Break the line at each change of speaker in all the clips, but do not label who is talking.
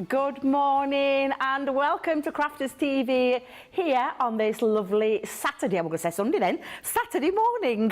Good morning and welcome to Crafters TV here on this lovely Saturday, I'm going to say Sunday then, Saturday morning.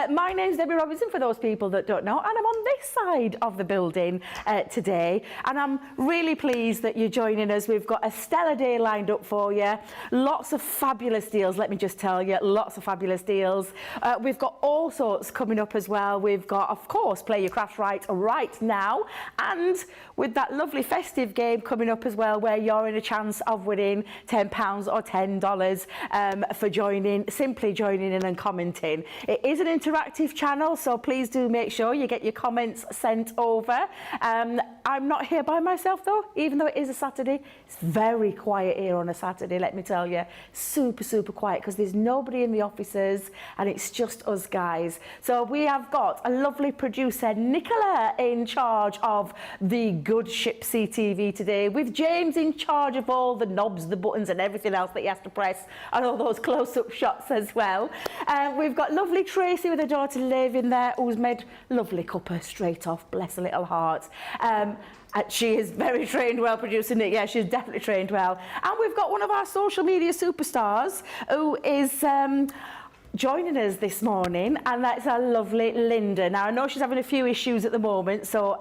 My name's Debbie Robinson for those people that don't know, and I'm on this side of the building today, and I'm really pleased that you're joining us. We've got a stellar day lined up for you, lots of fabulous deals, let me just tell you, lots of fabulous deals. We've got all sorts coming up as well. We've got, of course, Play Your Crafts right now, and with that lovely festive game coming up as well, where you're in a chance of winning £10 or $10 for simply joining in and commenting. It is an interactive channel, so please do make sure you get your comments sent over. I'm not here by myself though, even though it is a Saturday. It's very quiet here on a Saturday, let me tell you. Super quiet, because there's nobody in the offices and it's just us guys. So we have got a lovely producer, Nicola, in charge of the good ship CTV today, with James in charge of all the knobs, the buttons and everything else that he has to press, and all those close-up shots as well. We've got lovely Tracy with her daughter Liv in there, who's made lovely cuppa straight off, bless her little heart. She is very trained well producing it. Yeah, she's definitely trained well. And we've got one of our social media superstars who is joining us this morning, and that's our lovely Linda. Now, I know she's having a few issues at the moment, so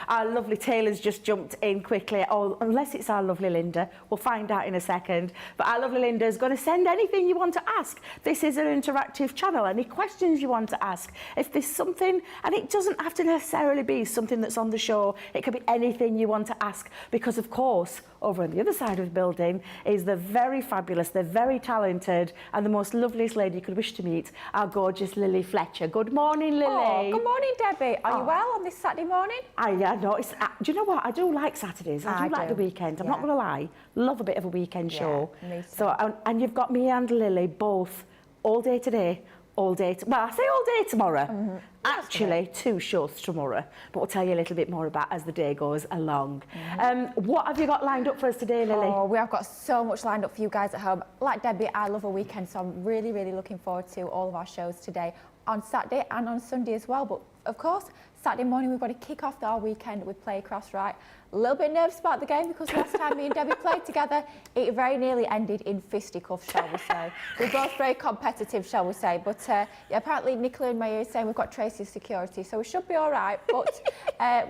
our lovely Taylor's just jumped in quickly, or unless it's our lovely Linda, we'll find out in a second. But our lovely Linda is going to send anything you want to ask. This is an interactive channel. Any questions you want to ask, if there's something, and it doesn't have to necessarily be something that's on the show, it could be anything you want to ask, because of course, over on the other side of the building is the very fabulous, the very talented, and the most loveliest lady you could wish to meet, our gorgeous Lilly Fletcher. Good morning, Lilly.
Oh, good morning, Debbie. Are you well on this Saturday morning?
Yeah, no, do you know what? I do like Saturdays. I do like the weekend. I'm not going to lie. Love a bit of a weekend show.
Me too.
So, and you've got me and Lilly both all day today, all day. Well, I say all day tomorrow. Actually, 2 shows tomorrow, but we'll tell you a little bit more about as the day goes along. What have you got lined up for us today, Lilly?
Oh, we have got so much lined up for you guys at home. Like Debbie, I love a weekend, so I'm really looking forward to all of our shows today on Saturday and on Sunday as well. But of course, Saturday morning we've got to kick off our weekend with Play Your Crafts Right. A little bit nervous about the game, because last time me and Debbie played together, it very nearly ended in fisticuffs, shall we say. We're both very competitive, shall we say. But yeah, apparently Nicola in my ear is saying we've got Tracy's security, so we should be all right. But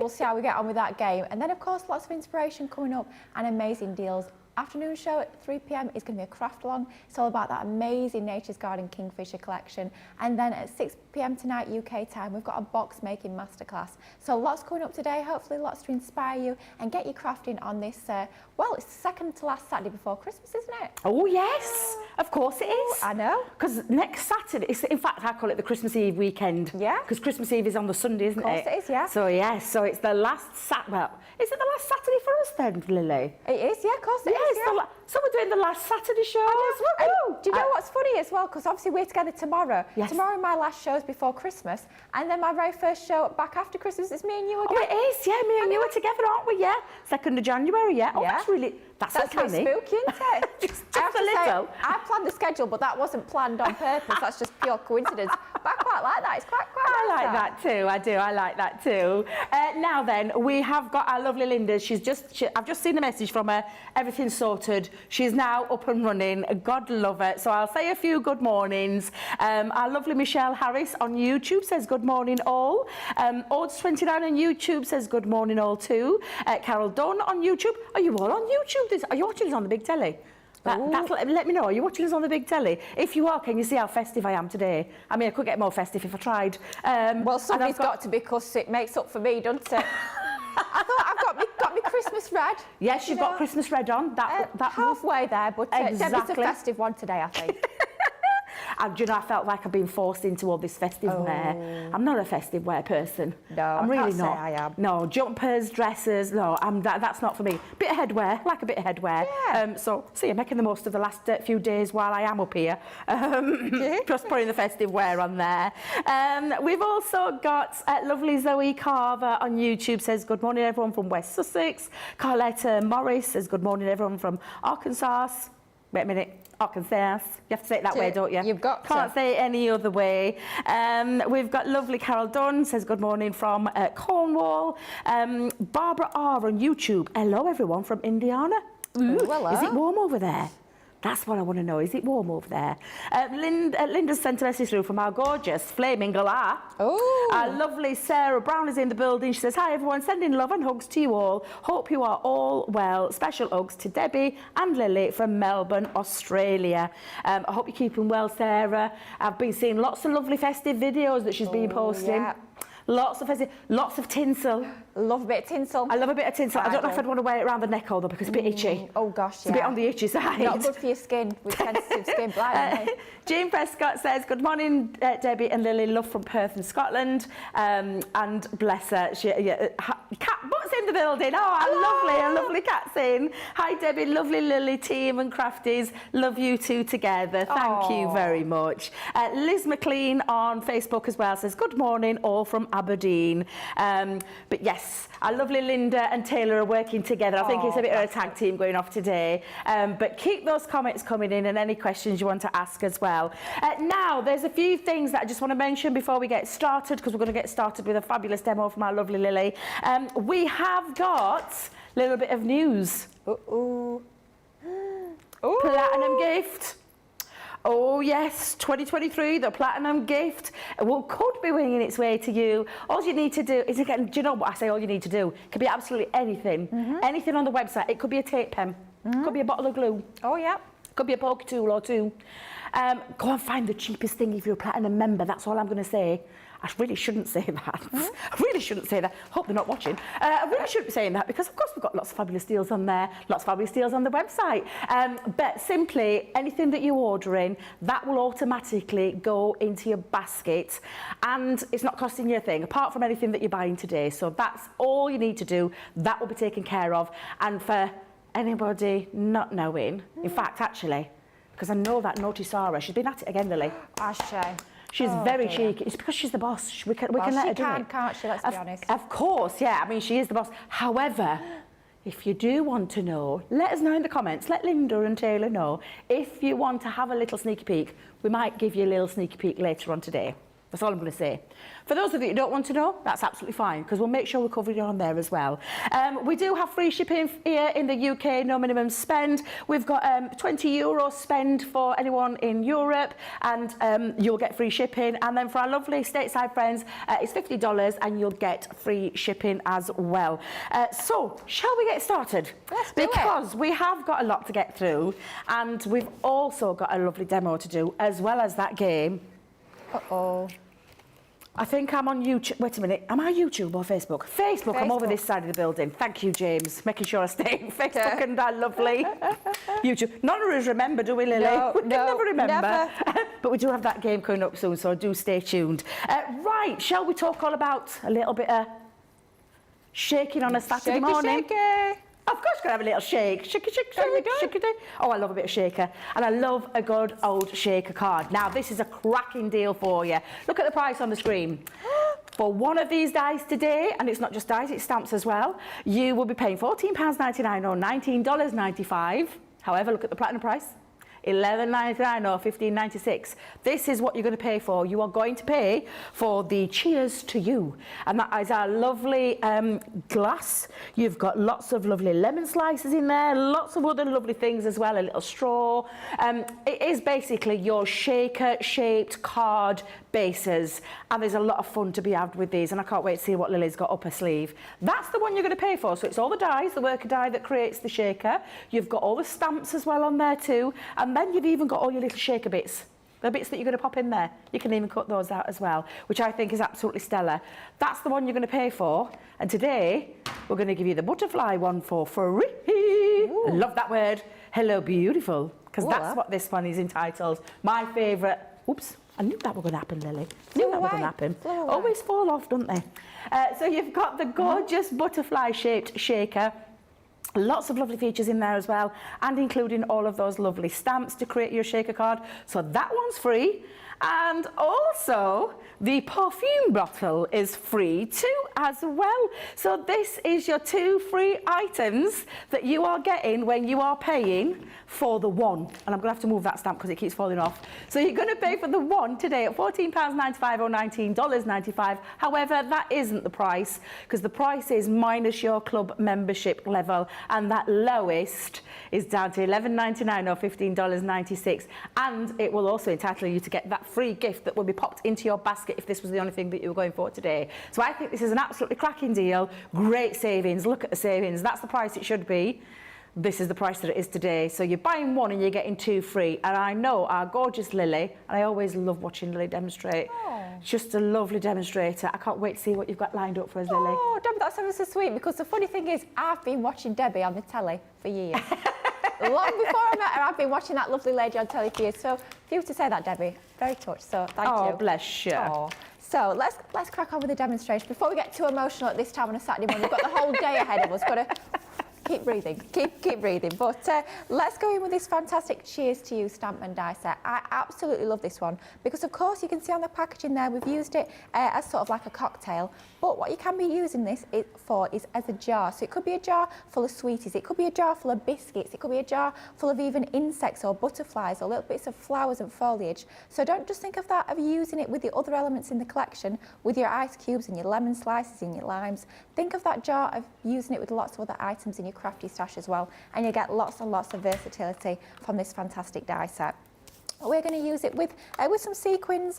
we'll see how we get on with that game. And then, of course, lots of inspiration coming up and amazing deals. Afternoon show at 3 p.m. is going to be a craft along. It's all about that amazing Nature's Garden Kingfisher collection. And then at 6 p.m. tonight UK time, we've got a box making masterclass. So lots coming up today, hopefully lots to inspire you and get you crafting on this, well, it's second to last Saturday before Christmas, isn't it?
Oh yes, of course it is.
I know.
Because next Saturday, in fact I call it the Christmas Eve weekend.
Yeah.
Because Christmas Eve is on the Sunday, isn't it?
Of course it is, yeah.
So yes, so it's the last well, is it the last Saturday for us then, Lilly?
It is, yeah, of course it is. Yeah.
So we're doing the last Saturday shows.
Do you know what's funny as well? Because obviously we're together tomorrow.
Yes.
Tomorrow my last show is before Christmas, and then my very first show back after Christmas is me and you again.
Oh, it is, yeah. Me and you are together, aren't we? Yeah. 2nd of January, yeah. Oh,
yeah.
That's
a bit spooky, isn't it?
just a little.
I planned the schedule, but that wasn't planned on purpose. That's just pure coincidence. But I quite like that. It's quite
I
nice,
like that too. I do. I like that too. Now then, we have got our lovely Linda. I've just seen a message from her. Everything's sorted. She's now up and running. God love her. So I'll say a few good mornings. Our lovely Michelle Harris on YouTube says good morning all. Odds29 on YouTube says good morning all too. Carol Dunn on YouTube. Are you all on YouTube? Are you watching us on the big telly? Let me know. Are you watching us on the big telly? If you are, can you see how festive I am today? I mean, I could get more festive if I tried.
Well, somebody's got to, because it makes up for me, doesn't it? I thought I've got me Christmas red.
Yes, you've got Christmas red on. That
halfway there, but
exactly.
Debbie's a festive one today, I think.
And you know, I felt like I've been forced into all this festive wear. I'm not a festive wear person.
No,
I'm really not.
I am.
No, jumpers, dresses. No, that's not for me. Bit of headwear, like a bit of headwear.
Yeah.
So I'm making the most of the last few days while I am up here. Just putting the festive wear on there. We've also got lovely Zoe Carver on YouTube says good morning everyone from West Sussex. Carletta Morris says good morning everyone from Arkansas. Wait a minute. Arkansas. You have to say it that way, don't you?
You've got
Can't
to.
say it any other way. We've got lovely Carol Dunn, says good morning from Cornwall. Barbara R on YouTube. Hello, everyone from Indiana. Ooh,
hello.
is it warm over there? That's what I want to know. Is it warm over there? Linda sent a message through from our gorgeous Flaming Galah.
Oh.
Our lovely Sarah Brown is in the building. She says, hi, everyone. Sending love and hugs to you all. Hope you are all well. Special hugs to Debbie and Lily from Melbourne, Australia. I hope you're keeping well, Sarah. I've been seeing lots of lovely festive videos that she's been posting.
Yeah.
Lots of tinsel.
Love a bit of tinsel.
I love a bit of tinsel. I don't know if I'd want to wear it around the neck though, because it's a bit itchy.
Oh gosh,
It's a bit on the itchy side.
Not good for your skin with sensitive skin. Blind.
Jean Prescott says, good morning, Debbie and Lily. Love from Perth in Scotland. And bless her. Cat Butt's in the building. Oh, a lovely cat's in. Hi, Debbie. Lovely Lily team and crafties. Love you two together. Thank you very much. Liz McLean on Facebook as well says, good morning, all from Aberdeen. But yes, our lovely Linda and Taylor are working together. I think it's a bit of a tag team going off today. But keep those comments coming in and any questions you want to ask as well. Now, there's a few things that I just want to mention before we get started, because we're going to get started with a fabulous demo from our lovely Lily. We have got a little bit of news. Platinum gift. Oh yes, 2023, the platinum gift could be winging its way to you. All you need to do is, again, do you know what I say all you need to do? It could be absolutely anything. Anything on the website. It could be a tape pen. It could be a bottle of glue.
Oh yeah.
It could be a poke tool or two. Go and find the cheapest thing if you're a platinum member. That's all I'm going to say. I really shouldn't say that. I really shouldn't say that. Hope they're not watching. I really shouldn't be saying that, because of course we've got lots of fabulous deals on there, lots of fabulous deals on the website. But simply anything that you're ordering, that will automatically go into your basket, and it's not costing you a thing apart from anything that you're buying today. So that's all you need to do. That will be taken care of. And for anybody not knowing, in fact, actually, because I know that naughty Sarah, she's been at it again, Lily.
Ashay.
She's very cheeky. It's because she's the boss. We can let her do it.
Can't she? Let's be honest.
Of course, yeah. I mean, she is the boss. However, if you do want to know, let us know in the comments. Let Linda and Taylor know. If you want to have a little sneaky peek, we might give you a little sneaky peek later on today. That's all I'm going to say. For those of you who don't want to know, that's absolutely fine, because we'll make sure we cover it on there as well. We do have free shipping here in the UK, no minimum spend. We've got €20 spend for anyone in Europe, and you'll get free shipping. And then for our lovely stateside friends, it's $50 and you'll get free shipping as well. So, shall we get started?
Let's do it.
Because we have got a lot to get through, and we've also got a lovely demo to do, as well as that game.
Uh-oh.
I think I'm on YouTube. Wait a minute. Am I YouTube or Facebook? Facebook. I'm over this side of the building. Thank you, James. Making sure I stay Facebook and our lovely YouTube. None of us remember, do we, Lily?
No,
we can never remember.
Never.
But we do have that game coming up soon, so do stay tuned. Right, shall we talk all about a little bit of shaking on a Saturday morning?
Shaky.
Of course, going to have a little shake. Shaky, shake, shake, shaky. Oh, I love a bit of shaker. And I love a good old shaker card. Now, this is a cracking deal for you. Look at the price on the screen. For one of these dies today, and it's not just dies, it's stamps as well, you will be paying £14.99 or $19.95. However, look at the platinum price. $11.99 or $15.96. This is what you're going to pay for. You are going to pay for the Cheers to You, and that is our lovely glass. You've got lots of lovely lemon slices in there, lots of other lovely things as well, a little straw. It is basically your shaker-shaped card bases, and there's a lot of fun to be had with these, and I can't wait to see what Lily's got up her sleeve. That's the one you're going to pay for. So it's all the dies, the worker die that creates the shaker. You've got all the stamps as well on there too, and then you've even got all your little shaker bits. The bits that you're going to pop in there. You can even cut those out as well, which I think is absolutely stellar. That's the one you're going to pay for. And today, we're going to give you the butterfly one for free. I love that word. Hello, beautiful. Because that's what this one is entitled. My favourite. Oops. I knew that was going to happen, Lily. I knew that was going to happen. Always fall off, don't they? So you've got the gorgeous butterfly-shaped shaker. Lots of lovely features in there as well, and including all of those lovely stamps to create your shaker card. So that one's free. And also, the perfume bottle is free too as well. So this is your 2 free items that you are getting when you are paying for the one. And I'm going to have to move that stamp because it keeps falling off. So you're going to pay for the one today at £14.95 or $19.95. However, that isn't the price, because the price is minus your club membership level, and that lowest is down to $11.99 or $15.96. And it will also entitle you to get that free gift that will be popped into your basket if this was the only thing that you were going for today. So I think this is an absolutely cracking deal. Great savings. Look at the savings. That's the price it should be. This is the price that it is today. So you're buying one and you're getting 2 free. And I know our gorgeous Lily, and I always love watching Lily demonstrate.
Oh.
Just a lovely demonstrator. I can't wait to see what you've got lined up for us, Lily.
Oh, Debbie, that's ever so sweet, because the funny thing is, I've been watching Debbie on the telly for years. Long before I met her, I've been watching that lovely lady on telly for years. So for you to say that, Debbie, very touched. So thank you.
Oh, bless you.
Oh. So let's crack on with the demonstration. Before we get too emotional at this time on a Saturday morning, we've got the whole day ahead of us. Got to keep breathing, keep breathing. But let's go in with this fantastic Cheers to You stamp and die set. I absolutely love this one because, of course, you can see on the packaging there, we've used it as sort of like a cocktail. But what you can be using this for is as a jar. So it could be a jar full of sweeties, it could be a jar full of biscuits, it could be a jar full of even insects or butterflies or little bits of flowers and foliage. So don't just think of that, of using it with the other elements in the collection, with your ice cubes and your lemon slices and your limes. Think of that jar of using it with lots of other items in your crafty stash as well, and you get lots and lots of versatility from this fantastic die set. We're going to use it with some sequins.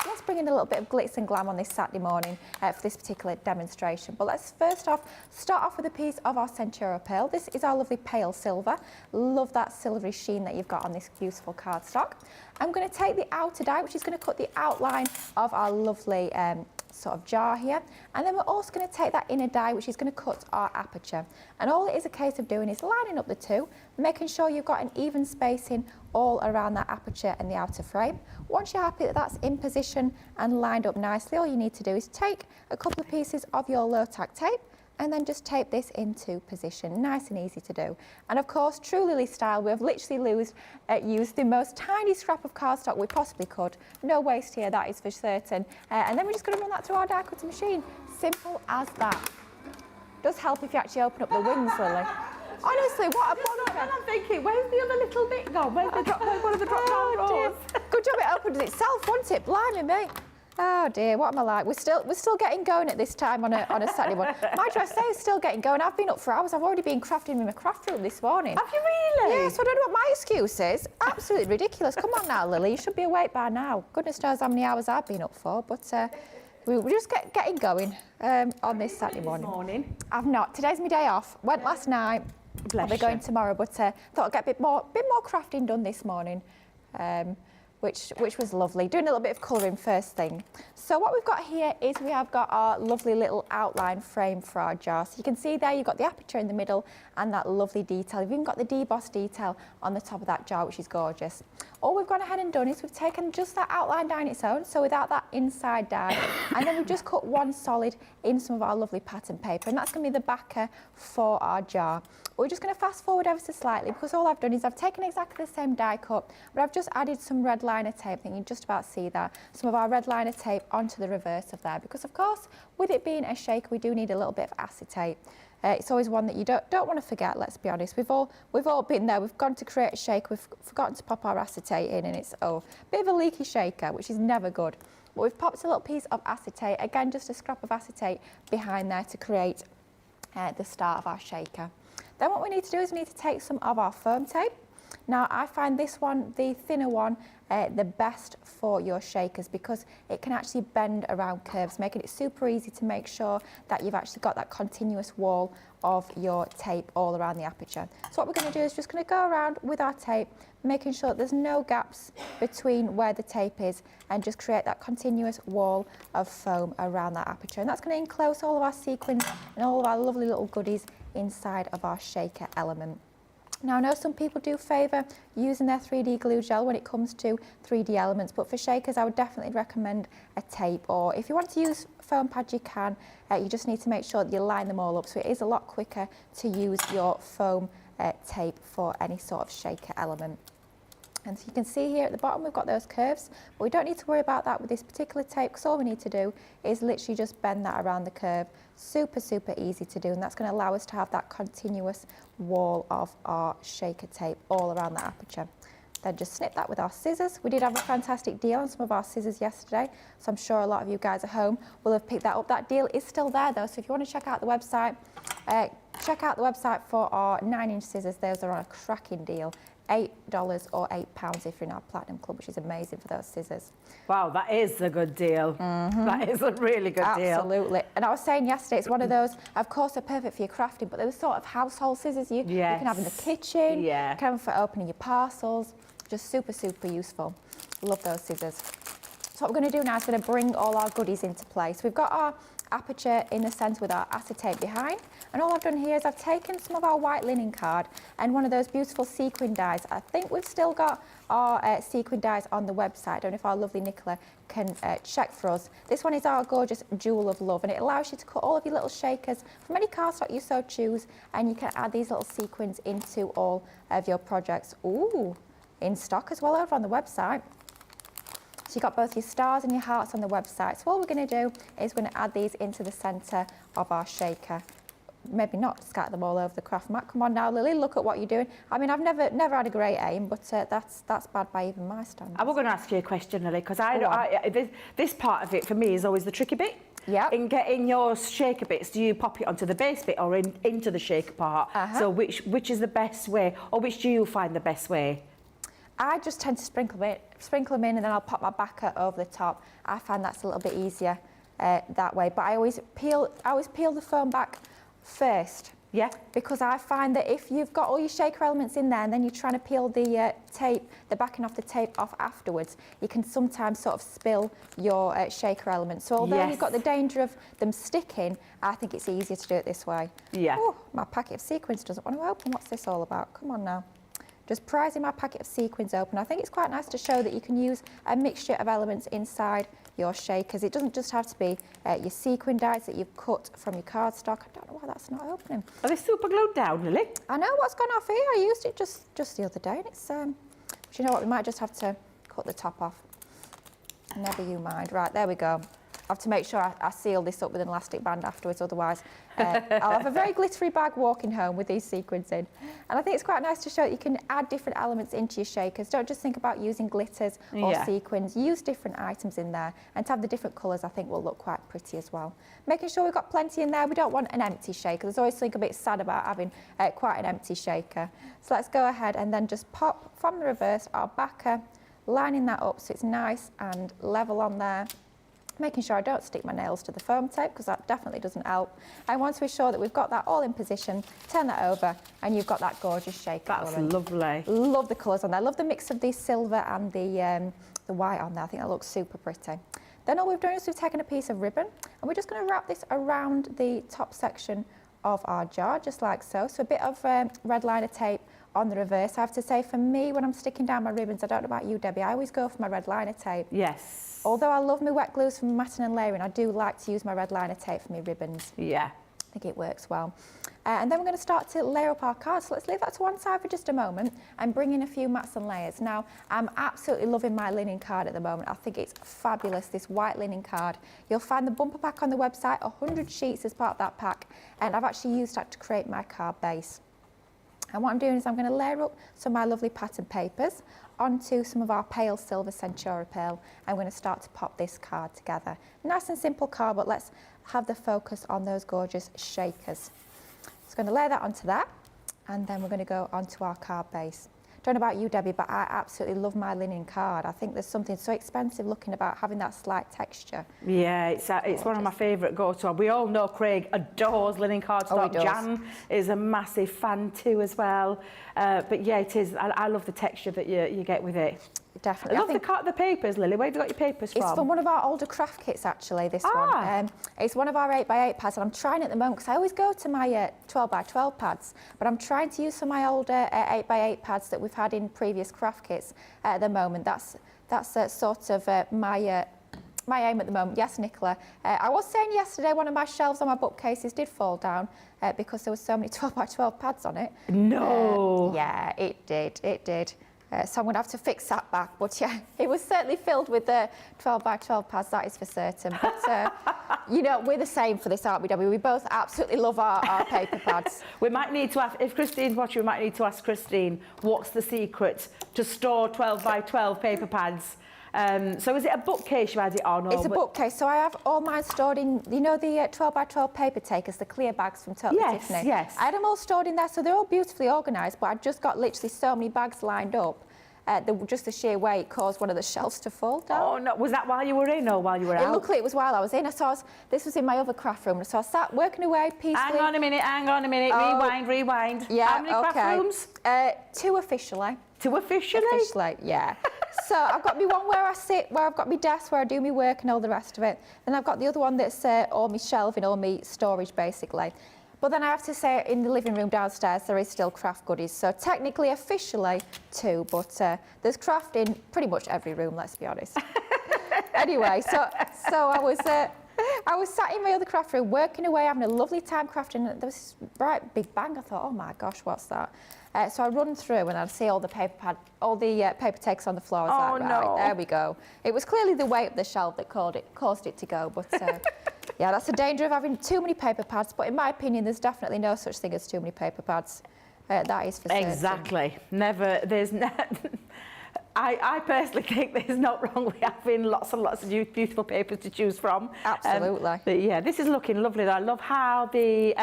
Let's bring in a little bit of glitz and glam on this Saturday morning for this particular demonstration. But let's first off start off with a piece of our Centura pearl. This is our lovely pale silver. Love that silvery sheen that you've got on this beautiful cardstock. I'm going to take the outer die, which is going to cut the outline of our lovely sort of jar here, and then we're also going to take that inner die, which is going to cut our aperture. And all it is a case of doing is lining up the two, making sure you've got an even spacing all around that aperture and the outer frame. Once you're happy that that's in position and lined up nicely, all you need to do is take a couple of pieces of your low tack tape and then just tape this into position. Nice and easy to do. And of course, true Lilly style, we've literally used the most tiny scrap of cardstock we possibly could. No waste here, that is for certain. And then we're just going to run that through our die cutting machine. Simple as that. Does help if you actually open up the wings, Lily. Honestly, what a bugger.
And I'm thinking, where's the other little bit gone? Where's the one of the drop down drawers?
Good job it opened itself, wasn't it? Blimey me. Oh dear, what am I like? We're still getting going at this time on a Saturday morning. My dress day is still getting going. I've been up for hours. I've already been crafting in my craft room this morning.
Have you really?
Yes, I don't know what my excuse is. Absolutely ridiculous. Come on now, Lily. You should be awake by now. Goodness knows how many hours I've been up for. But we're just getting going on this Saturday morning. I've not. Today's my day off. Went last night.
Bless
I'll be going tomorrow, but thought I'd get a bit more crafting done this morning. Which was lovely. Doing a little bit of colouring first thing. So what we've got here is we have got our lovely little outline frame for our jar. So you can see there you've got the aperture in the middle and that lovely detail. You've even got the deboss detail on the top of that jar, which is gorgeous. All we've gone ahead and done is we've taken just that outline die on its own, so without that inside die, and then we've just cut one solid in some of our lovely pattern paper, and that's going to be the backer for our jar. We're just going to fast forward ever so slightly, because all I've done is I've taken exactly the same die cut, but I've just added some red liner tape. I think you can just about see that, some of our red liner tape onto the reverse of there, because of course with it being a shaker we do need a little bit of acetate. It's always one that you don't want to forget, let's be honest. We've all been there. We've gone to create a shake, we've forgotten to pop our acetate in, and it's a bit of a leaky shaker, which is never good. But we've popped a little piece of acetate, again just a scrap of acetate behind there to create the start of our shaker. Then what we need to do is we need to take some of our foam tape. Now I find this one, the thinner one, the best for your shakers, because it can actually bend around curves, making it super easy to make sure that you've actually got that continuous wall of your tape all around the aperture. So what we're going to do is just going to go around with our tape, making sure that there's no gaps between where the tape is, and just create that continuous wall of foam around that aperture. And that's going to enclose all of our sequins and all of our lovely little goodies inside of our shaker element. Now I know some people do favour using their 3D glue gel when it comes to 3D elements, but for shakers I would definitely recommend a tape, or if you want to use foam pads you can. You just need to make sure that you line them all up, so it is a lot quicker to use your foam tape for any sort of shaker element. And so you can see here at the bottom we've got those curves, but we don't need to worry about that with this particular tape, because all we need to do is literally just bend that around the curve. Super, super easy to do, and that's going to allow us to have that continuous wall of our shaker tape all around the aperture. Then just snip that with our scissors. We did have a fantastic deal on some of our scissors yesterday, so I'm sure a lot of you guys at home will have picked that up. That deal is still there though, so if you want to check out the website, for our 9-inch scissors. Those are on a cracking deal. $8 or £8 if you're in our Platinum Club, which is amazing for those scissors.
Wow, that is a good deal. That is a really good deal.
Absolutely. And I was saying yesterday, it's one of those, of course, they're perfect for your crafting, but they're the sort of household scissors you can have in the kitchen, you can have them for opening your parcels. Just super, super useful. Love those scissors. So what we're going to do now is going to bring all our goodies into place. We've got our aperture in the centre with our acetate behind, and all I've done here is I've taken some of our white linen card and one of those beautiful sequin dies. I think we've still got our sequin dies on the website. I don't know if our lovely Nicola can check for us. This one is our gorgeous Jewel of Love, and it allows you to cut all of your little shakers from any cardstock you so choose, and you can add these little sequins into all of your projects. Ooh, in stock as well over on the website. So you've got both your stars and your hearts on the website. So all we're going to do is we're going to add these into the centre of our shaker. Maybe not scatter them all over the craft mat. Come on now, Lily, look at what you're doing. I mean, I've never had a great aim, but that's bad by even my standards.
I was going to ask you a question, Lily, because this part of it for me is always the tricky bit.
Yeah.
In getting your shaker bits, do you pop it onto the base bit or into the shaker part? So which is the best way, or which do you find the best way?
I just tend to sprinkle them in, and then I'll pop my backer over the top. I find that's a little bit easier that way. But I always peel the foam back first. Yeah. Because I find that if you've got all your shaker elements in there and then you're trying to peel the backing off the tape off afterwards, you can sometimes sort of spill your shaker elements. So although you've got the danger of them sticking, I think it's easier to do it this way. Yeah. Oh, my packet of sequins doesn't want to open. What's this all about? Come on now. Just prising my packet of sequins open. I think it's quite nice to show that you can use a mixture of elements inside your shakers. It doesn't just have to be your sequin dies that you've cut from your cardstock. I don't know why that's not opening.
Are they super glued down, Lily?
I know what's gone off here. I used it just the other day, and it's but you know what, we might just have to cut the top off. Never you mind. Right, there we go. I have to make sure I seal this up with an elastic band afterwards, otherwise I'll have a very glittery bag walking home with these sequins in. And I think it's quite nice to show that you can add different elements into your shakers. Don't just think about using glitters or sequins. Use different items in there, and to have the different colours I think will look quite pretty as well. Making sure we've got plenty in there. We don't want an empty shaker. There's always something a bit sad about having quite an empty shaker. So let's go ahead and then just pop from the reverse our backer, lining that up so it's nice and level on there. Making sure I don't stick my nails to the foam tape, because that definitely doesn't help. And once we're sure that we've got that all in position, turn that over and you've got that gorgeous shaker.
That's lovely.
Love the colours on there. Love the mix of the silver and the white on there. I think that looks super pretty. Then all we've done is we've taken a piece of ribbon and we're just going to wrap this around the top section of our jar, just like so. So a bit of red liner tape on the reverse. I have to say, for me, when I'm sticking down my ribbons, I don't know about you, Debbie, I always go for my red liner tape.
Yes.
Although I love my wet glues from matting and layering, I do like to use my red liner tape for my ribbons.
Yeah.
I think it works well. And then we're going to start to layer up our cards. So let's leave that to one side for just a moment and bring in a few mats and layers. Now, I'm absolutely loving my linen card at the moment. I think it's fabulous, this white linen card. You'll find the bumper pack on the website, 100 sheets as part of that pack, and I've actually used that to create my card base. And what I'm doing is I'm going to layer up some of my lovely pattern papers onto some of our pale silver Centura pearl. I'm going to start to pop this card together. Nice and simple card, but let's have the focus on those gorgeous shakers. So I'm going to layer that onto that, and then we're going to go onto our card base. Don't know about you, Debbie, but I absolutely love my linen card. I think there's something so expensive looking about having that slight texture.
Yeah, it's one of my favourite go-to. We all know Craig adores linen cardstock. Jan is a massive fan too as well. But yeah, it is. I love the texture that you get with it.
Definitely.
I love the papers, Lily. Where have you got your papers from?
It's from one of our older craft kits, actually, this one. It's one of our 8x8 pads, and I'm trying at the moment, because I always go to my 12x12 pads, but I'm trying to use some of my older 8x8 pads that we've had in previous craft kits at the moment. That's sort of my aim at the moment. Yes, Nicola. I was saying yesterday one of my shelves on my bookcases did fall down because there were so many 12x12 pads on it.
No.
Yeah, it did. So I'm going to have to fix that back. But yeah, it was certainly filled with the 12 by 12 pads, that is for certain. But, you know, we're the same for this, aren't we, Debbie? We both absolutely love our paper pads.
We might need to ask, if Christine's watching, we might need to ask Christine, what's the secret to store 12 by 12 paper pads? So is it a bookcase you had it on? Or
it's a bookcase, so I have all mine stored in, you know, the 12 by 12 paper takers, the clear bags from Totally Tiffany?
Yes.
I had them all stored in there, so they're all beautifully organised, but I've just got literally so many bags lined up. Just the sheer weight caused one of the shelves to fall down.
Oh, no. Was that while you were in or while you were out?
Luckily, it was while I was in. This was in my other craft room, so I sat working away peacefully.
Hang on a minute.
Oh.
Rewind.
Yeah,
How many craft rooms?
2 officially.
2 officially?
Officially, yeah. So I've got me one where I sit, where I've got my desk, where I do my work and all the rest of it. Then I've got the other one that's all my shelving, all my storage, basically. But then I have to say, in the living room downstairs, there is still craft goodies. So technically, officially 2, but there's craft in pretty much every room, let's be honest. Anyway, so I was sat in my other craft room, working away, having a lovely time crafting. There was this bright big bang. I thought, oh my gosh, what's that? So I run through and I'd see all the paper takes on the floor. I was like, right, there we go. It was clearly the weight of the shelf that caused it to go. But yeah, that's the danger of having too many paper pads. But in my opinion, there's definitely no such thing as too many paper pads. That is for certain.
Exactly. I personally think there's not wrong with having lots and lots of beautiful papers to choose from.
Absolutely.
But yeah, this is looking lovely. I love how the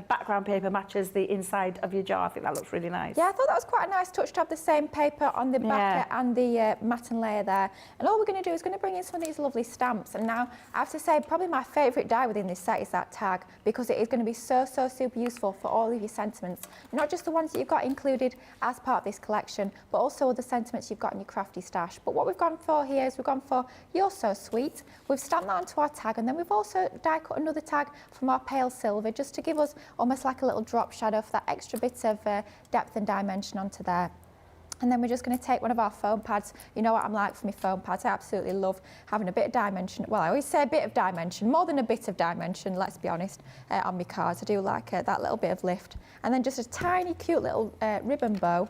background paper matches the inside of your jar. I think that looks really nice.
Yeah, I thought that was quite a nice touch to have the same paper on the back and the matten layer there. And all we're going to do is going to bring in some of these lovely stamps. And now I have to say, probably my favourite die within this set is that tag, because it is going to be so super useful for all of your sentiments. Not just the ones that you've got included as part of this collection, but also the sentiments you've got in your crafty stash. But what we've gone for here is we've gone for You're So Sweet. We've stamped that onto our tag, and then we've also die cut another tag from our pale silver, just to give us almost like a little drop shadow for that extra bit of depth and dimension onto there. And then we're just going to take one of our foam pads. You know what I'm like for my foam pads. I absolutely love having a bit of dimension. Well, I always say a bit of dimension, more than a bit of dimension, let's be honest, on my cards. I do like that little bit of lift. And then just a tiny, cute little ribbon bow.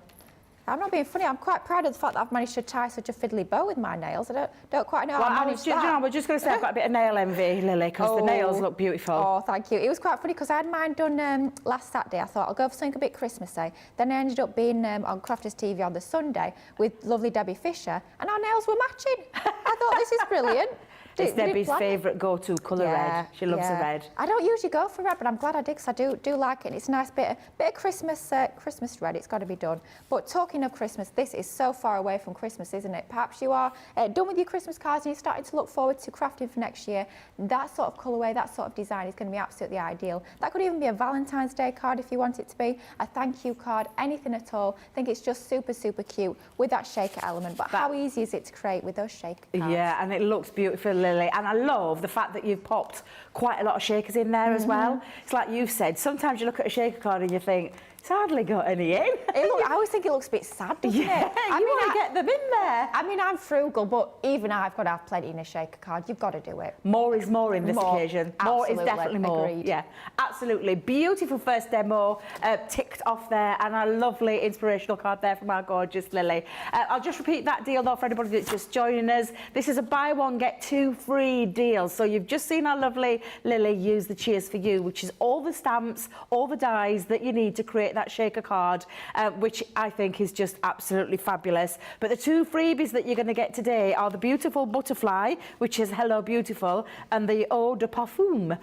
I'm not being funny, I'm quite proud of the fact that I've managed to tie such a fiddly bow with my nails. I don't quite know how I managed that.
I was just going to say I've got a bit of nail envy, Lily, because the nails look beautiful.
Oh, thank you. It was quite funny because I had mine done last Saturday. I thought I'll go for something a bit Christmassy. Then I ended up being on Crafters TV on the Sunday with lovely Debbie Fisher, and our nails were matching. I thought, this is brilliant.
It's Debbie's favourite go-to colour, red. She loves the red.
I don't usually go for red, but I'm glad I did, because I do like it. And it's a nice bit of Christmas red. It's got to be done. But talking of Christmas, this is so far away from Christmas, isn't it? Perhaps you are done with your Christmas cards and you're starting to look forward to crafting for next year. That sort of colourway, that sort of design is going to be absolutely ideal. That could even be a Valentine's Day card if you want it to be, a thank you card, anything at all. I think it's just super cute with that shaker element. But how easy is it to create with those shaker cards?
Yeah, and it looks beautiful, Lily. And I love the fact that you've popped quite a lot of shakers in there as well. It's like you've said, sometimes you look at a shaker card and you think, it's hardly got any in.
I always think it looks a bit sad, doesn't it?
I mean, want to get them in there.
I mean, I'm frugal, but even I've got to have plenty in a shaker card. You've got to do it.
More is more in this occasion. More is definitely more.
Agreed.
Yeah, absolutely. Beautiful first demo ticked off there, and a lovely inspirational card there from our gorgeous Lily. I'll just repeat that deal though for anybody that's just joining us. This is a buy one get 2 free deal. So you've just seen our lovely Lily use the Cheers for You, which is all the stamps, all the dies that you need to create that shaker card, which I think is just absolutely fabulous. But the 2 freebies that you're going to get today are the beautiful butterfly, which is Hello Beautiful, and the Eau de Parfum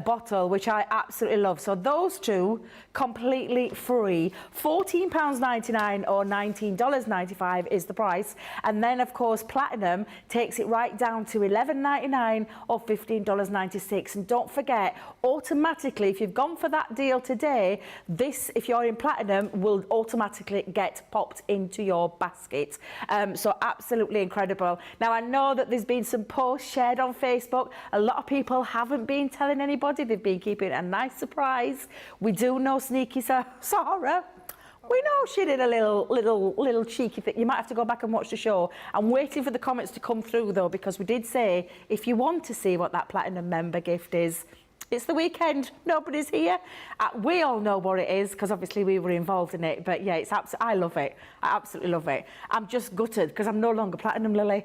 bottle, which I absolutely love. So those 2 completely free. £14.99 or $19.95 is the price. And then, of course, Platinum takes it right down to $11.99 or $15.96. And don't forget, automatically, if you've gone for that deal today, this, if you're in Platinum, will automatically get popped into your basket. So absolutely incredible. Now, I know that there's been some posts shared on Facebook. A lot of people haven't been telling anybody. They've been keeping it a nice surprise. We do know Sneaky Sarah. We know she did a little cheeky thing. You might have to go back and watch the show. I'm waiting for the comments to come through, though, because we did say if you want to see what that Platinum member gift is, It's the weekend, nobody's here. We all know what it is because obviously we were involved in it. But yeah, it's I love it. I absolutely love it. I'm just gutted because I'm no longer platinum, Lily.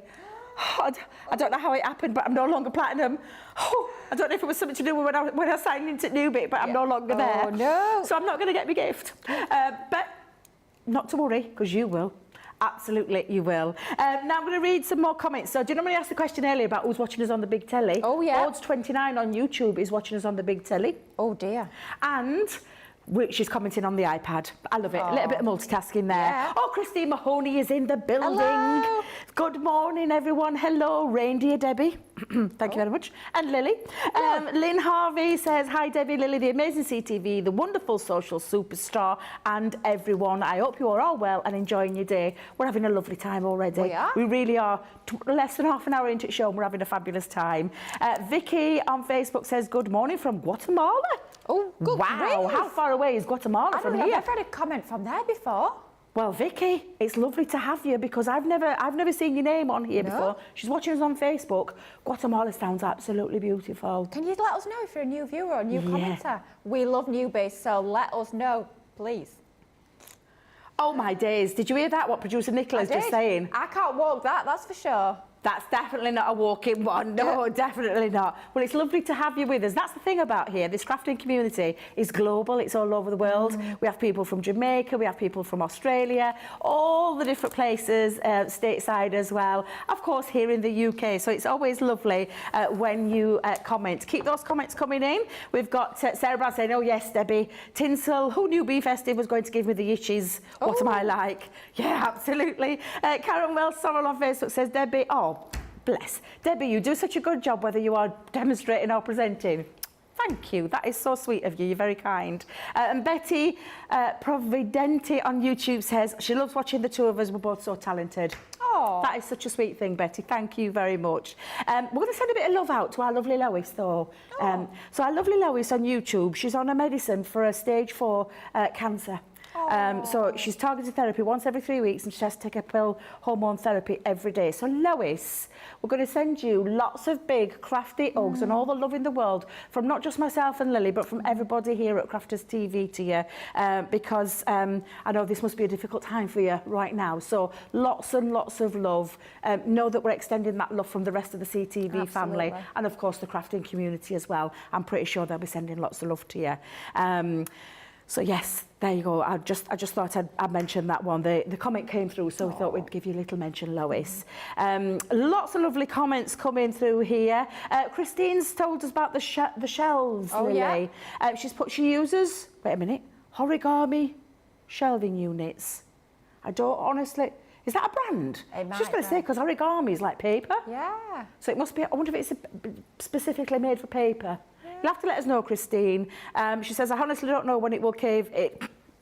I don't know how it happened, but I'm no longer platinum. I don't know if it was something to do with when I signed into Newbit, but I'm no longer there.
Oh no!
So I'm not going to get my gift. But not to worry, because you will. Absolutely, you will. Now I'm going to read some more comments. So do you know when I asked the question earlier about who's watching us on the big telly?
Oh yeah.
Odds 29 on YouTube is watching us on the big telly.
Oh dear.
And she's commenting on the iPad. I love it. A little bit of multitasking there.
Yeah.
Oh, Christine Mahoney is in the building.
Hello.
Good morning, everyone. Hello, reindeer Debbie. Thank you very much. And Lily. Lynn Harvey says, hi, Debbie, Lily, the amazing CTV, the wonderful social superstar, and everyone. I hope you are all well and enjoying your day. We're having a lovely time already.
We are.
We really are. Less than half an hour into the show and we're having a fabulous time. Vicky on Facebook says, good morning from Guatemala.
Oh, good
Wow,
grief.
how far away is Guatemala from here?
I've read a comment from there before.
Well, Vicky, it's lovely to have you because I've never seen your name on here before. She's watching us on Facebook. Guatemala sounds absolutely beautiful.
Can you let us know if you're a new viewer or a new commenter? We love newbies, so let us know, please.
Oh my days, did you hear that, what producer Nicola's just saying?
I can't walk that, that's for sure.
That's definitely not a walk-in one. No, definitely not. Well, it's lovely to have you with us. That's the thing about here. This crafting community is global. It's all over the world. We have people from Jamaica. We have people from Australia. All the different places, stateside as well. Of course, here in the UK. So it's always lovely when you comment. Keep those comments coming in. We've got Sarah Brown saying, oh, yes, Debbie. Tinsel, who knew Bee Festive was going to give me the itches? What am I like? Yeah, absolutely. Karen Wells Sorrel on Facebook says, Debbie, oh, bless. Debbie, you do such a good job whether you are demonstrating or presenting. Thank you. That is so sweet of you. You're very kind. And Betty Providenti on YouTube says she loves watching the two of us. We're both so talented. Oh, that is such a sweet thing, Betty. Thank you very much. We're going to send a bit of love out to our lovely Lois, though. So our lovely Lois on YouTube, she's on a medicine for a stage 4 cancer. So she's targeted therapy once every 3 weeks and she has to take a pill hormone therapy every day. So Lois, we're going to send you lots of big crafty hugs and all the love in the world from not just myself and Lily but from everybody here at Crafters TV to you because I know this must be a difficult time for you right now. So lots and lots of love. Know that we're extending that love from the rest of the CTV family and of course the crafting community as well. I'm pretty sure they'll be sending lots of love to you. So yes, there you go. I just thought I'd mention that one. The comment came through, so we thought we'd give you a little mention, Lois. Lots of lovely comments coming through here. Christine's told us about the shelves, Lily.
Yeah?
She uses, wait a minute, origami shelving units. I don't honestly, is that a brand? I was just going to say, because origami is like paper.
Yeah.
So it must be, I wonder if it's specifically made for paper. You'll have to let us know, Christine. She says, I honestly don't know when it will cave in,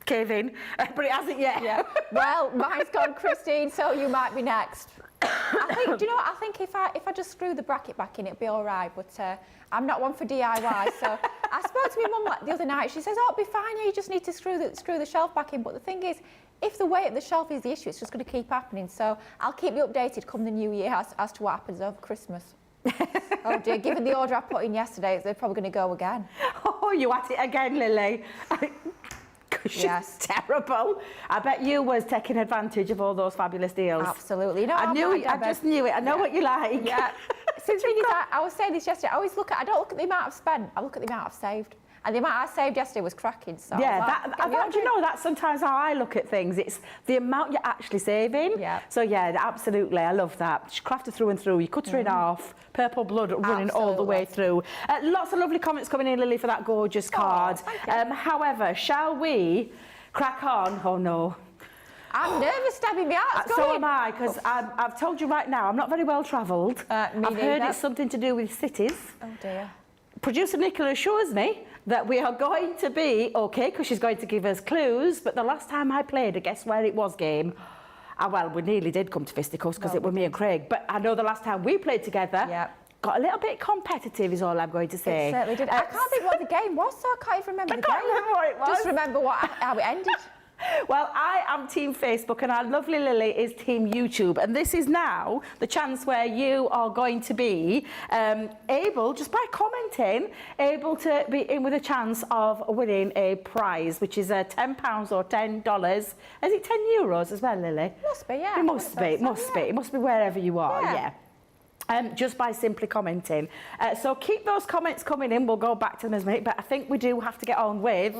but it hasn't yet.
Yeah. Well, mine's gone, Christine, so you might be next. I think, do you know what? I think if I just screw the bracket back in, it'll be all right. But I'm not one for DIY, so I spoke to my mum the other night. She says, oh, it'll be fine. Yeah, you just need to screw the shelf back in. But the thing is, if the weight of the shelf is the issue, it's just going to keep happening. So I'll keep you updated come the new year as to what happens over Christmas. Oh dear, given the order I put in yesterday, they're probably going to go again. Oh, you at it again, Lily. Yes. Terrible. I bet you was taking advantage of all those fabulous deals. Absolutely. No, I just knew it. I know what you like. Yeah. So the thing is, I was saying this yesterday, I don't look at the amount I've spent, I look at the amount I've saved. And the amount I saved yesterday was cracking. So yeah, do you know that's sometimes how I look at things. It's the amount you're actually saving. Yeah. So yeah, absolutely, I love that. She crafted through and through. You cut her in half, purple blood running all the way through. Lots of lovely comments coming in, Lily, for that gorgeous card. However, shall we crack on? Oh no. I'm nervous, Debbie. My heart's going. So am I, because I've told you right now, I'm not very well travelled. I've heard it's something to do with cities. Oh dear. Producer Nicola assures me that we are going to be okay because she's going to give us clues, but the last time I played a Guess Where It Was game, well, we nearly did come to fisticuffs because it was me and Craig, but I know the last time we played together, got a little bit competitive is all I'm going to say. It certainly did. I can't think what the game was, so I can't even remember the game. I can't remember what it was. Just remember how it ended.
Well, I am Team Facebook and our lovely Lily is Team YouTube. And this is now the chance where you are going to be able, just by commenting, able to be in with a chance of winning a prize, which is £10 or $10. Is it €10 as well, Lily?
Must be, yeah.
It must be, it must be. It must be wherever you are, yeah. Just by simply commenting. So keep those comments coming in. We'll go back to them as a minute, but I think we do have to get on with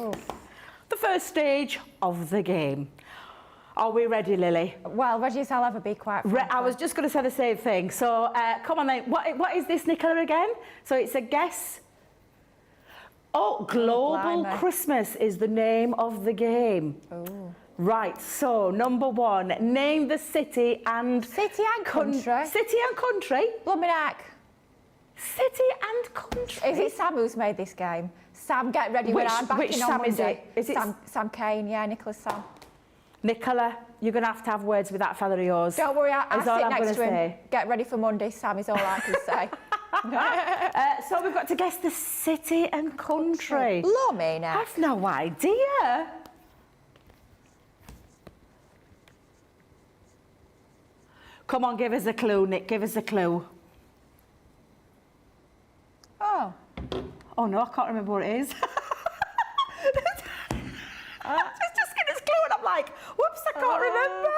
the first stage of the game. Are we ready, Lily?
Well, ready as I'll ever be, quite frankly.
I was just going to say the same thing. So come on then. What is this, Nicola, again? So it's a guess. Oh, Global Christmas is the name of the game.
Oh.
Right, so number one, name the city and...
City and country.
City and country.
Blooming heck.
City and country.
Is it Sam who's made this game? Sam, get ready when I'm back
which
in on
Sam
Monday.
is it? Is it
Sam Kane, yeah, Nicholas Sam.
Nicola, you're going to have words with that fella of yours.
Don't worry, I'll sit next to him.
Say.
Get ready for Monday, Sam is all I can say.
So we've got to guess the city and country.
Blooming heck.
I've no idea. Come on, give us a clue, Nick. Give us a clue.
Oh.
Oh, no, I can't remember what it is. Just get this clue and I'm like, whoops, I can't remember.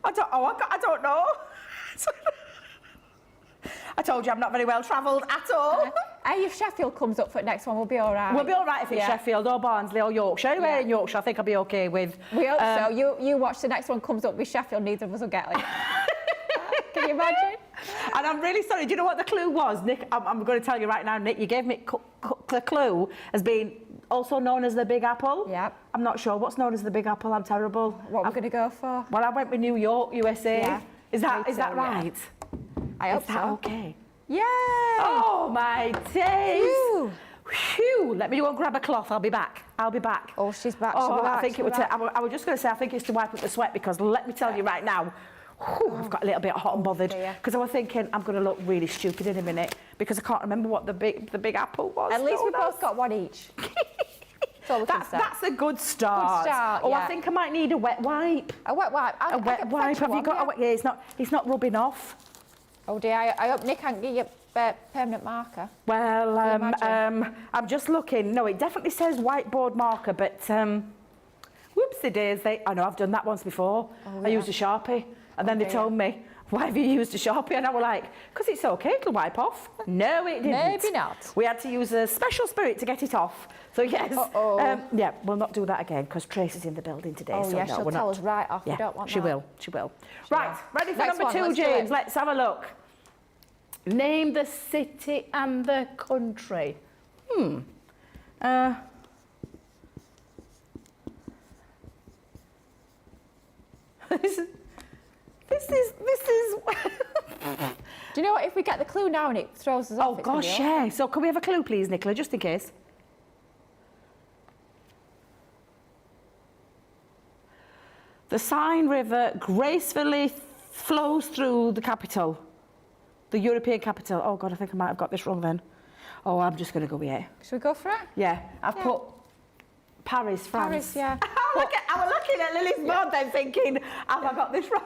I don't know. I told you I'm not very well travelled at all.
Hey, if Sheffield comes up for the next one, we'll be all right.
We'll be all right if it's Sheffield or Barnsley or Yorkshire. Anywhere in Yorkshire, I think I'll be okay with.
We hope so. You watch the next one comes up with Sheffield, neither of us will get it. Can you imagine?
And I'm really sorry. Do you know what the clue was, Nick? I'm going to tell you right now, Nick. You gave me the clue as being also known as the Big Apple.
Yep.
I'm not sure what's known as the Big Apple. I'm terrible.
What we're going to go for?
Well, I went with New York, USA.
Yeah.
Is that right?
I hope
is that
so.
okay?
Yay!
Oh my days!
Phew.
Phew. Let me go and grab a cloth. I'll be back.
Oh, she's back.
Oh,
she'll be back.
I think it would. I was just going to say I think it's to wipe up the sweat because let me tell you right now. I've got a little bit hot and bothered because I was thinking I'm going to look really stupid in a minute because I can't remember what the big apple was.
At least we both got one each.
That's a good start.
Good start,
Oh,
yeah.
I think I might need a wet wipe.
A wet wipe.
A wet wipe. Have you got a wet? Yeah, it's not rubbing off.
Oh dear, I hope Nick can't give you a permanent marker.
Well, I'm just looking. No, it definitely says whiteboard marker, but whoopsie days. I know I've done that once before. I used a Sharpie. And then they told me, why have you used a Sharpie? And I was like, because it's okay, it'll wipe off. No, it didn't.
Maybe not.
We had to use a special spirit to get it off. So yes, yeah, we'll not do that again because Tracy's in the building today.
Oh
so
yeah,
no,
she'll tell us right off. We don't want
she
that.
will. She will. Right, ready for number 2, James? Let's have a look. Name the city and the country. This is.
Do you know what? If we get the clue now and it throws us off.
Oh gosh, yeah. So can we have a clue, please, Nicola, just in case? The Seine River gracefully flows through the capital, the European capital. Oh God, I think I might have got this wrong then. Oh, I'm just going to go with it.
Should we go for it?
Yeah, I've put Paris, France.
Paris, yeah.
I was looking at Lily's board then thinking, have I got this right?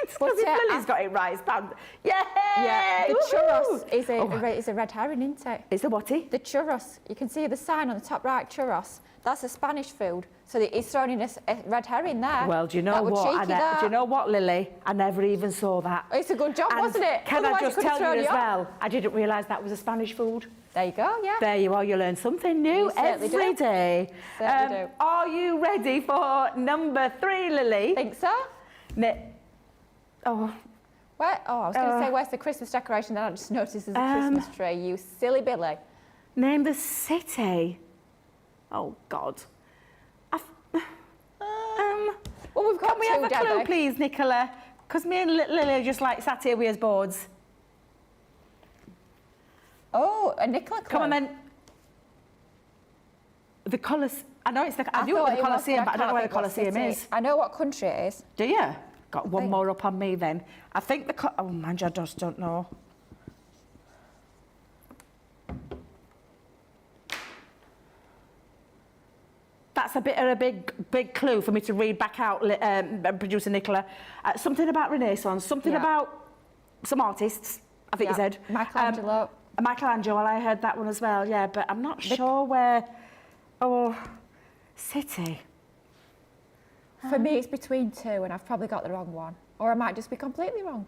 Because if Lily's got it right, it's bad. Yeah!
The churros is a red herring, isn't it?
Is the whaty?
The churros. You can see the sign on the top right, churros. That's a Spanish food. So he's thrown in a red herring there.
Well, do you know what? Do you know what, Lily? I never even saw that.
It's a good job, wasn't it?
Can I just tell you as well, I didn't realise that was a Spanish food.
There you go, yeah.
There you are, you learn something new every day.
Certainly do.
Are you ready for number 3, Lily?
Think so?
Oh.
Where? Oh, I was going to say, where's the Christmas decoration? Then I just noticed there's a Christmas tree, you silly Billy.
Name the city. Oh, God.
Well, we've got
Can we have a clue, please, Nicola? Because me and Lily are just like sat here with his boards.
Oh, a Nicola clue.
Come on then. The colours. I know it's I knew it was the Colosseum, but I don't know where the Colosseum is.
I know what country it is.
Do you? Got one more up on me then. I think oh man, I just don't know. that's a bit of a big clue for me to read back out, producer Nicola. Something about Renaissance, something about some artists, I think you said.
Michelangelo.
Michelangelo, I heard that one as well, yeah, but I'm not sure where... Oh, city.
For me, it's between two, and I've probably got the wrong one. Or I might just be completely wrong.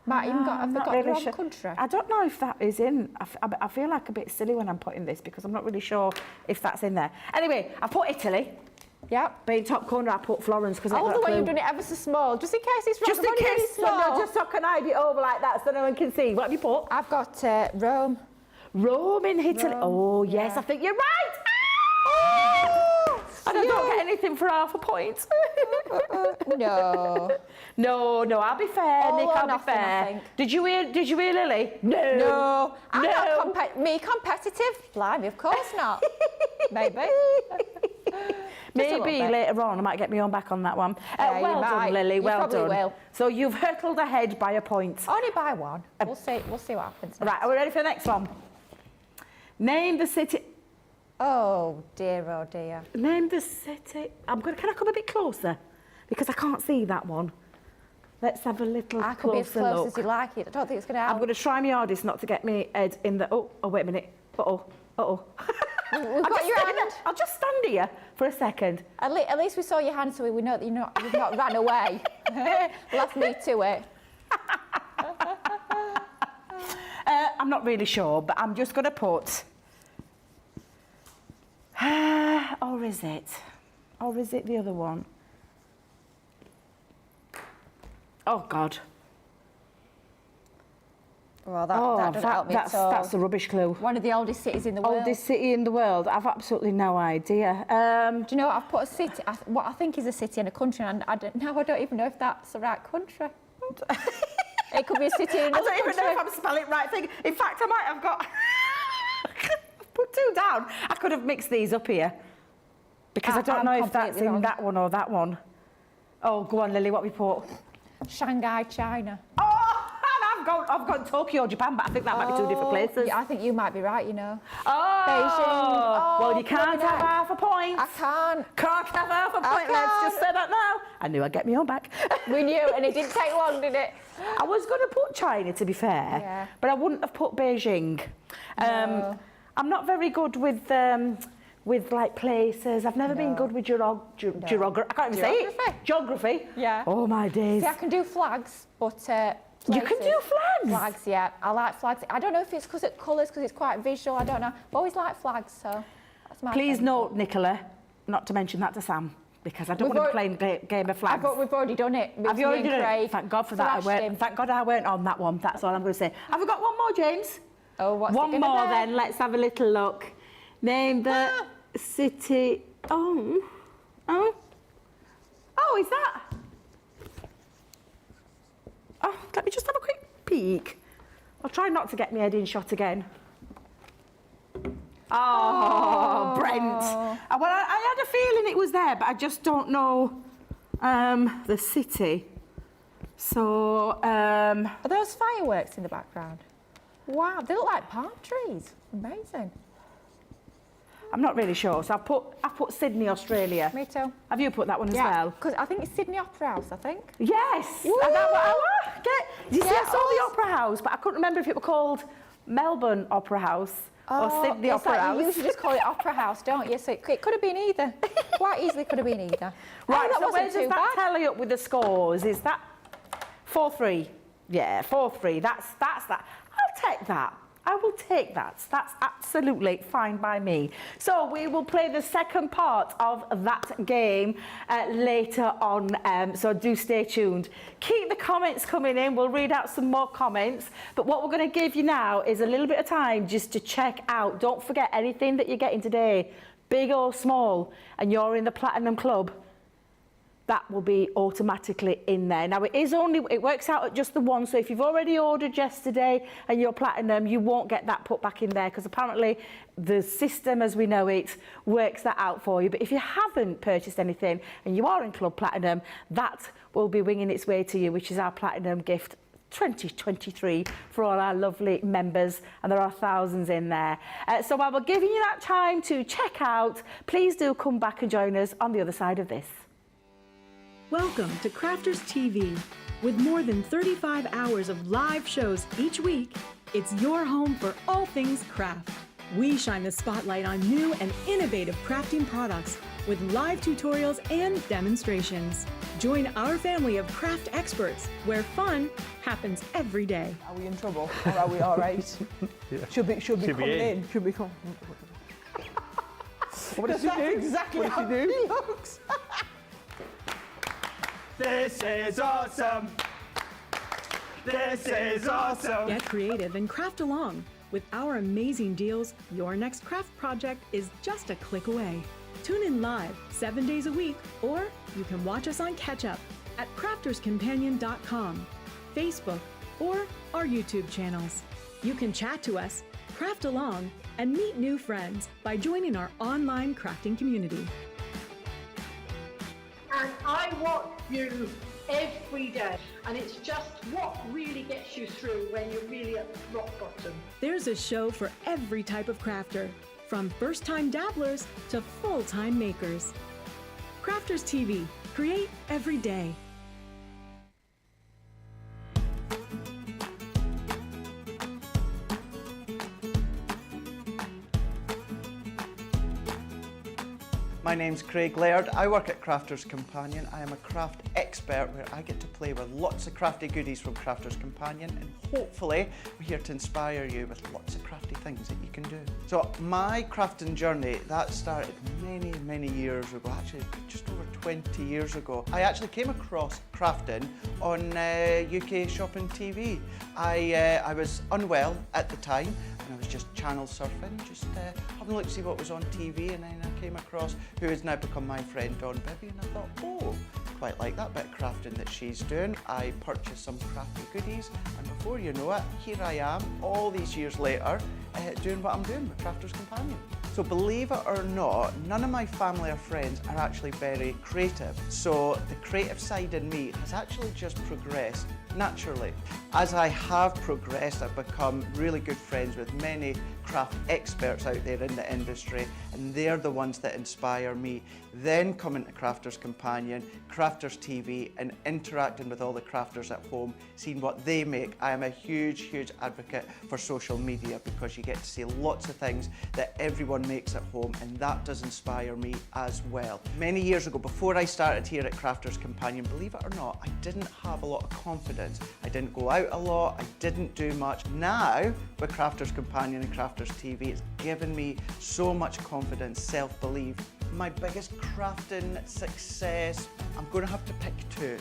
Might even have got the wrong country.
I don't know if that is in. I feel like a bit silly when I'm putting this because I'm not really sure if that's in there. Anyway, I put Italy.
Yep.
But in top corner, I put Florence because I
love the way you've done it ever so small, just in case it's wrong.
Just in case, just so I can hide it over like that so no one can see. What have you put?
I've got Rome.
Rome in Italy.
Rome,
oh, yes, I think you're right. And I don't get anything for half a point.
No.
No, I'll be fair, Nick, I'll be fair. Did you hear Lily?
No. I'm not competitive. Blimey, of course not. Maybe.
Maybe later on I might get my own back on that one. Well done, Lily, well done. Will. So you've hurtled ahead by a point.
Only by one. We'll see what happens next.
Right, are we ready for the next one? Name the city...
Oh dear.
Name the city... Can I come a bit closer? Because I can't see that one. Let's have a little closer look.
I can be as close as you like it. I don't think it's going to help.
I'm going to try my hardest not to get my head in the... Oh, wait a minute. Uh-oh.
We've got your hand.
I'll just stand here for a second.
At least we saw your hand, so we know that you've not ran away. Left me to it.
I'm not really sure, but I'm just going to put... or is it? Or is it the other one? Oh, God.
Well, that doesn't help me at all.
That's a rubbish clue.
One of the oldest cities in the world.
Oldest city in the world? I've absolutely no idea.
Do you know what? I've put a city, what I think is a city and a country, and I don't even know if that's the right country. It could be a city in another country.
I don't even know if I'm spelling it right thing. In fact, I might have got... I've put two down. I could have mixed these up here. Because I don't know if that's in that one or that one. Oh, go on, Lily, what we put?
Shanghai, China.
Oh, and I've gone Tokyo, Japan, but I think that might be two different places.
Yeah, I think you might be right, you know.
Oh,
Beijing. Oh,
well, you can't have half a point.
I can't.
Can't have half a point. Let's just say that now. I knew I'd get me own back.
We knew, and it didn't take long, did it?
I was going to put China, to be fair, but I wouldn't have put Beijing.
No.
I'm not very good with like places. I've never been good with geography. I can't even say it. Geography. Yeah. Oh my days.
See, I can do flags, but
you can do flags.
Flags, yeah. I like flags. I don't know if it's because it's colours, because it's quite visual. I don't know. I've always liked flags, so that's my.
Please note, Nicola, not to mention that to Sam, because I don't want to play a game of flags.
We've already done it.
Have you already done it? Thank God for that. Thank God I weren't on that one. That's all I'm going to say. Have we got one more, James?
Oh, what's
one more then? Let's have a little look. Name the city. Oh, is that? Oh, let me just have a quick peek. I'll try not to get my head in shot again. Oh, Brent. Well, I had a feeling it was there, but I just don't know the city. So,
are those fireworks in the background? Wow, they look like palm trees. Amazing. I'm
not really sure. So I've put Sydney, Australia.
Me too.
Have you put that one as well?
Because I think it's Sydney Opera House, I think.
Yes.
You see,
I saw the Opera House, but I couldn't remember if it were called Melbourne Opera House or Sydney Opera House.
You usually just call it Opera House, don't you? So it could have been either. Quite easily could have been either.
Right, so where does that tally up with the scores? Is that 4-3? Yeah, 4-3. That's that. I'll take that. I will take that. That's absolutely fine by me. So we will play the second part of that game later on, so do stay tuned. Keep the comments coming in. We'll read out some more comments. But what we're going to give you now is a little bit of time just to check out. Don't forget anything that you're getting today, big or small, and you're in the Platinum Club, that will be automatically in there. Now, it works out at just the one, so if you've already ordered yesterday and you're Platinum, you won't get that put back in there, because apparently the system as we know it works that out for you. But if you haven't purchased anything and you are in Club Platinum, that will be winging its way to you, which is our Platinum gift 2023 for all our lovely members, and there are thousands in there. So while we're giving you that time to check out, please do come back and join us on the other side of this.
Welcome to Crafters TV. With more than 35 hours of live shows each week, it's your home for all things craft. We shine the spotlight on new and innovative crafting products with live tutorials and demonstrations. Join our family of craft experts where fun happens every day.
Are we in trouble or are we all right?
Yeah.
Should be coming in. Should be coming.
What does she do?
Exactly
What
how
does she do?
he looks.
This is awesome. This is awesome.
Get creative and craft along. With our amazing deals, your next craft project is just a click away. Tune in live 7 days a week, or you can watch us on Catch Up at crafterscompanion.com, Facebook, or our YouTube channels. You can chat to us, craft along, and meet new friends by joining our online crafting community.
And I watch you every day, and it's just what really gets you through when you're really at rock bottom.
There's a show for every type of crafter, from first-time dabblers to full-time makers. Crafters TV, create every day.
My name's Craig Laird. I work at Crafters Companion. I am a craft expert where I get to play with lots of crafty goodies from Crafters Companion, and hopefully we're here to inspire you with lots of crafty things that you can do. So my crafting journey, that started many years ago, actually just over 20 years ago. I actually came across crafting on UK Shopping TV. I was unwell at the time, and I was just channel surfing, just having a look to see what was on TV, and then I came across who has now become my friend, Debby, and I thought, oh, quite like that bit of crafting that she's doing. I purchased some crafty goodies, and before you know it, here I am, all these years later, doing what I'm doing with Crafters Companion. So believe it or not, none of my family or friends are actually very creative. So the creative side in me has actually just progressed naturally. As I have progressed, I've become really good friends with many craft experts out there in the industry, and they're the ones that inspire me. Then coming to Crafters Companion, Crafters TV, and interacting with all the crafters at home, seeing what they make. I am a huge advocate for social media because you get to see lots of things that everyone makes at home, and that does inspire me as well. Many years ago, before I started here at Crafters Companion, believe it or not, I didn't have a lot of confidence. I didn't go out a lot, I didn't do much. Now, with Crafters Companion and Crafters TV, it's given me so much confidence, self-belief. My biggest crafting success, I'm going to have to pick two.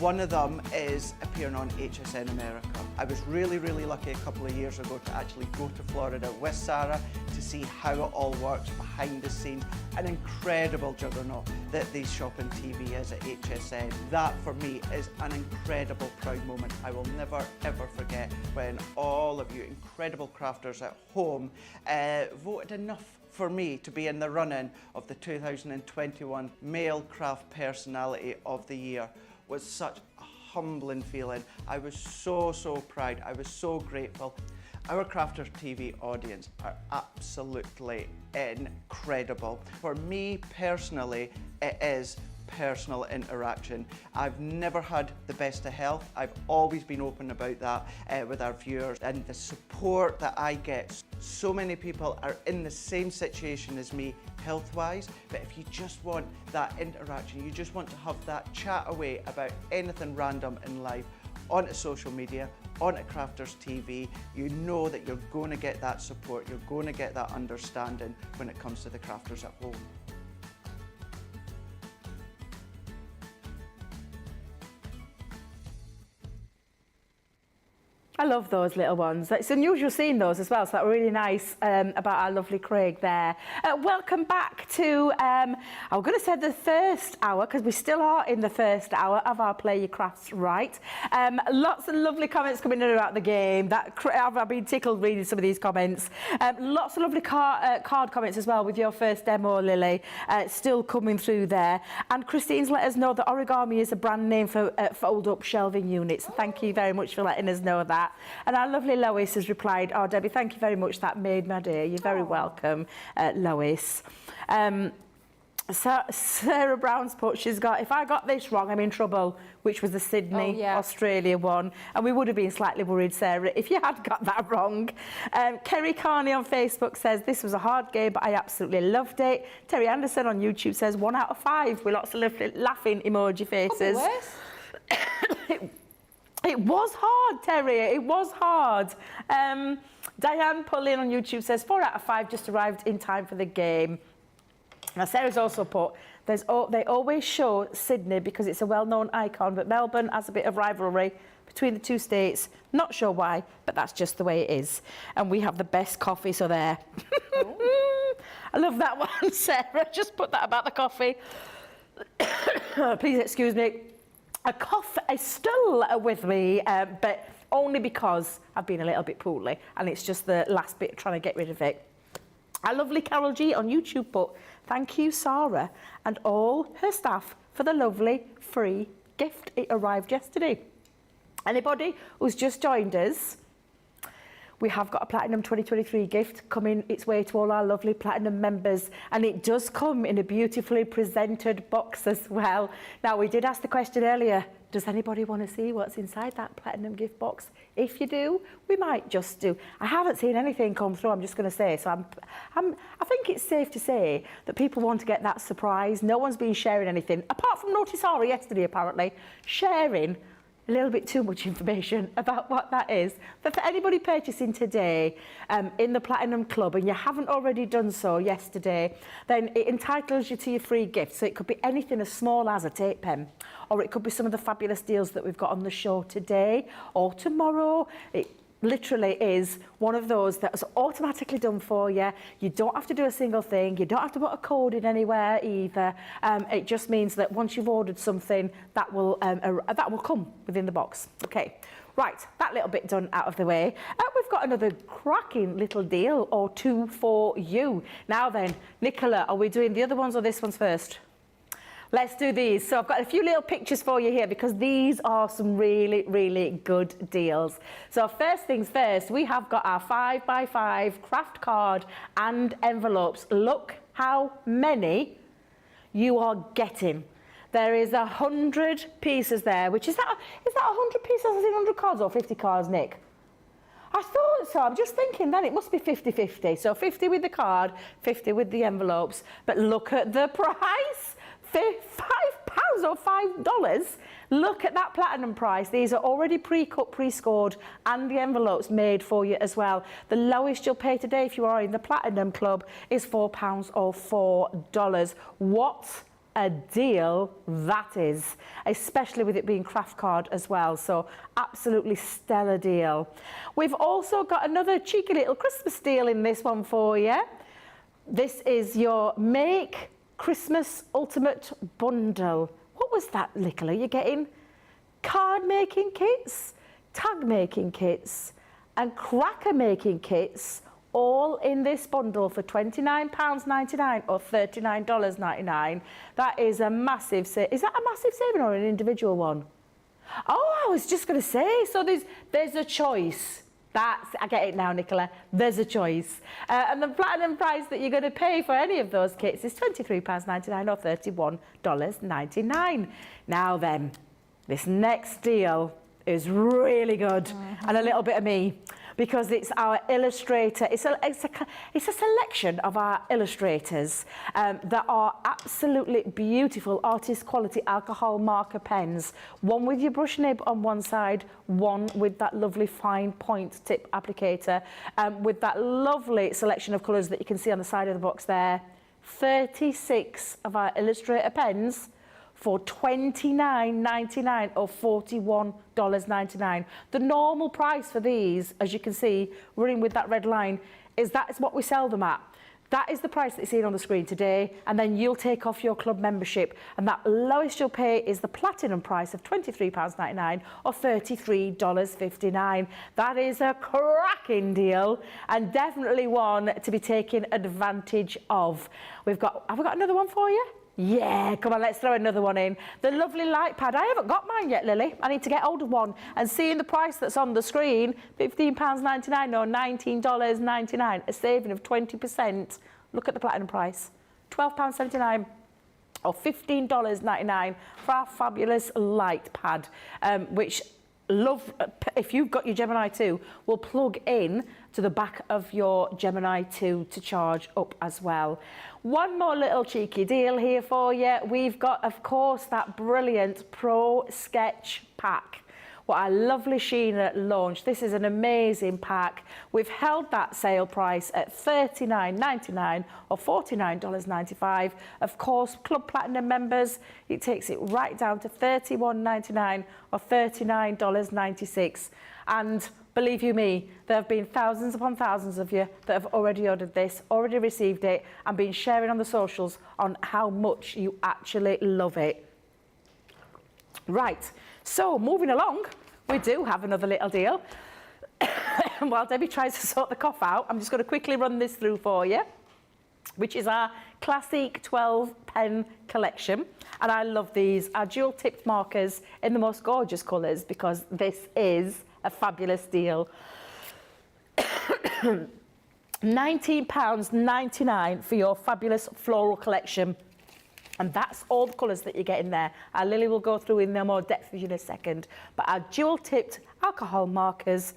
One of them is appearing on HSN America. I was really lucky a couple of years ago to actually go to Florida with Sarah to see how it all works behind the scenes. An incredible juggernaut that the shopping TV is at HSN. That for me is an incredible proud moment. I will never ever forget when all of you incredible crafters at home voted enough for me to be in the running of the 2021 Male Craft Personality of the Year. Was such a humbling feeling. I was so proud. I was so grateful. Our Crafters TV audience are absolutely incredible. For me personally, it is personal interaction. I've never had the best of health. I've always been open about that with our viewers, and the support that I get. So many people are in the same situation as me health-wise, but if you just want that interaction, you just want to have that chat away about anything random in life, onto social media, onto Crafters TV, you know that you're going to get that support, you're going to get that understanding when it comes to the crafters at home.
I love those little ones. It's unusual seeing those as well, so that was really nice about our lovely Craig there. Welcome back to, I'm going to say the first hour, because we still are in the first hour of our Play Your Crafts Right. Lots of lovely comments coming in about the game. I've been tickled reading some of these comments. Lots of lovely card comments as well with your first demo, Lily. Still coming through there. And Christine's let us know that origami is a brand name for fold-up shelving units. Thank you very much for letting us know that. And our lovely Lois has replied, oh, Debbie, thank you very much. That made my day. You're very welcome, Lois. So Sarah Brown's put, she's got, if I got this wrong, I'm in trouble, which was the Sydney, Australia one. And we would have been slightly worried, Sarah, if you had got that wrong. Kerry Carney on Facebook says, this was a hard game, but I absolutely loved it. Terry Anderson on YouTube says 1 out of 5 with lots of laughing emoji faces. It was hard, Terry. It was hard. Diane Pullin on YouTube says 4 out of 5 just arrived in time for the game. Now, Sarah's also put, they always show Sydney because it's a well-known icon, but Melbourne has a bit of rivalry between the two states. Not sure why, but that's just the way it is. And we have the best coffee, so there. I love that one, Sarah. Just put that about the coffee. Please excuse me. A cough is still with me, but only because I've been a little bit poorly, and it's just the last bit trying to get rid of it. Our lovely Carol G on YouTube put, thank you, Sarah, and all her staff for the lovely free gift. It arrived yesterday. Anybody who's just joined us, we have got a Platinum 2023 gift coming its way to all our lovely Platinum members, and it does come in a beautifully presented box as well. Now, we did ask the question earlier, does anybody want to see what's inside that Platinum gift box? If you do, we might just do. I haven't seen anything come through, I'm just going to say, so I think it's safe to say that people want to get that surprise. No one's been sharing anything, apart from Notisara yesterday, apparently, sharing a little bit too much information about what that is. But for anybody purchasing today in the Platinum Club, and you haven't already done so yesterday, then it entitles you to your free gift. So it could be anything as small as a tape pen, or it could be some of the fabulous deals that we've got on the show today or tomorrow. It literally is one of those that's automatically done for you. You don't have to do a single thing. You don't have to put a code in anywhere either. It just means that once you've ordered something, that will come within the box. Okay, right, that little bit done out of the way. We've got another cracking little deal or two for you. Now then, Nicola, are we doing the other ones or this one's first? Let's do these. So I've got a few little pictures for you here because these are some really, really good deals. So first things first, we have got our 5x5 craft card and envelopes. Look how many you are getting. There is 100 pieces there, which is that 100 pieces, I think 100 cards or 50 cards, Nick? I thought so. I'm just thinking then it must be 50-50. So 50 with the card, 50 with the envelopes. But look at the price. £5 or $5. Look at that Platinum price. These are already pre-cut, pre-scored, and the envelopes made for you as well. The lowest you'll pay today if you are in the Platinum Club is £4 or $4. What a deal that is, especially with it being craft card as well. So absolutely stellar deal. We've also got another cheeky little Christmas deal in this one for you. This is your Make Christmas Ultimate Bundle. What was that, Nicola? You're getting card making kits, tag making kits, and cracker making kits, all in this bundle for £29.99 or $39.99. That is a massive save. Is that a massive saving or an individual one? Oh, I was just going to say, so there's a choice. I get it now, Nicola. There's a choice. And the Platinum price that you're going to pay for any of those kits is £23.99 or $31.99. Now then, this next deal is really good, and a little bit of me, because it's our illustrator. It's a selection of our illustrators that are absolutely beautiful artist quality alcohol marker pens. One with your brush nib on one side, one with that lovely fine point tip applicator, with that lovely selection of colours that you can see on the side of the box there. 36 of our illustrator pens for $29.99 or $41.99. The normal price for these, as you can see, running with that red line, is what we sell them at. That is the price that you're seeing on the screen today, and then you'll take off your club membership, and that lowest you'll pay is the platinum price of £23.99 or $33.59. That is a cracking deal and definitely one to be taken advantage of. Have we got another one for you? Yeah, come on, let's throw another one in. The lovely light pad. I haven't got mine yet, Lily. I need to get hold of one. And seeing the price that's on the screen, £15.99 or $19.99, a saving of 20%. Look at the platinum price, £12.79 or $15.99 for our fabulous light pad, which if you've got your Gemini 2, will plug in to the back of your Gemini 2 to charge up as well. One more little cheeky deal here for you. We've got, of course, that brilliant Pro Sketch pack. What our lovely Sheena launched. This is an amazing pack. We've held that sale price at $39.99 or $49.95. Of course, Club Platinum members, it takes it right down to $31.99 or $39.96. And believe you me, there have been thousands upon thousands of you that have already ordered this, already received it, and been sharing on the socials on how much you actually love it. Right, so moving along, we do have another little deal. While Debbie tries to sort the cough out, I'm just going to quickly run this through for you, which is our classic 12 pen collection. And I love these, our dual tipped markers in the most gorgeous colours, because this is a fabulous deal. £19.99 for your fabulous floral collection. And that's all the colours that you get in there. Our Lily will go through in more depth with you in a second. But our dual-tipped alcohol markers,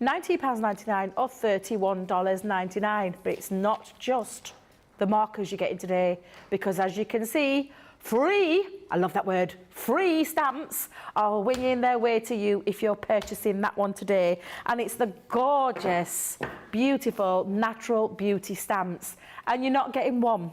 £19.99 or $31.99. But it's not just the markers you're getting today, because as you can see, free, I love that word, free stamps are winging their way to you if you're purchasing that one today. And it's the gorgeous, beautiful, natural beauty stamps. And you're not getting one.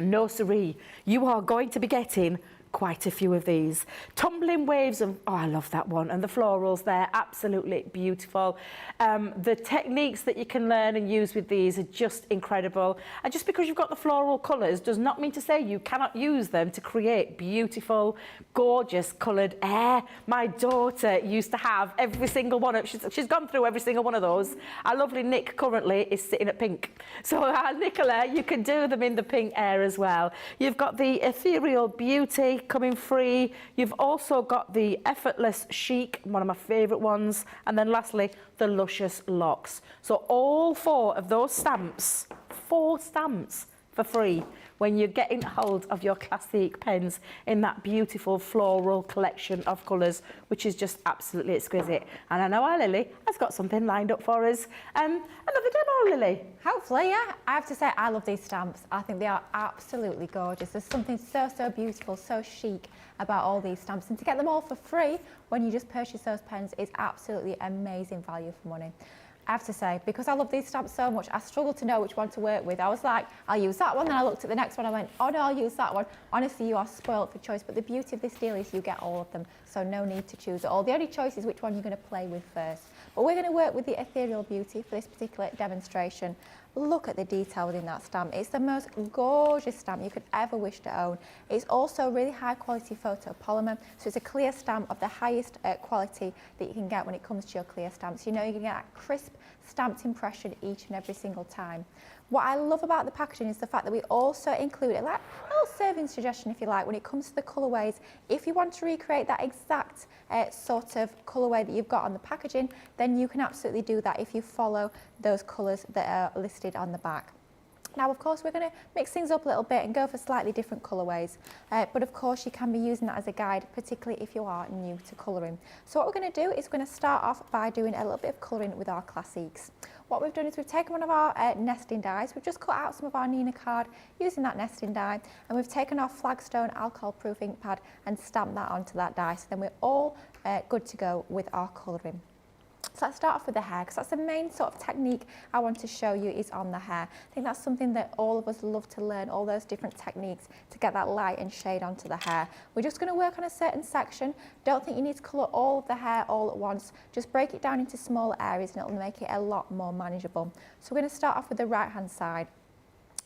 No siree, you are going to be getting quite a few of these. Tumbling waves of, oh, I love that one. And the florals there, absolutely beautiful. The techniques that you can learn and use with these are just incredible. And just because you've got the floral colours does not mean to say you cannot use them to create beautiful, gorgeous coloured hair. My daughter used to have every single one of, she's gone through every single one of those. Our lovely Nick currently is sitting at pink. So Nicola, you can do them in the pink hair as well. You've got the ethereal beauty coming free. You've also got the effortless chic, one of my favourite ones, and then lastly the luscious locks. So all four of those stamps, 4 stamps for free when you're getting hold of your classic pens in that beautiful floral collection of colours, which is just absolutely exquisite. And I know our Lily has got something lined up for us. Another demo, Lily.
Hopefully, yeah. I have to say, I love these stamps. I think they are absolutely gorgeous. There's something so, so beautiful, so chic about all these stamps. And to get them all for free when you just purchase those pens is absolutely amazing value for money. I have to say, because I love these stamps so much, I struggled to know which one to work with. I was like, I'll use that one, then I looked at the next one, I went, oh no, I'll use that one. Honestly, you are spoilt for choice, but the beauty of this deal is you get all of them, so no need to choose it all. The only choice is which one you're going to play with first. But we're going to work with the ethereal beauty for this particular demonstration. Look at the detail within that stamp. It's the most gorgeous stamp you could ever wish to own. It's also really high quality photopolymer, so it's a clear stamp of the highest quality that you can get when it comes to your clear stamps. You know you can get that crisp stamped impression each and every single time. What I love about the packaging is the fact that we also include a little serving suggestion, if you like, when it comes to the colourways. If you want to recreate that exact sort of colourway that you've got on the packaging, then you can absolutely do that if you follow those colours that are listed on the back. Now, of course, we're going to mix things up a little bit and go for slightly different colourways. But, of course, you can be using that as a guide, particularly if you are new to colouring. So what we're going to do is we're going to start off by doing a little bit of colouring with our classiques. What we've done is we've taken one of our nesting dies. We've just cut out some of our Nina card using that nesting die. And we've taken our Flagstone alcohol-proof ink pad and stamped that onto that die. So then we're all good to go with our colouring. So let's start off with the hair, because that's the main sort of technique I want to show you is on the hair. I think that's something that all of us love to learn, all those different techniques to get that light and shade onto the hair. We're just going to work on a certain section. Don't think you need to colour all of the hair all at once. Just break it down into smaller areas and it'll make it a lot more manageable. So we're going to start off with the right hand side.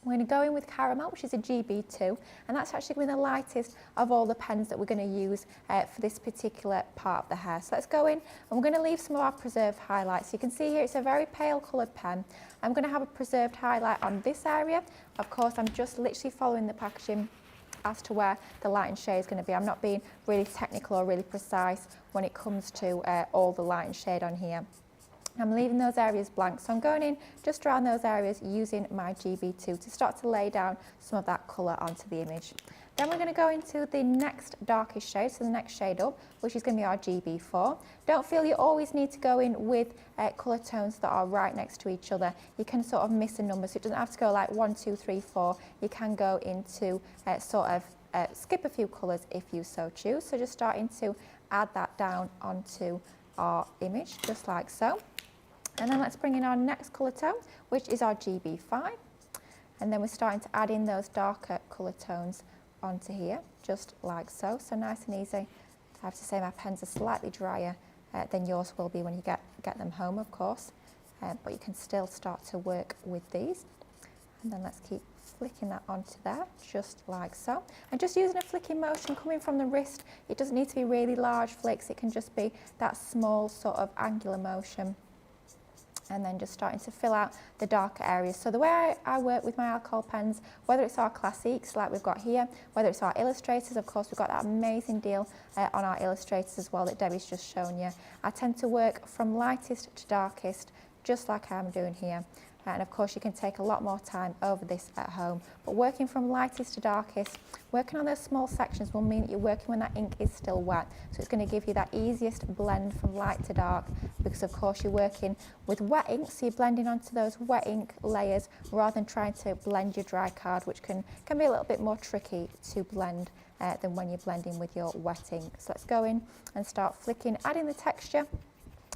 We're going to go in with Caramel, which is a GB2, and that's actually going to be the lightest of all the pens that we're going to use for this particular part of the hair. So let's go in, and we're going to leave some of our preserved highlights. You can see here it's a very pale coloured pen. I'm going to have a preserved highlight on this area. Of course, I'm just literally following the packaging as to where the light and shade is going to be. I'm not being really technical or really precise when it comes to all the light and shade on here. I'm leaving those areas blank, so I'm going in just around those areas using my GB2 to start to lay down some of that colour onto the image. Then we're going to go into the next darkest shade, so the next shade up, which is going to be our GB4. Don't feel you always need to go in with colour tones that are right next to each other. You can sort of miss a number, so it doesn't have to go like 1, 2, 3, 4. You can go into skip a few colours if you so choose. So just starting to add that down onto our image, just like so. And then let's bring in our next colour tone, which is our GB5. And then we're starting to add in those darker colour tones onto here, just like so. So nice and easy. I have to say my pens are slightly drier than yours will be when you get them home, of course. But you can still start to work with these. And then let's keep flicking that onto there, just like so. And just using a flicking motion coming from the wrist. It doesn't need to be really large flicks. It can just be that small sort of angular motion. And then just starting to fill out the darker areas. So the way I work with my alcohol pens, whether it's our classiques like we've got here, whether it's our illustrators, of course we've got that amazing deal on our illustrators as well that Debbie's just shown you. I tend to work from lightest to darkest, just like I'm doing here. And of course you can take a lot more time over this at home, but working from lightest to darkest, working on those small sections will mean that you're working when that ink is still wet. So it's going to give you that easiest blend from light to dark, because of course you're working with wet ink, so you're blending onto those wet ink layers rather than trying to blend your dry card, which can be a little bit more tricky to blend than when you're blending with your wet ink. So let's go in and start flicking, adding the texture.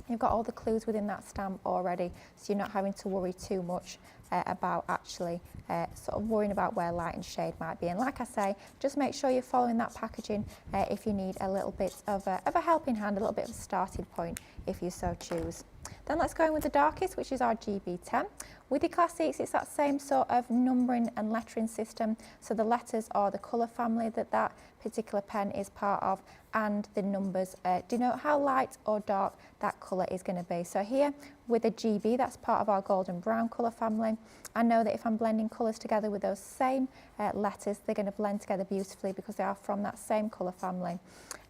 You've got all the clues within that stamp already, so you're not having to worry too much about actually sort of worrying about where light and shade might be. And like I say, just make sure you're following that packaging if you need a little bit of a helping hand, a little bit of a starting point if you so choose. Then let's go in with the darkest, which is our GB10. With your classics, it's that same sort of numbering and lettering system. So the letters are the colour family that particular pen is part of, and the numbers denote how light or dark that colour is going to be. So here with a GB, that's part of our golden brown colour family. I know that if I'm blending colours together with those same letters, they're going to blend together beautifully because they are from that same colour family.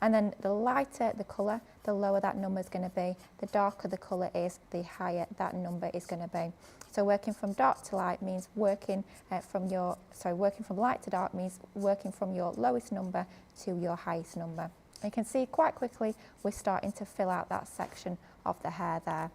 And then the lighter the colour, the lower that number is going to be. The darker the colour is, the higher that number is going to be. So working from dark to light means working from light to dark means working from your lowest number to your highest number. You can see quite quickly we're starting to fill out that section of the hair there.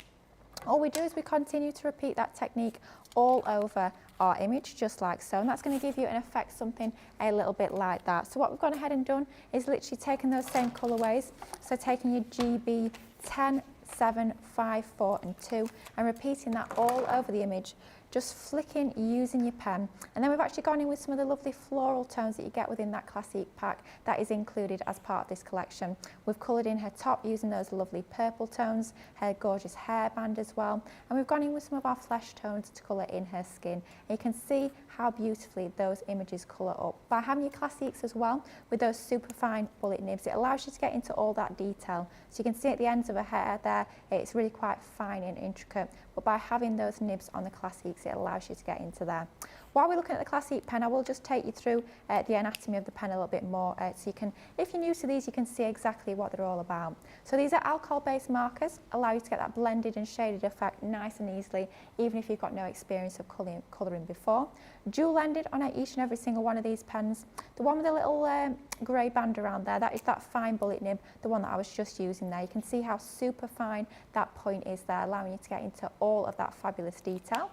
All we do is we continue to repeat that technique all over our image, just like so, and that's going to give you an effect, something a little bit like that. So what we've gone ahead and done is literally taken those same colourways, so taking your GB 10, 7, 5, 4 and 2 and repeating that all over the image, just flicking using your pen. And then we've actually gone in with some of the lovely floral tones that you get within that classic pack that is included as part of this collection. We've coloured in her top using those lovely purple tones, her gorgeous hairband as well, and we've gone in with some of our flesh tones to colour in her skin. And you can see how beautifully those images colour up. By having your classics as well with those super fine bullet nibs, it allows you to get into all that detail. So you can see at the ends of her hair there, it's really quite fine and intricate, but by having those nibs on the classics, it allows you to get into there. While we're looking at the classic pen, I will just take you through the anatomy of the pen a little bit more, so you can, if you're new to these, you can see exactly what they're all about. So these are alcohol-based markers, allow you to get that blended and shaded effect nice and easily, even if you've got no experience of colouring before. Dual-ended on each and every single one of these pens. The one with the little grey band around there, that is that fine bullet nib, the one that I was just using there. You can see how super fine that point is there, allowing you to get into all of that fabulous detail.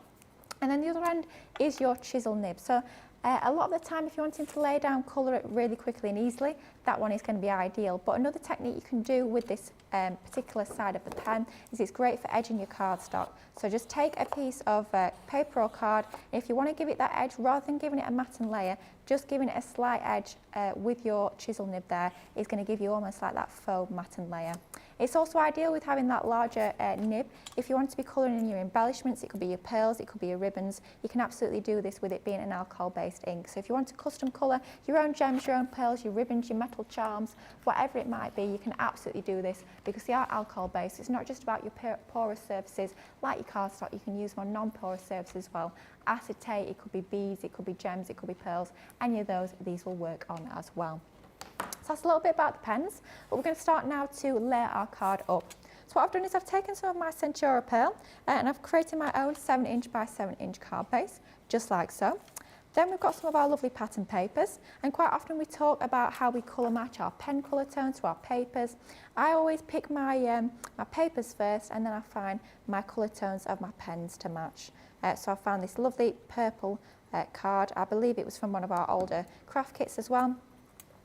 And then the other end is your chisel nib. So A lot of the time, if you're wanting to lay down colour it really quickly and easily, that one is going to be ideal. But another technique you can do with this particular side of the pen is it's great for edging your cardstock. So just take a piece of paper or card, and if you want to give it that edge, rather than giving it a matting layer, just giving it a slight edge with your chisel nib there is going to give you almost like that faux matting layer. It's also ideal with having that larger nib. If you want to be colouring in your embellishments, it could be your pearls, it could be your ribbons, you can absolutely do this with it being an alcohol-based ink. So if you want to custom colour your own gems, your own pearls, your ribbons, your metal charms, whatever it might be, you can absolutely do this because they are alcohol-based. It's not just about your porous surfaces like your cardstock, you can use more non-porous surfaces as well. Acetate, it could be beads, it could be gems, it could be pearls, any of those, these will work on as well. So that's a little bit about the pens, but we're going to start now to layer our card up. So what I've done is I've taken some of my Centura pearl and I've created my own 7" by 7" card base, just like so. Then we've got some of our lovely pattern papers, and quite often we talk about how we colour match our pen colour tones to our papers. I always pick my, my papers first, and then I find my colour tones of my pens to match. So I found this lovely purple card. I believe it was from one of our older craft kits as well.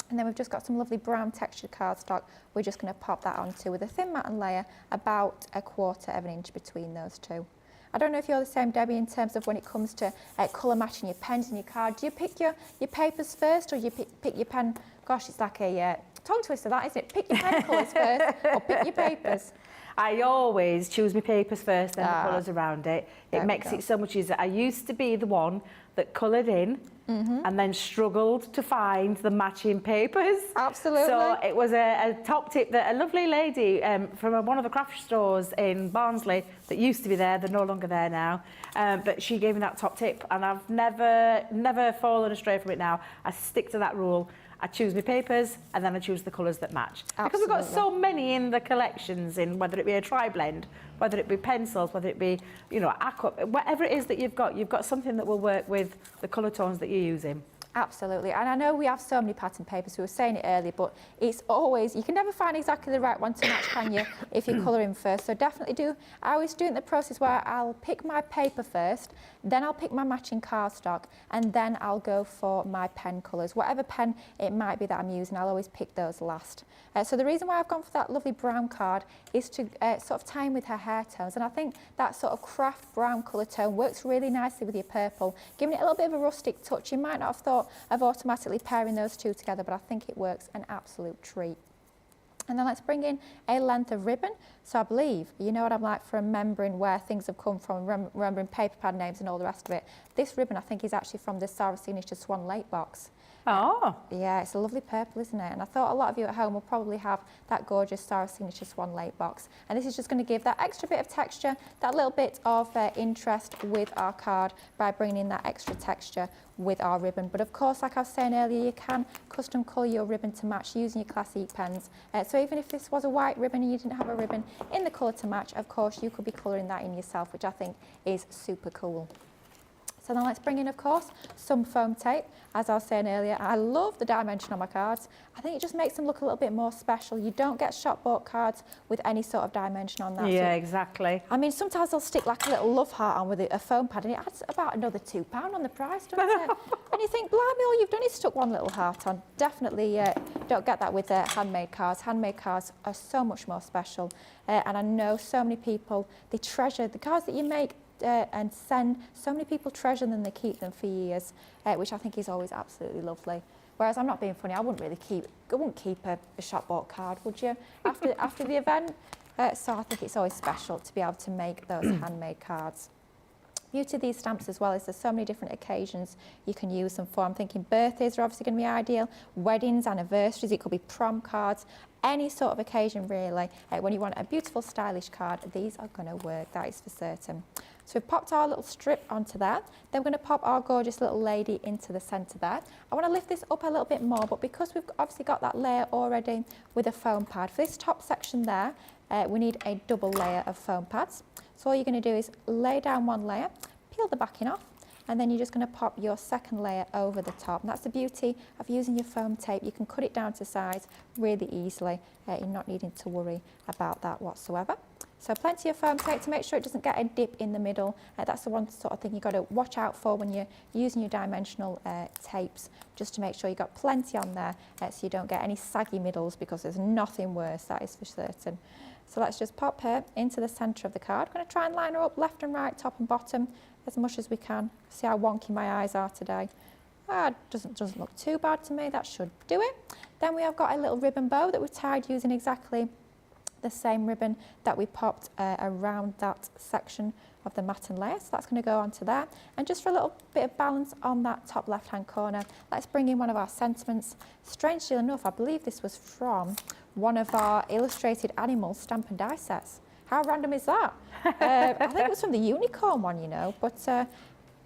And then we've just got some lovely brown textured cardstock. We're just going to pop that onto with a thin matting layer, about 1/4 inch between those two. I don't know if you're the same, Debbie, in terms of when it comes to colour matching your pens and your card. Do you pick your papers first, or you pick your pen? Gosh, it's like a tongue twister, that, isn't it? Pick your pen colours first, or pick your papers.
I always choose my papers first, then the colours around it. It makes it so much easier. I used to be the one that coloured in and then struggled to find the matching papers.
Absolutely.
So it was a top tip that a lovely lady from one of the craft stores in Barnsley that used to be there, they're no longer there now, but she gave me that top tip, and I've never fallen astray from it now. I stick to that rule. I choose my papers and then I choose the colours that match.
Absolutely.
Because we've got so many in the collections, in whether it be a tri-blend, whether it be pencils, whether it be, you know, aqua, whatever it is that you've got something that will work with the colour tones that you're using.
Absolutely, and I know we have so many pattern papers, we were saying it earlier, but it's always, you can never find exactly the right one to match, can you, if you colour in first. So definitely do, I always do it in the process where I'll pick my paper first, then I'll pick my matching cardstock, and then I'll go for my pen colours. Whatever pen it might be that I'm using, I'll always pick those last. So the reason why I've gone for that lovely brown card is to sort of tie in with her hair tones, and I think that sort of craft brown colour tone works really nicely with your purple, giving it a little bit of a rustic touch. You might not have thought of automatically pairing those two together, but I think it works an absolute treat. And then let's bring in a length of ribbon. So I believe, you know what I'm like for remembering where things have come from, remembering paper pad names and all the rest of it. This ribbon I think is actually from the Sarah Signature Swan Lake box.
Oh.
Yeah, it's a lovely purple, isn't it? And I thought a lot of you at home will probably have that gorgeous Sarah Signature Swan Lake box. And this is just going to give that extra bit of texture, that little bit of interest with our card by bringing in that extra texture with our ribbon. But of course, like I was saying earlier, you can custom colour your ribbon to match using your Classique pens. So even if this was a white ribbon and you didn't have a ribbon in the colour to match, of course, you could be colouring that in yourself, which I think is super cool. So then let's bring in, of course, some foam tape. As I was saying earlier, I love the dimension on my cards. I think it just makes them look a little bit more special. You don't get shop-bought cards with any sort of dimension on that.
Yeah, exactly.
I mean, sometimes they'll stick like a little love heart on with a foam pad, and it adds about another £2 on the price, doesn't it? And you think, blimey, all you've done is stuck one little heart on. Definitely don't get that with handmade cards. Handmade cards are so much more special. And I know so many people, they treasure the cards that you make and send. So many people treasure them, they keep them for years, which I think is always absolutely lovely. Whereas I'm not being funny, I wouldn't keep a shop-bought card, would you, after the event? So I think it's always special to be able to make those handmade cards. Beauty of these stamps as well is there's so many different occasions you can use them for. I'm thinking birthdays are obviously going to be ideal, weddings, anniversaries, it could be prom cards, any sort of occasion really. When you want a beautiful stylish card, these are going to work, that is for certain. So we've popped our little strip onto there. Then we're going to pop our gorgeous little lady into the centre there. I want to lift this up a little bit more, but because we've obviously got that layer already with a foam pad, for this top section there, we need a double layer of foam pads. So all you're going to do is lay down one layer, peel the backing off, and then you're just going to pop your second layer over the top. And that's the beauty of using your foam tape. You can cut it down to size really easily. You're not needing to worry about that whatsoever. So plenty of foam tape to make sure it doesn't get a dip in the middle. That's the one sort of thing you've got to watch out for when you're using your dimensional tapes, just to make sure you've got plenty on there so you don't get any saggy middles, because there's nothing worse, that is for certain. So let's just pop her into the centre of the card. I'm going to try and line her up left and right, top and bottom, as much as we can. See how wonky my eyes are today. Doesn't look too bad to me, that should do it. Then we have got a little ribbon bow that we tied using exactly the same ribbon that we popped around that section of the matten layer. So that's going to go onto there. And just for a little bit of balance on that top left hand corner, let's bring in one of our sentiments. Strangely enough, I believe this was from one of our illustrated animal stamp and die sets. How random is that? I think it was from the unicorn one, you know, but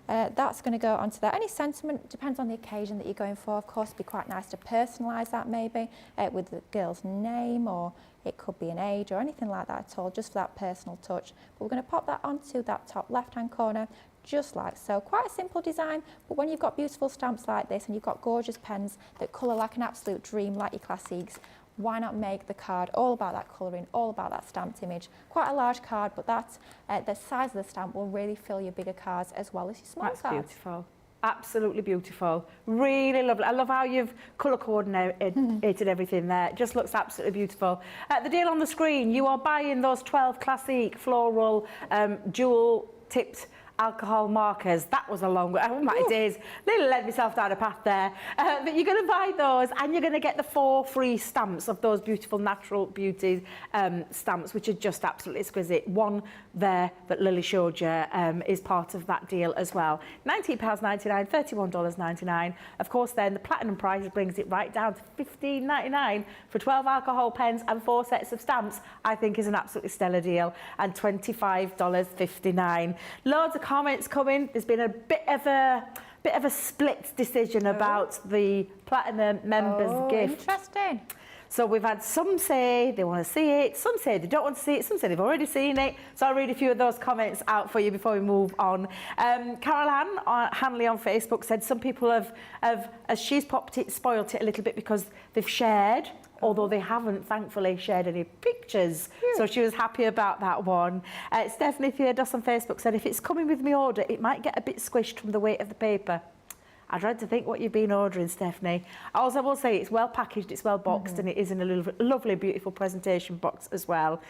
that's going to go onto there. Any sentiment depends on the occasion that you're going for. Of course, it'd be quite nice to personalise that maybe with the girl's name, or it could be an age or anything like that at all, just for that personal touch. But we're going to pop that onto that top left-hand corner, just like so. Quite a simple design, but when you've got beautiful stamps like this and you've got gorgeous pens that colour like an absolute dream, like your classiques, why not make the card all about that colouring, all about that stamped image? Quite a large card, but that the size of the stamp will really fill your bigger cards as well as your small cards.
That's beautiful. Absolutely beautiful. Really lovely. I love how you've colour coordinated everything there. It just looks absolutely beautiful. The deal on the screen, you are buying those 12 classic floral jewel tipped alcohol markers. That was a long way. Oh my days. Nearly led myself down a path there. But you're going to buy those and you're going to get the 4 free stamps of those beautiful Natural Beauty stamps, which are just absolutely exquisite. One there that Lily showed you is part of that deal as well. £19.99, $31.99. Of course, then the platinum price brings it right down to $15.99 for 12 alcohol pens and 4 sets of stamps. I think is an absolutely stellar deal. And $25.59. Loads of comments coming. There's been a bit of a split decision about the platinum members gift.
Interesting.
So we've had some say they want to see it, some say they don't want to see it, some say they've already seen it. So I'll read a few of those comments out for you before we move on. Carol Ann Hanley on Facebook said some people have as she's popped it, spoilt it a little bit because they've shared, although they haven't, thankfully, shared any pictures. So she was happy about that one. Stephanie Theodos on Facebook said, if it's coming with me order, it might get a bit squished from the weight of the paper. I dread to think what you've been ordering, Stephanie. Also, I will say it's well packaged, it's well boxed, and it is in a lovely, beautiful presentation box as well.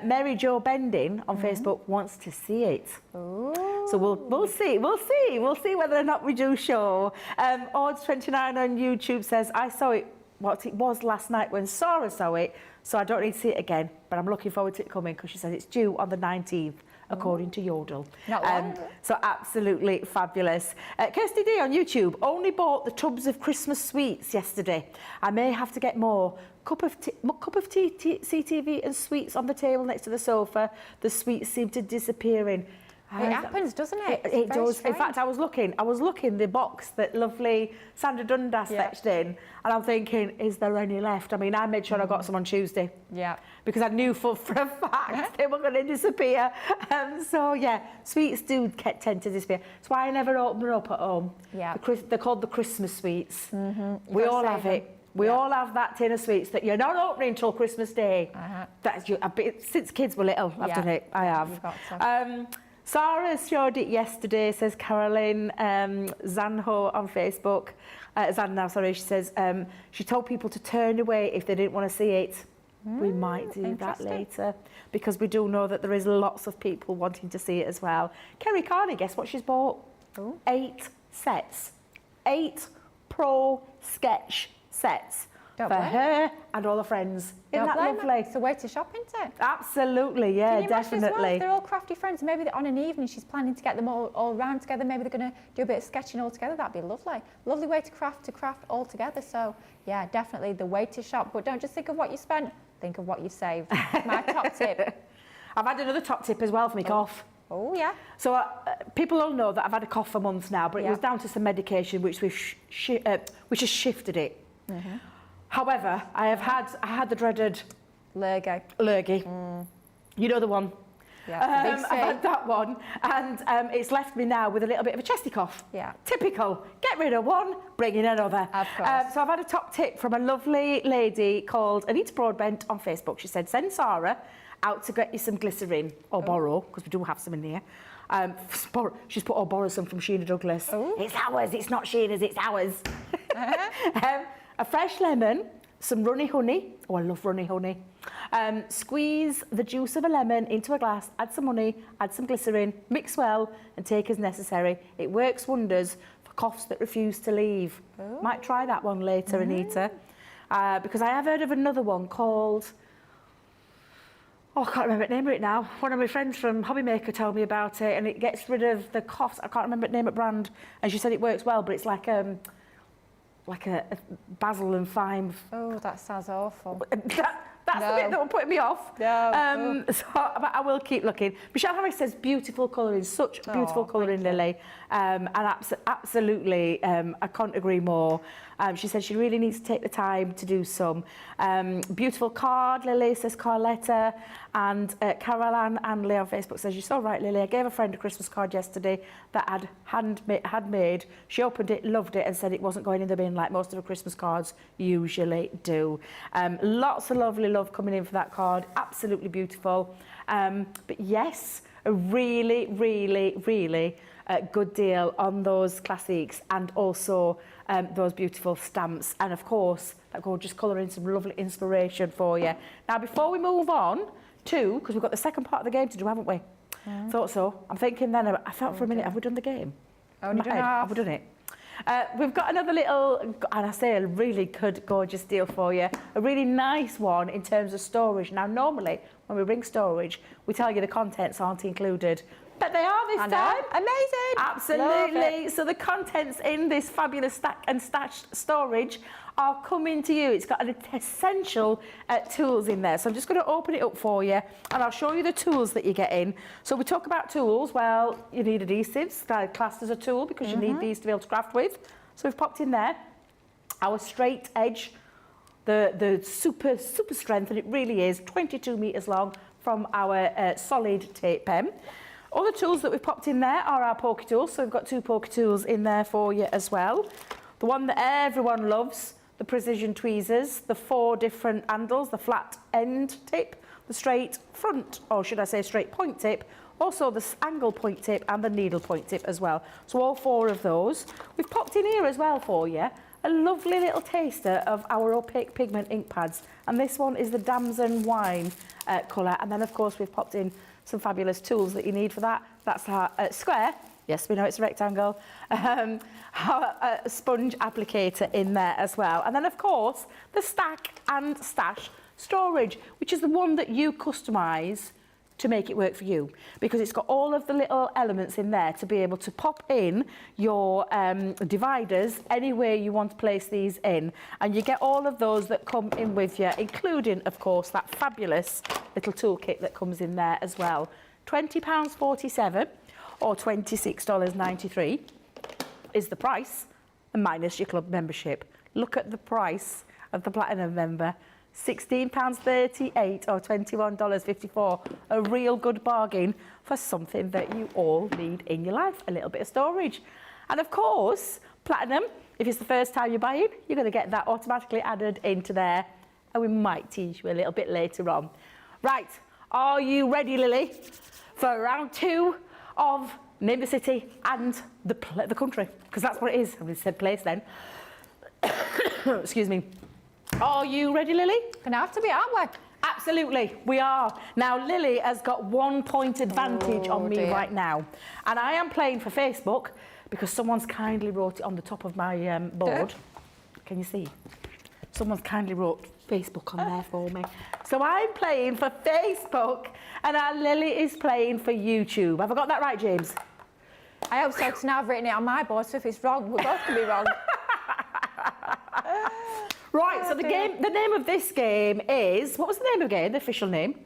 Mary Jo Bending on Facebook wants to see it. So we'll see whether or not we do show. Odds29 on YouTube says, I saw it, what it was last night when Sarah saw it, so I don't need to see it again, but I'm looking forward to it coming because she says it's due on the 19th. According to Yodel.
Not long.
So absolutely fabulous. Kirsty D on YouTube only bought the tubs of Christmas sweets yesterday. I may have to get more. Cup of tea, CTV and sweets on the table next to the sofa. The sweets seem to disappearing.
It happens, doesn't it?
It does. Strange. In fact, I was looking the box that lovely Sandra Dundas fetched in, and I'm thinking, is there any left? I mean, I made sure I got some on Tuesday. Yeah. Because I knew for a fact they were going to disappear. So yeah, sweets do tend to disappear. That's why I never open them up at home. Yeah. They're called the Christmas sweets. We all have it. We all have that tin of sweets that you're not opening until Christmas Day. That's since kids were little, I've done it. I have. Sarah showed it yesterday, says Carolyn Zanho on Facebook. She says she told people to turn away if they didn't want to see it. We might do that later because we do know that there is lots of people wanting to see it as well. Kerry Carney, guess what she's bought? 8 sets. 8 pro sketch sets. For her and all her friends. Isn't that lovely?
It's a way to shop, isn't it?
Absolutely, yeah,
Can you imagine
definitely.
As well, if they're all crafty friends, maybe on an evening she's planning to get them all round together, maybe they're going to do a bit of sketching all together. That'd be lovely. Lovely way to craft all together. So, yeah, definitely the way to shop. But don't just think of what you spent, think of what you saved. My top tip.
I've had another top tip as well for my cough.
Oh, yeah.
So people all know that I've had a cough for months now, but it was down to some medication which has shifted it. However, I had the dreaded
lurgy.
You know the one.
Yeah, big
I've
C.
had that one, and it's left me now with a little bit of a chesty cough.
Yeah.
Typical. Get rid of one, bring in another.
Of course.
So I've had a top tip from a lovely lady called Anita Broadbent on Facebook. She said, send Sarah out to get you some glycerin, or borrow, because we do have some in here. She's put, or borrow some from Sheena Douglas.
Ooh.
It's ours, it's not Sheena's, it's ours. A fresh lemon, some runny honey. Oh, I love runny honey. Squeeze the juice of a lemon into a glass, add some honey, add some glycerin, mix well and take as necessary. It works wonders for coughs that refuse to leave.
Ooh.
Might try that one later, Anita. Because I have heard of another one called... Oh, I can't remember the name of it now. One of my friends from Hobbymaker told me about it, and it gets rid of the coughs. I can't remember the name of brand, and she said it works well, but it's like a basil and thyme.
Oh, that sounds awful.
That's the bit that will put me off.
No.
But I will keep looking. Michelle Harris says beautiful colouring, such beautiful colouring, Lily. And absolutely, I can't agree more. She said she really needs to take the time to do some. Beautiful card, Lily, says Carletta. And Carol Ann Anley on Facebook says, you're so right, Lily. I gave a friend a Christmas card yesterday that I'd had made. She opened it, loved it, and said it wasn't going in the bin like most of her Christmas cards usually do. Lots of lovely love coming in for that card. Absolutely beautiful. But yes, a really, really, really good deal on those classics, and also those beautiful stamps, and of course that gorgeous colouring, some lovely inspiration for you. Now, before we move on to, because we've got the second part of the game to do, haven't we? Thought so. I'm thinking then, I felt for a minute, have we done the game?
Only done half.
Have we done it? We've got another little, and I say a really good, gorgeous deal for you. A really nice one in terms of storage. Now, normally, when we bring storage, we tell you the contents aren't included. But they are this time.
Amazing.
Absolutely. So the contents in this fabulous stack and stashed storage are coming to you. It's got an essential tools in there. So I'm just going to open it up for you, and I'll show you the tools that you get in. So we talk about tools. Well, you need adhesives, classed as a tool, because you need these to be able to craft with. So we've popped in there our straight edge, the super strength, and it really is 22 metres long, from our solid tape pen. All the tools that we've popped in there are our pokey tools, so we've got 2 pokey tools in there for you as well. The one that everyone loves, the precision tweezers, the 4 different handles, the flat end tip, the straight front, or should I say straight point tip, also the angle point tip and the needle point tip as well. So all 4 of those. We've popped in here as well for you a lovely little taster of our opaque pigment ink pads, and this one is the Damson Wine colour. And then of course we've popped in some fabulous tools that you need for that. That's our square, yes, we know it's a rectangle, our sponge applicator in there as well. And then of course the stack and stash storage, which is the one that you customise to make it work for you, because it's got all of the little elements in there to be able to pop in your dividers anywhere you want to place these in, and you get all of those that come in with you, including of course that fabulous little toolkit that comes in there as well. £20.47 or $26.93 is the price, and minus your club membership. Look at the price of the Platinum member. £16.38 or $21.54, a real good bargain for something that you all need in your life, a little bit of storage. And of course, Platinum, if it's the first time you're buying, you're going to get that automatically added into there, and we might teach you a little bit later on. Right, are you ready, Lily, for round 2 of Name the City and the country? Because that's what it is. I said place then. Excuse me. Are you ready, Lily?
Gonna have to be, aren't we?
Absolutely, we are. Now, Lily has got 1 point advantage on me right now. And I am playing for Facebook because someone's kindly wrote it on the top of my board. Can you see? Someone's kindly wrote Facebook on there for me. So I'm playing for Facebook, and our Lily is playing for YouTube. Have I got that right, James?
I hope so, because now I've written it on my board, so if it's wrong, we're both going to be wrong.
Right, so the name of this game is, what was the name of the game, the official name?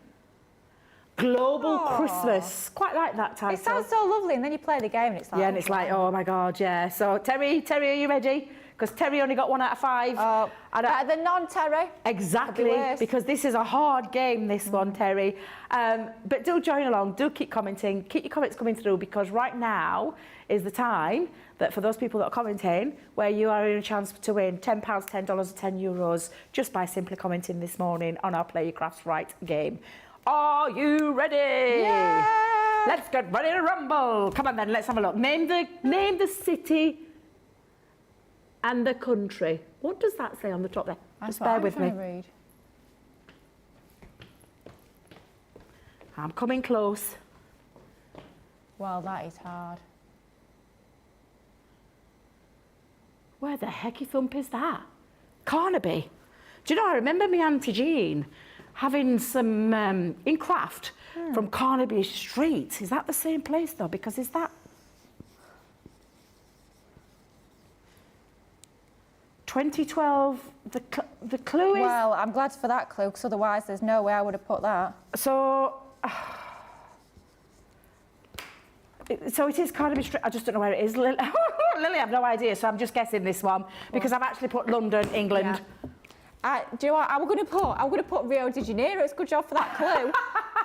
Global Christmas. Quite like that title.
It sounds so lovely, and then you play the game and it's like...
Yeah, and it's like, oh my God, yeah. So, Terry, are you ready? because Terry only got 1 out of 5.
Oh, better than non-Terry.
Exactly, because this is a hard game, this one, Terry. But do join along, do keep commenting, keep your comments coming through, because right now is the time that for those people that are commenting, where you are in a chance to win £10, $10 or €10 just by simply commenting this morning on our Play Your Crafts Right game. Are you ready?
Yeah!
Let's get ready to rumble. Come on then, let's have a look. Name the city and the country. What does that say on the top there? Just bear with me.
Read.
I'm coming close.
Well, that is hard.
Where the hecky thump is that? Carnaby. Do you know, I remember my Auntie Jean having some in craft from Carnaby Street. Is that the same place though? Because is that 2012? The clue is.
Well, I'm glad for that clue, because otherwise there's no way I would have put that.
So it is Carnaby Street. I just don't know where it is. Lily, I have no idea, so I'm just guessing this one because I've actually put London, England.
Yeah. Do you know what I was going to put Rio de Janeiro. It's a good job for that clue.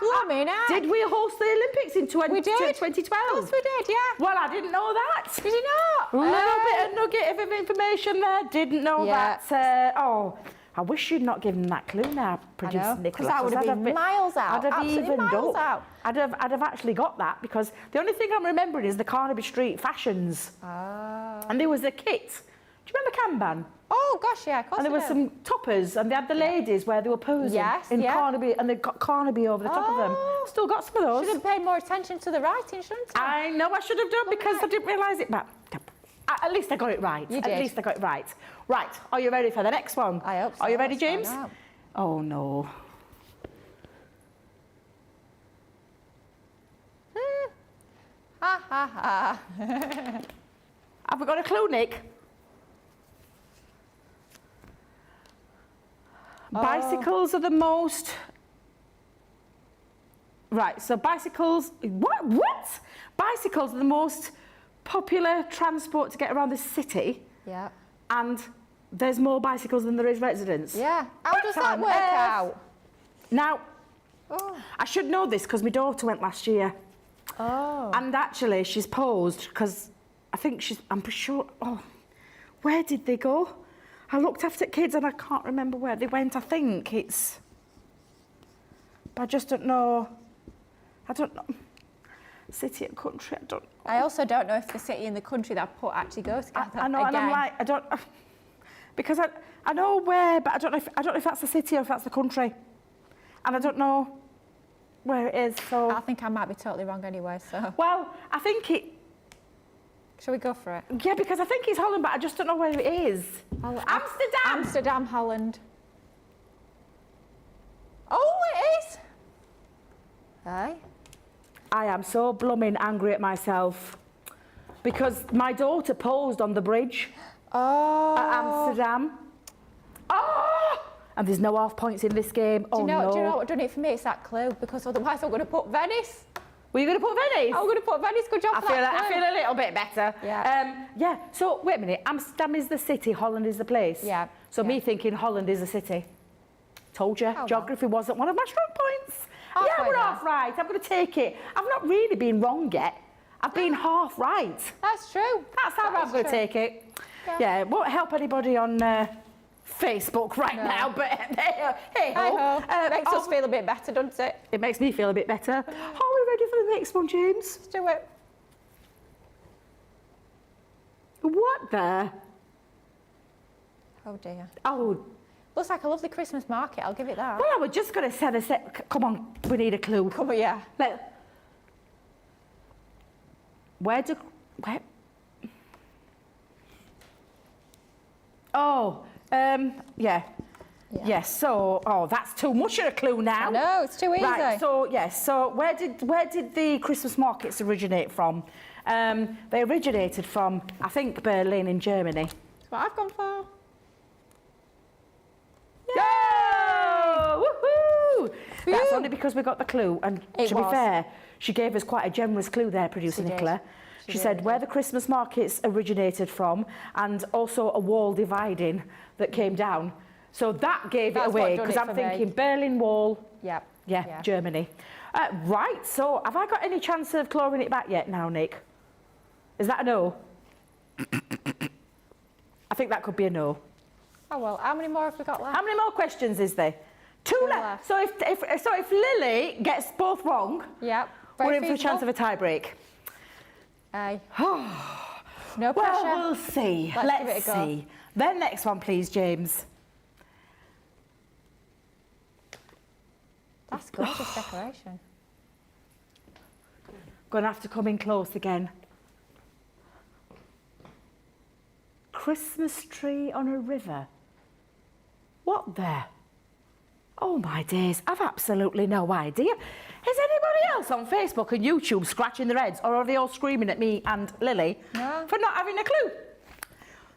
Blimey now.
Did we host the Olympics in 2012?
Yes, we did, yeah.
Well, I didn't know that.
Did you not?
A little bit of nugget of information there. Didn't know that. I wish you'd not given that clue now, producer Nicola.
Because I would have been miles out.
I'd have
Absolutely
evened
miles
up.
out.
I'd have actually got that, because the only thing I'm remembering is the Carnaby Street fashions. And there was a kit. Do you remember Kanban?
Oh, gosh, yeah, of course
And there
I
were
do.
some toppers, and they had the ladies where they were posing in Carnaby, and they got Carnaby over the top of them. Still got some of those.
Should have paid more attention to the writing, shouldn't I?
I know I should have done, because I didn't realise it, but at least I got it right.
You
At
did.
least I got it right. Right, are you ready for the next one?
I hope so.
Are you ready,
Let's find
James?
out.
Oh, no.
Ha, ha, ha.
Have we got a clue, Nick? Bicycles are the most... Right, so bicycles... What? Bicycles are the most popular transport to get around the city.
Yeah.
And there's more bicycles than there is residents.
Yeah. How does that
on
work
earth?
out?
Now,
Oh.
I should know this because my daughter went last year.
Oh.
And actually, she's posed because I think I'm sure... Oh, where did they go? I looked after kids and I can't remember where they went. I think it's... But I just don't know. I don't know. City and country, I don't know.
I also don't know if the city and the country that I put actually go together.
I know, and I'm like, I don't... Because I know where, but I don't know if that's the city or if that's the country. And I don't know where it is, so...
I think I might be totally wrong anyway, so...
Well, I think it...
Shall we go for it?
Yeah, because I think it's Holland, but I just don't know where it is. Amsterdam!
Amsterdam, Holland. Oh, it is! Aye.
I am so blooming angry at myself because my daughter posed on the bridge
Oh.
at Amsterdam. Oh! And there's no half points in this game.
Do you know
no.
what done it for me? It's that clue, because otherwise I'm going to put Venice.
Were you going to put Venice?
I'm going to put Venice. Good job for that
I
clue.
feel a little bit better.
Yeah.
Yeah. So, wait a minute. Amsterdam is the city, Holland is the place.
Yeah.
So
Yeah.
me thinking Holland is the city. Told you,
well.
geography wasn't one of my strong points. Yeah,
Halfway
we're
there.
half right. I'm going to take it. I've not really been wrong yet. I've been half right.
That's true.
That's how
That
I'm
is
going to
true.
take it.
Yeah.
It won't help anybody on Facebook right now, but hey-ho.
Hey-ho. Makes us feel a bit better, doesn't it?
It makes me feel a bit better. Are we ready for the next one, James?
Let's do it.
What the?
Oh, dear.
Oh,
Looks like a lovely Christmas market, I'll give it that.
well, I was just going to say the set. Come on, we need a clue.
Come on, yeah.
Where? Oh, yeah. Yes. So, that's too much of a clue now.
No, it's too easy.
Right. So, yes. So, where did the Christmas markets originate from? They originated from, I think, Berlin in Germany.
That's what I've gone for.
Yay! Woohoo! That's
Woo!
only because we got the clue. And
It
to be
was.
fair, she gave us quite a generous clue there, producer
She did.
Nicola. She said where the Christmas markets originated from, and also a wall dividing that came down. So that gave it away, because I'm thinking Berlin Wall.
Yep.
Yeah, Germany. Right, so have I got any chance of clawing it back yet now, Nick? Is that a no? I think that could be a no.
Oh well, how many more have we got left?
How many more questions is there? Two left. So if Lily gets both wrong,
Yep.
we're in for a chance of a tie break.
Aye. No pressure.
Well, we'll see.
Let's give it a go.
See. Then next one, please, James.
That's gorgeous decoration.
Gonna have to come in close again. Christmas tree on a river. What there? Oh my days, I've absolutely no idea. Is anybody else on Facebook and YouTube scratching their heads, or are they all screaming at me and Lily for not having a clue?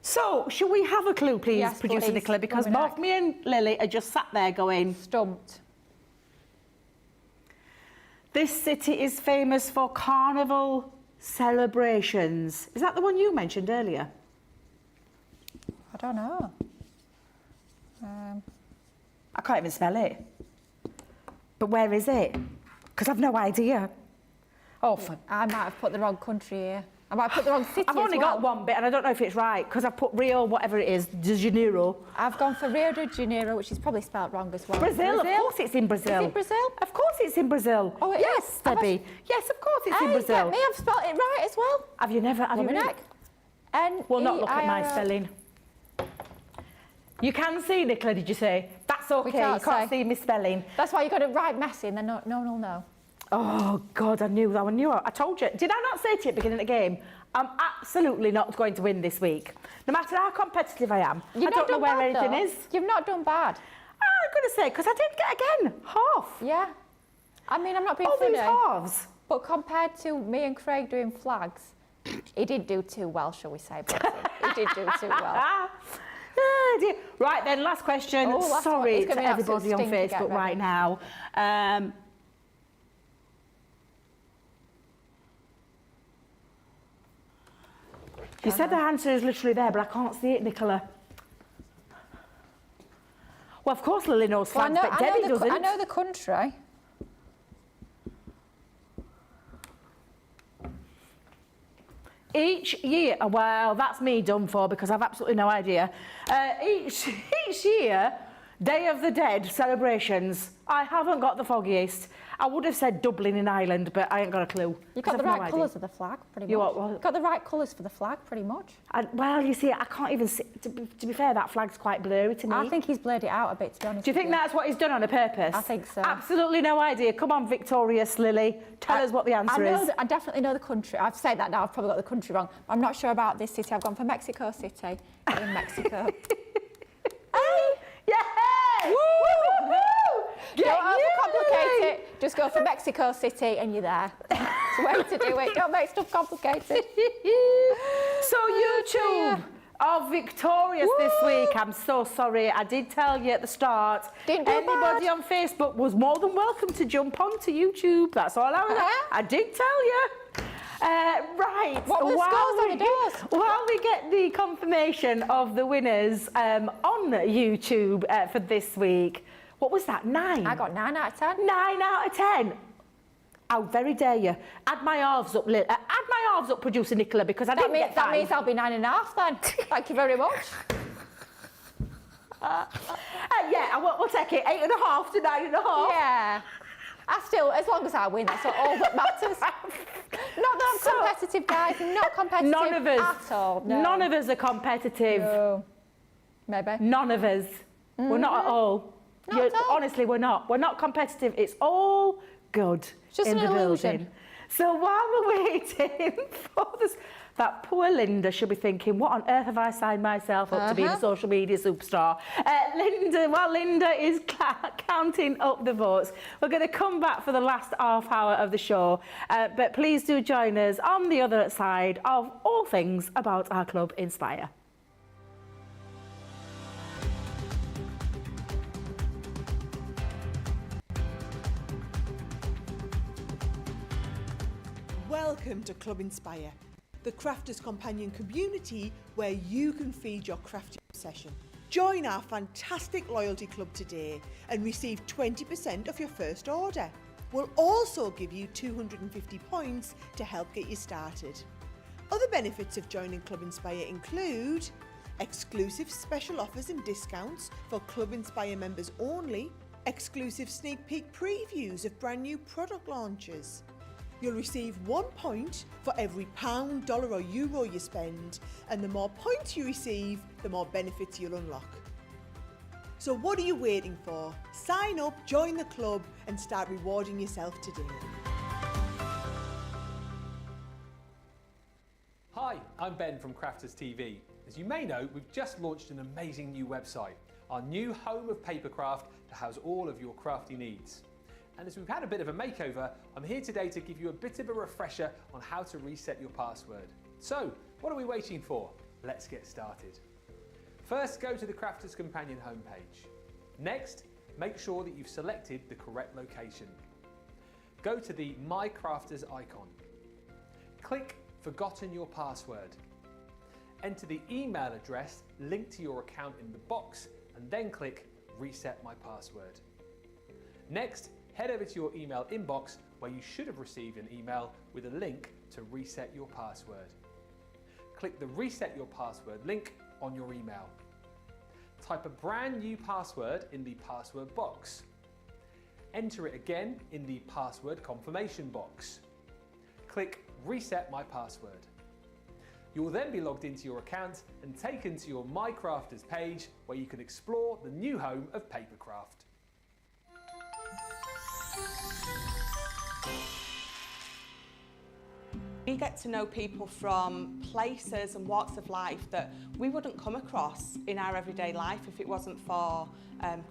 So, should we have a clue, please,
Yes,
producer
please.
Nicola? Because both me and Lily are just sat there going...
Stumped.
This city is famous for carnival celebrations. Is that the one you mentioned earlier?
I don't know.
I can't even spell it. But where is it? Because I've no idea. Oh,
I might have put the wrong country here. I might have put the wrong city
I've only got one bit, and I don't know if it's right, because I've put Rio, whatever it is, de Janeiro.
I've gone for Rio de Janeiro, which is probably spelled wrong as well.
Brazil, of course it's in Brazil.
Is it Brazil?
Of course it's in Brazil.
Oh, it
yes,
is?
Debbie. Yes, of course it's in
Hey,
Brazil.
get me, I've spelled it right as well.
Have you never? Have you really? We'll not look at my spelling. You can see, Nicola, did you say? That's okay,
can't
you can't
say.
see me spelling.
That's why you got it right messy, and then no one will know.
Oh, God, I knew that. I told you. Did I not say to you at the beginning of the game, I'm absolutely not going to win this week. No matter how competitive I am. I don't know where anything is.
You've not done bad.
I'm going to say, because I did get again, half.
Yeah. I mean, I'm not being
All
funny.
these halves.
But compared to me and Craig doing flags, he did do too well, shall we say, bless him. He did do too well.
Oh, dear. Right then, last question.
Oh, last one.
Sorry
It's gonna
to
be an
everybody on
absolute stinker,
Facebook
get
right
ready.
now. You said the answer is literally there, but I can't see it, Nicola. Well, of course Lily knows flags, but Debbie doesn't.
I know the country.
Each year, well, that's me done for because I've absolutely no idea. Each year, Day of the Dead celebrations, I haven't got the foggiest. I would have said Dublin in Ireland, but I ain't got a clue.
You've got the right colours of the flag, pretty much.
You what?
You've got the right colours for the flag, pretty much.
Well, you see, I can't even see. To be fair, that flag's quite blurry to me.
I think he's blurred it out a bit, to be honest.
Do you think that's what he's done on a purpose?
I think so.
Absolutely no idea. Come on, victorious Lily. Tell us what the answer is.
I definitely know the country. I've said that now. I've probably got the country wrong. I'm not sure about this city. I've gone for Mexico City in Mexico. Hey!
Yeah! Woo!
Don't overcomplicate it. Just go for Mexico City and you're there. It's the way to do it. Don't make stuff complicated.
So YouTube are victorious this week. I'm so sorry. I did tell you at the start.
Didn't do
Anybody
bad.
on Facebook was more than welcome to jump onto YouTube. That's all I did tell you. Right.
What were the scores on the doors?
While we get the confirmation of the winners on YouTube for this week, what was that? 9?
I got 9 out of 10.
9 out of 10. How very dare you? Add my halves up, add my halves up, producer Nicola, because I didn't get 5.
That means I'll be 9.5 then. Thank you very much.
Yeah, we'll take it. 8.5 to 9.5.
Yeah. I still, as long as I win, that's all that matters. Not that I'm competitive, guys. I'm not competitive
None of us.
at all. No.
None of us are competitive.
No. Maybe.
None of us. We're not at all.
Not at all.
Honestly, we're not. We're not competitive. It's all good
Just
in
an
the
illusion.
building. So while we're waiting for this, that poor Linda should be thinking, what on earth have I signed myself up to be a social media superstar? While Linda is counting up the votes, we're going to come back for the last half hour of the show. But please do join us on the other side of all things about our club Inspire.
Welcome to Club Inspire. the Crafters Companion community where you can feed your crafting obsession. Join our fantastic loyalty club today and receive 20% off your first order. We'll also give you 250 points to help get you started. Other benefits of joining Club Inspire include exclusive special offers and discounts for Club Inspire members only, exclusive sneak peek previews of brand new product launches. You'll receive 1 point for every pound, dollar or euro you spend, and the more points you receive, the more benefits you'll unlock. So what are you waiting for? Sign up, join the club and start rewarding yourself today.
Hi, I'm Ben from Crafters TV. As you may know, we've just launched an amazing new website, our new home of papercraft to house all of your crafty needs. And as we've had a bit of a makeover, I'm here today to give you a bit of a refresher on how to reset your password. So, what are we waiting for? Let's get started. First, go to the Crafters Companion homepage. Next, make sure that you've selected the correct location. Go to the My Crafters icon. Click Forgotten Your Password. Enter the email address linked to your account in the box and then click Reset My Password. Next, head over to your email inbox where you should have received an email with a link to reset your password. Click the Reset Your Password link on your email. Type a brand new password in the password box. Enter it again in the password confirmation box. Click Reset My Password. You will then be logged into your account and taken to your My Crafters page where you can explore the new home of papercraft.
We get to know people from places and walks of life that we wouldn't come across in our everyday life if it wasn't for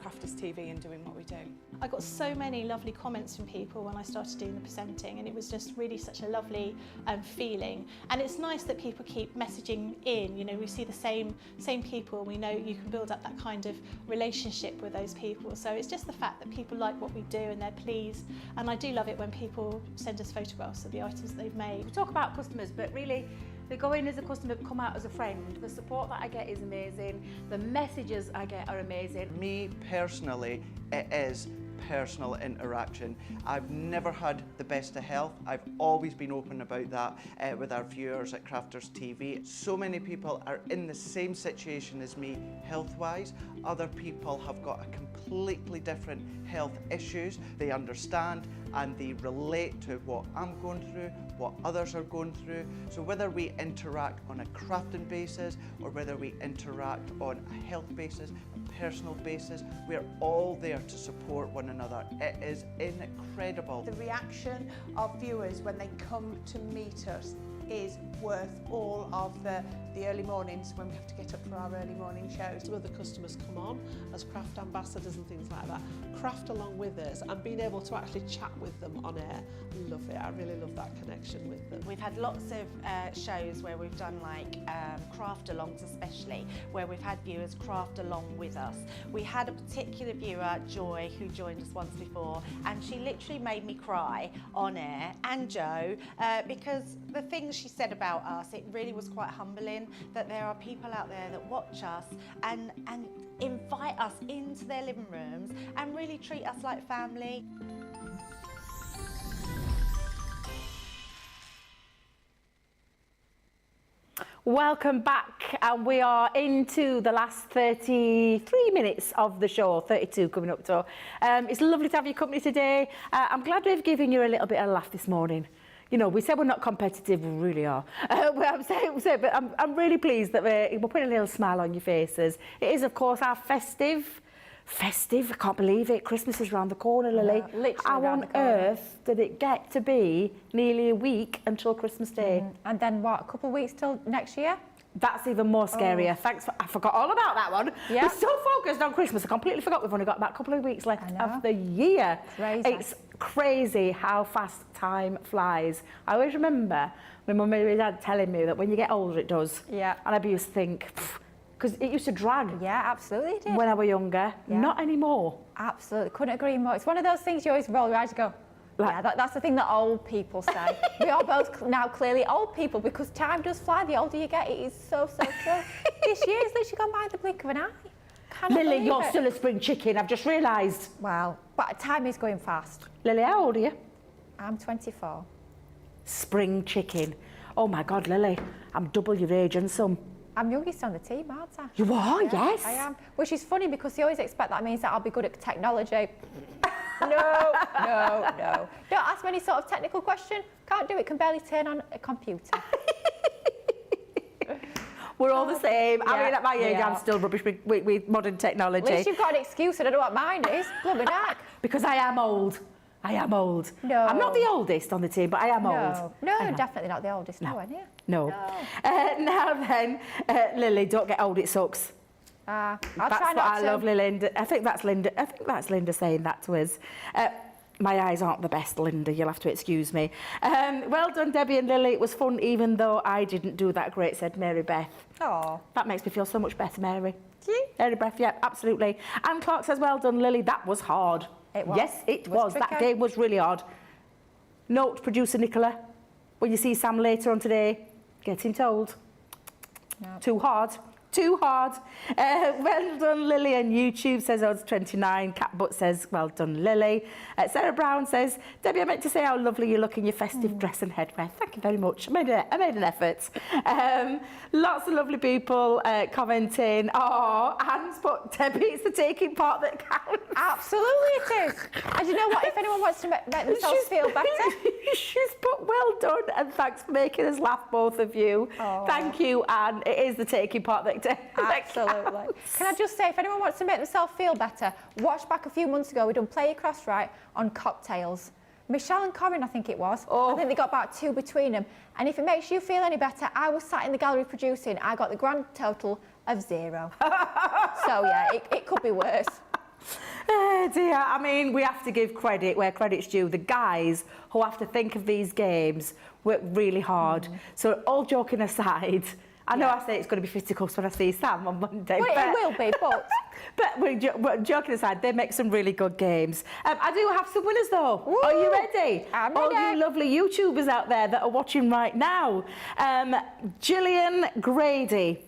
Crafters TV and doing what we do.
I got so many lovely comments from people when I started doing the presenting, and it was just really such a lovely feeling. And it's nice that people keep messaging in. You know, we see the same people. We know you can build up that kind of relationship with those people. So it's just the fact that people like what we do and they're pleased. And I do love it when people send us photographs of the items that they've made.
We talk about customers, but really they go in as a customer, come out as a friend. The support that I get is amazing. The messages I get are amazing.
Me personally, it is personal interaction. I've never had the best of health. I've always been open about that with our viewers at Crafters TV. So many people are in the same situation as me health-wise. Other people have got a completely different health issues. They understand and they relate to what I'm going through, what others are going through. So whether we interact on a crafting basis or whether we interact on a health basis, a personal basis, we're all there to support one another. It is incredible.
The reaction of viewers when they come to meet us is worth all of the early mornings when we have to get up for our early morning shows.
Some of the customers come on as craft ambassadors and things like that, craft along with us, and being able to actually chat with them on air. I love it. I really love that connection with them.
We've had lots of shows where we've done like craft alongs, especially where we've had viewers craft along with us. We had a particular viewer, Joy, who joined us once before, and she literally made me cry on air, and Joe, because the things she said about us, it really was quite humbling that there are people out there that watch us and invite us into their living rooms and really treat us like family.
Welcome back, and we are into the last 33 minutes of the show, 32 coming up to. It's lovely to have your company today. I'm glad we've given you a little bit of a laugh this morning. You know, we said we're not competitive, we really are. But I'm really pleased that we're putting a little smile on your faces. It is, of course, our festive, I can't believe it, Christmas is round the corner, Lily.
Yeah, literally
How
round
on
the corner.
earth did it get to be nearly a week until Christmas Day?
And then what, a couple of weeks till next year?
That's even more scarier. Thanks I forgot all about that one.
Yeah.
We're so focused on Christmas, I completely forgot we've only got about a couple of weeks left of the year.
Crazy.
It's crazy how fast time flies. I always remember my mum and my dad telling me that when you get older it does.
Yeah.
And I used to think, because it used to drag.
Yeah, absolutely it did.
When I was younger.
Yeah.
Not anymore.
Absolutely, couldn't agree more. It's one of those things you always roll your eyes and go, Yeah, that's the thing that old people say. We are both now clearly old people because time does fly. The older you get, it is so true. This year's literally gone by the blink of an eye.
Lily, you're still a spring chicken, I've just realised.
Wow, but time is going fast.
Lily, how old are you?
I'm 24.
Spring chicken. Oh my God, Lily, I'm double your age and some.
I'm youngest on the team, aren't I?
You are,
Yeah,
yes.
I am. Which is funny because they always expect that means that I'll be good at technology. No. Don't ask me any sort of technical question. Can't do it, can barely turn on a computer.
We're all the same. I
Yeah,
mean, at my age,
we
I'm
are.
still rubbish with modern technology.
At least you've got an excuse, and I don't know what mine is. Blooming heck.
Because I am old. I am old.
No.
I'm not the oldest on the team, but I am old.
No,
I am.
definitely not the oldest. No, are you?
No. Now then, Lily, don't get old, it sucks.
I'll
That's
try
what
not
I
to.
love, Linda. I think that's Linda saying that to us. My eyes aren't the best, Linda. You'll have to excuse me. Well done, Debbie and Lily. It was fun, even though I didn't do that great, said Mary Beth.
Oh.
That makes me feel so much better, Mary.
Yeah.
Mary Beth, yeah, absolutely. Anne Clark says, well done, Lily. That was hard.
It was.
Yes, it was. That
tricky.
game was really hard. Note, producer Nicola, when you see Sam later on today, get him told.
No.
Too hard. Too hard. Well done, Lily. And YouTube says odds 29. Cat Butt says, well done, Lily. Sarah Brown says, Debbie, I meant to say how lovely you look in your festive dress and headwear. Thank you very much. I made an effort. Lots of lovely people commenting. Oh, Anne's put, Debbie, it's the taking part that counts.
Absolutely it is. And you know what? If anyone wants to make themselves feel better.
She's put, well done, and thanks for making us laugh, both of you.
Oh.
Thank you, Anne. It is the taking part that
Absolutely. Can I just say, if anyone wants to make themselves feel better, watch back a few months ago, we done Play Your Crafts Right on cocktails. Michelle and Corinne, I think it was.
Oh.
I think they got about 2 between them. And if it makes you feel any better, I was sat in the gallery producing. I got the grand total of 0. So yeah, it could be worse.
Oh dear, I mean, we have to give credit where credit's due. The guys who have to think of these games work really hard. So all joking aside, I know I say it's going to be fisticuffs when I see Sam on Monday.
Well, it will be, but...
But we're joking aside, they make some really good games. I do have some winners though.
Woo!
Are you ready?
I'm
All
ready.
you lovely YouTubers out there that are watching right now. Gillian Grady.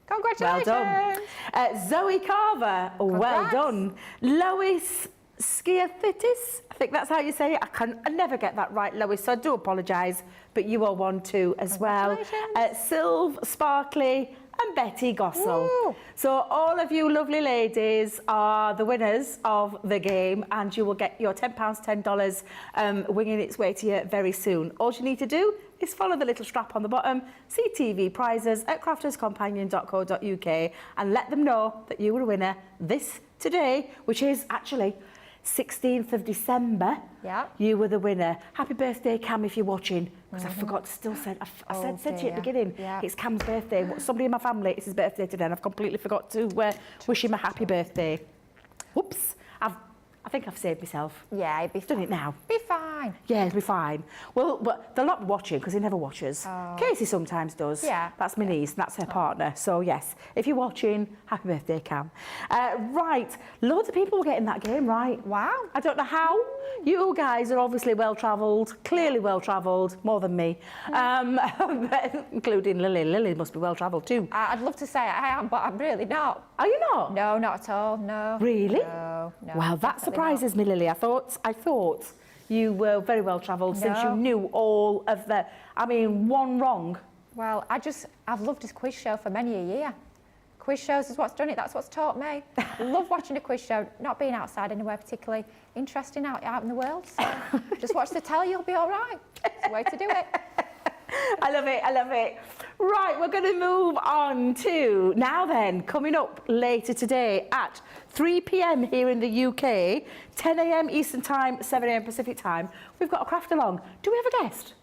Congratulations.
Well done. Zoe Carver. Well
Congrats.
done. Lois Skiathitis. I think that's how you say it. I never get that right, Lois, so I do apologise. But you are one too as well. Sylv Sparkley and Betty Gossel.
Woo.
So all of you lovely ladies are the winners of the game, and you will get your £10, $10 winging its way to you very soon. All you need to do is follow the little strap on the bottom, see TV prizes at crafterscompanion.co.uk, and let them know that you were a winner today, which is actually 16th of December.
Yeah.
You were the winner. Happy birthday, Cam, if you're watching. Because I forgot to still say, I said to you at the beginning, it's Cam's birthday. Somebody in my family, it's his birthday today, and I've completely forgot to wish him a happy birthday. Whoops. I think I've saved myself.
Yeah,
I've done it now.
Be fine.
Yeah, it'll be fine. Well, but they're not watching because he never watches.
Oh.
Casey sometimes does.
Yeah.
That's my niece, and that's her partner. So, yes, if you're watching, happy birthday, Cam. Right, loads of people were getting that game right.
Wow.
I don't know how. You guys are obviously well-travelled, clearly well-travelled, more than me, including Lily. Lily must be well-travelled too.
I'd love to say I am, but I'm really not.
Are you not?
No, not at all, no.
Really?
No.
Well, that surprises me, Lily. I thought you were very well-travelled since you knew all of the... I mean, one wrong.
Well, I've loved this quiz show for many a year. Quiz shows is what's done it, that's what's taught me. Love watching a quiz show, not being outside anywhere particularly interesting out in the world. So just watch the telly, you'll be all right. It's the way to do it.
I love it. Right, we're going to move on to, now then, coming up later today at 3 p.m. here in the UK, 10 a.m. Eastern Time, 7 a.m. Pacific Time, we've got a craft along. Do we have a guest?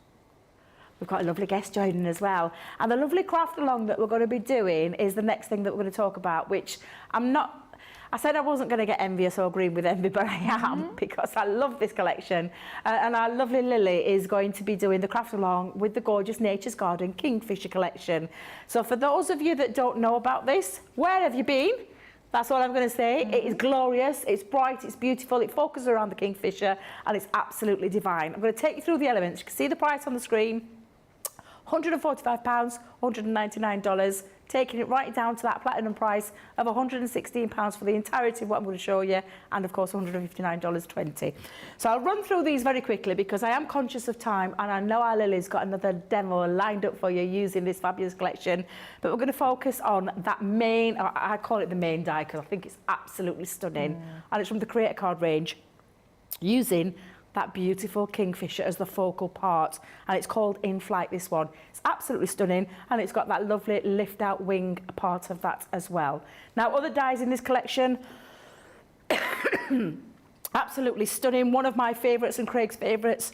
We've got a lovely guest joining as well. And the lovely craft along that we're going to be doing is the next thing that we're going to talk about, which I said I wasn't going to get envious or green with envy, but I am, because I love this collection. And our lovely Lily is going to be doing the craft along with the gorgeous Nature's Garden Kingfisher collection. So for those of you that don't know about this, where have you been? That's all I'm going to say. It is glorious, it's bright, it's beautiful, it focuses around the kingfisher, and it's absolutely divine. I'm going to take you through the elements. You can see the price on the screen. £145, $199, taking it right down to that platinum price of £116 for the entirety of what I'm going to show you, and of course $159.20. So I'll run through these very quickly because I am conscious of time, and I know our Lily's got another demo lined up for you using this fabulous collection, but we're going to focus on that main, I call it the main die because I think it's absolutely stunning, and it's from the Creator Card range, using that beautiful kingfisher as the focal part, and it's called In Flight, this one. It's absolutely stunning, and it's got that lovely lift out wing part of that as well. Now, other dies in this collection, absolutely stunning. One of my favourites and Craig's favourites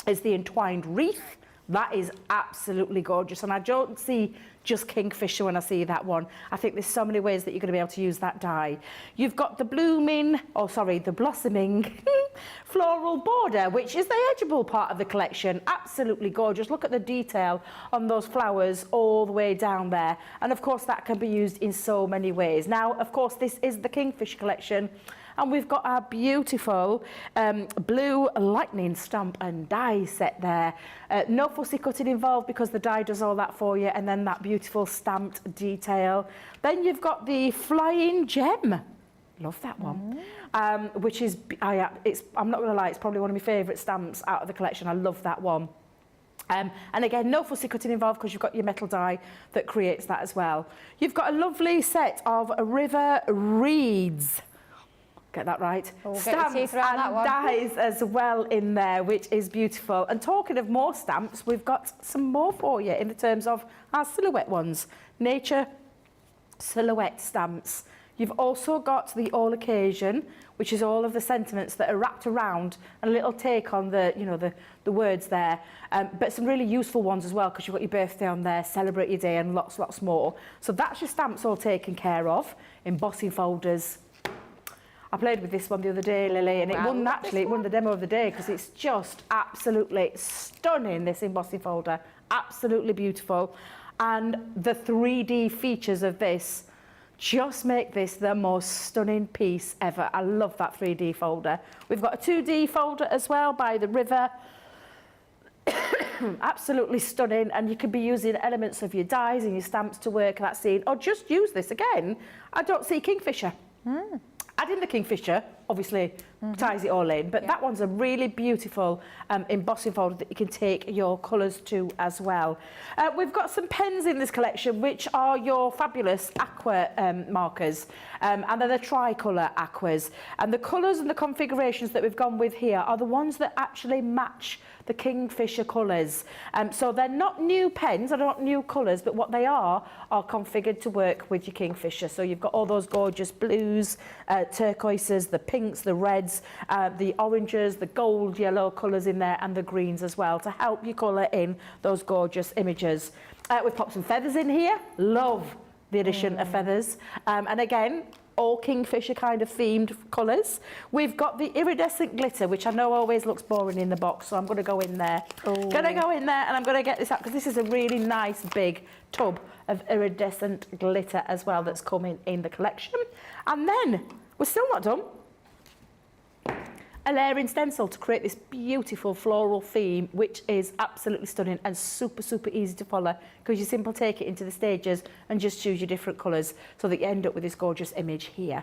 is the entwined wreath. That is absolutely gorgeous, and I don't see just kingfisher when I see that one. I think there's so many ways that you're going to be able to use that die. You've got the the blossoming floral border, which is the edgeable part of the collection. Absolutely gorgeous. Look at the detail on those flowers all the way down there. And of course, that can be used in so many ways. Now, of course, this is the Kingfisher collection, and we've got our beautiful blue lightning stamp and die set there. No fussy cutting involved because the die does all that for you, and then that beautiful stamped detail. Then you've got the flying gem. Love that one. Which is, I'm not going to lie, it's probably one of my favourite stamps out of the collection. I love that one. And again, no fussy cutting involved because you've got your metal die that creates that as well. You've got a lovely set of river reeds. Get that right. Stamps and dies as well in there, which is beautiful. And talking of more stamps, we've got some more for you in the terms of our silhouette ones. Nature silhouette stamps. You've also got the all occasion, which is all of the sentiments that are wrapped around, and a little take on the, you know, the words there. But some really useful ones as well, because you've got your birthday on there, celebrate your day, and lots more. So that's your stamps all taken care of. Embossing folders. I played with this one the other day, Lily, and it won the demo of the day because it's just absolutely stunning, this embossing folder. Absolutely beautiful. And the 3D features of this just make this the most stunning piece ever. I love that 3D folder. We've got a 2D folder as well by the river. Absolutely stunning, and you could be using elements of your dies and your stamps to work that scene, or just use this again. I don't see kingfisher. Adding the kingfisher obviously ties it all in, but that one's a really beautiful embossing folder that you can take your colours to as well. We've got some pens in this collection, which are your fabulous aqua markers, and they're the tricolour aquas. And the colours and the configurations that we've gone with here are the ones that actually match the kingfisher colours. So they're not new pens, they're not new colours, but what they are configured to work with your kingfisher. So you've got all those gorgeous blues, turquoises, the pinks, the reds, the oranges, the gold, yellow colours in there, and the greens as well to help you colour in those gorgeous images. We've popped some feathers in here. Love the addition of feathers. And again, all kingfisher kind of themed colours. We've got the iridescent glitter, which I know always looks boring in the box, so I'm going to go in there. Going to go in there, and I'm going to get this out because this is a really nice big tub of iridescent glitter as well that's coming in the collection. And then we're still not done. A layering stencil to create this beautiful floral theme, which is absolutely stunning and super easy to follow because you simply take it into the stages and just choose your different colours so that you end up with this gorgeous image here.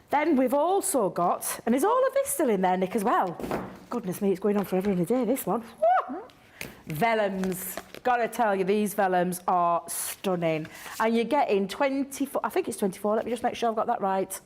Then we've also got, and is all of this still in there, Nick, as well? Goodness me, it's going on forever and a day, this one. Woo! Vellums. Gotta tell you, these vellums are stunning. And you're getting 24, I think it's 24, let me just make sure I've got that right.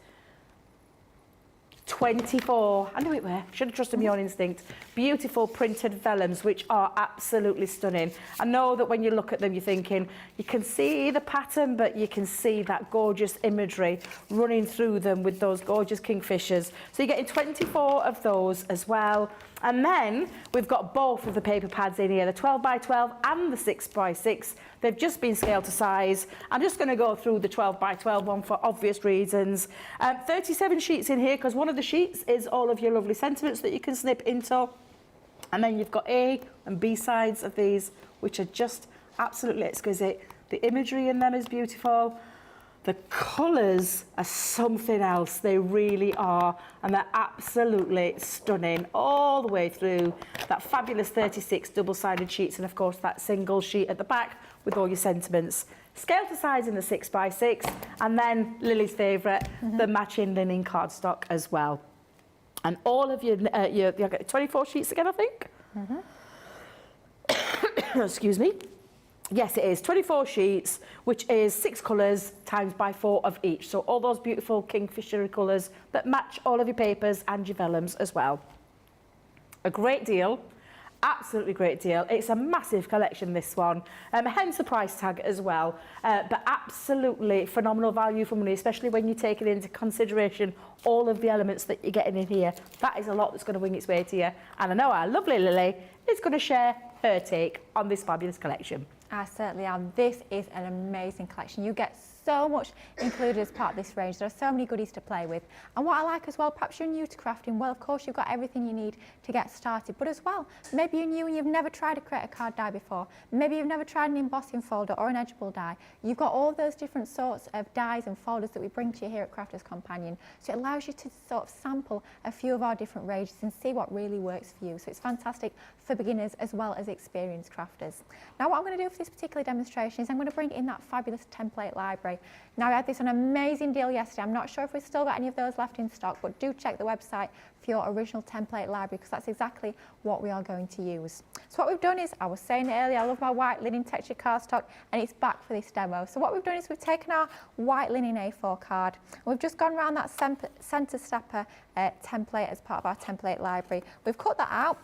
24. I knew it were. Should have trusted my own instinct. Beautiful printed vellums, which are absolutely stunning. I know that when you look at them, you're thinking, you can see the pattern, but you can see that gorgeous imagery running through them with those gorgeous kingfishers. So you're getting 24 of those as well. And then we've got both of the paper pads in here, the 12x12 and the 6x6. They've just been scaled to size. I'm just going to go through the 12x12 one for obvious reasons. 37 sheets in here because one of the sheets is all of your lovely sentiments that you can snip into. And then you've got A and B sides of these, which are just absolutely exquisite. The imagery in them is beautiful. The colours are something else, they really are, and they're absolutely stunning all the way through. That fabulous 36 double-sided sheets, and of course that single sheet at the back with all your sentiments. Scale to size in the 6x6, and then Lily's favourite, the matching linen cardstock as well. And all of your 24 sheets again, I think? Excuse me. Yes, it is 24 sheets, which is 6 colours times by 4 of each. So all those beautiful kingfisher colours that match all of your papers and your vellums as well. A great deal, absolutely great deal. It's a massive collection, this one, hence the price tag as well. But absolutely phenomenal value for money, especially when you take it into consideration all of the elements that you're getting in here. That is a lot that's going to wing its way to you. And I know our lovely Lily is going to share her take on this fabulous collection.
I certainly am. This is an amazing collection. You get so much included as part of this range. There are so many goodies to play with. And what I like as well, perhaps you're new to crafting, well, of course, you've got everything you need to get started. But as well, maybe you're new and you've never tried to create a card die before. Maybe you've never tried an embossing folder or an edgeable die. You've got all those different sorts of dies and folders that we bring to you here at Crafters Companion. So it allows you to sort of sample a few of our different ranges and see what really works for you. So it's fantastic for beginners as well as experienced crafters. Now, what I'm going to do for this particular demonstration is I'm going to bring in that fabulous template library. Now, I had this on an amazing deal yesterday. I'm not sure if we've still got any of those left in stock, but do check the website for your original template library, because that's exactly what we are going to use. So what we've done is, I was saying it earlier, I love my white linen texture cardstock, and it's back for this demo. So what we've done is we've taken our white linen A4 card, and we've just gone around that centre stepper template as part of our template library. We've cut that out.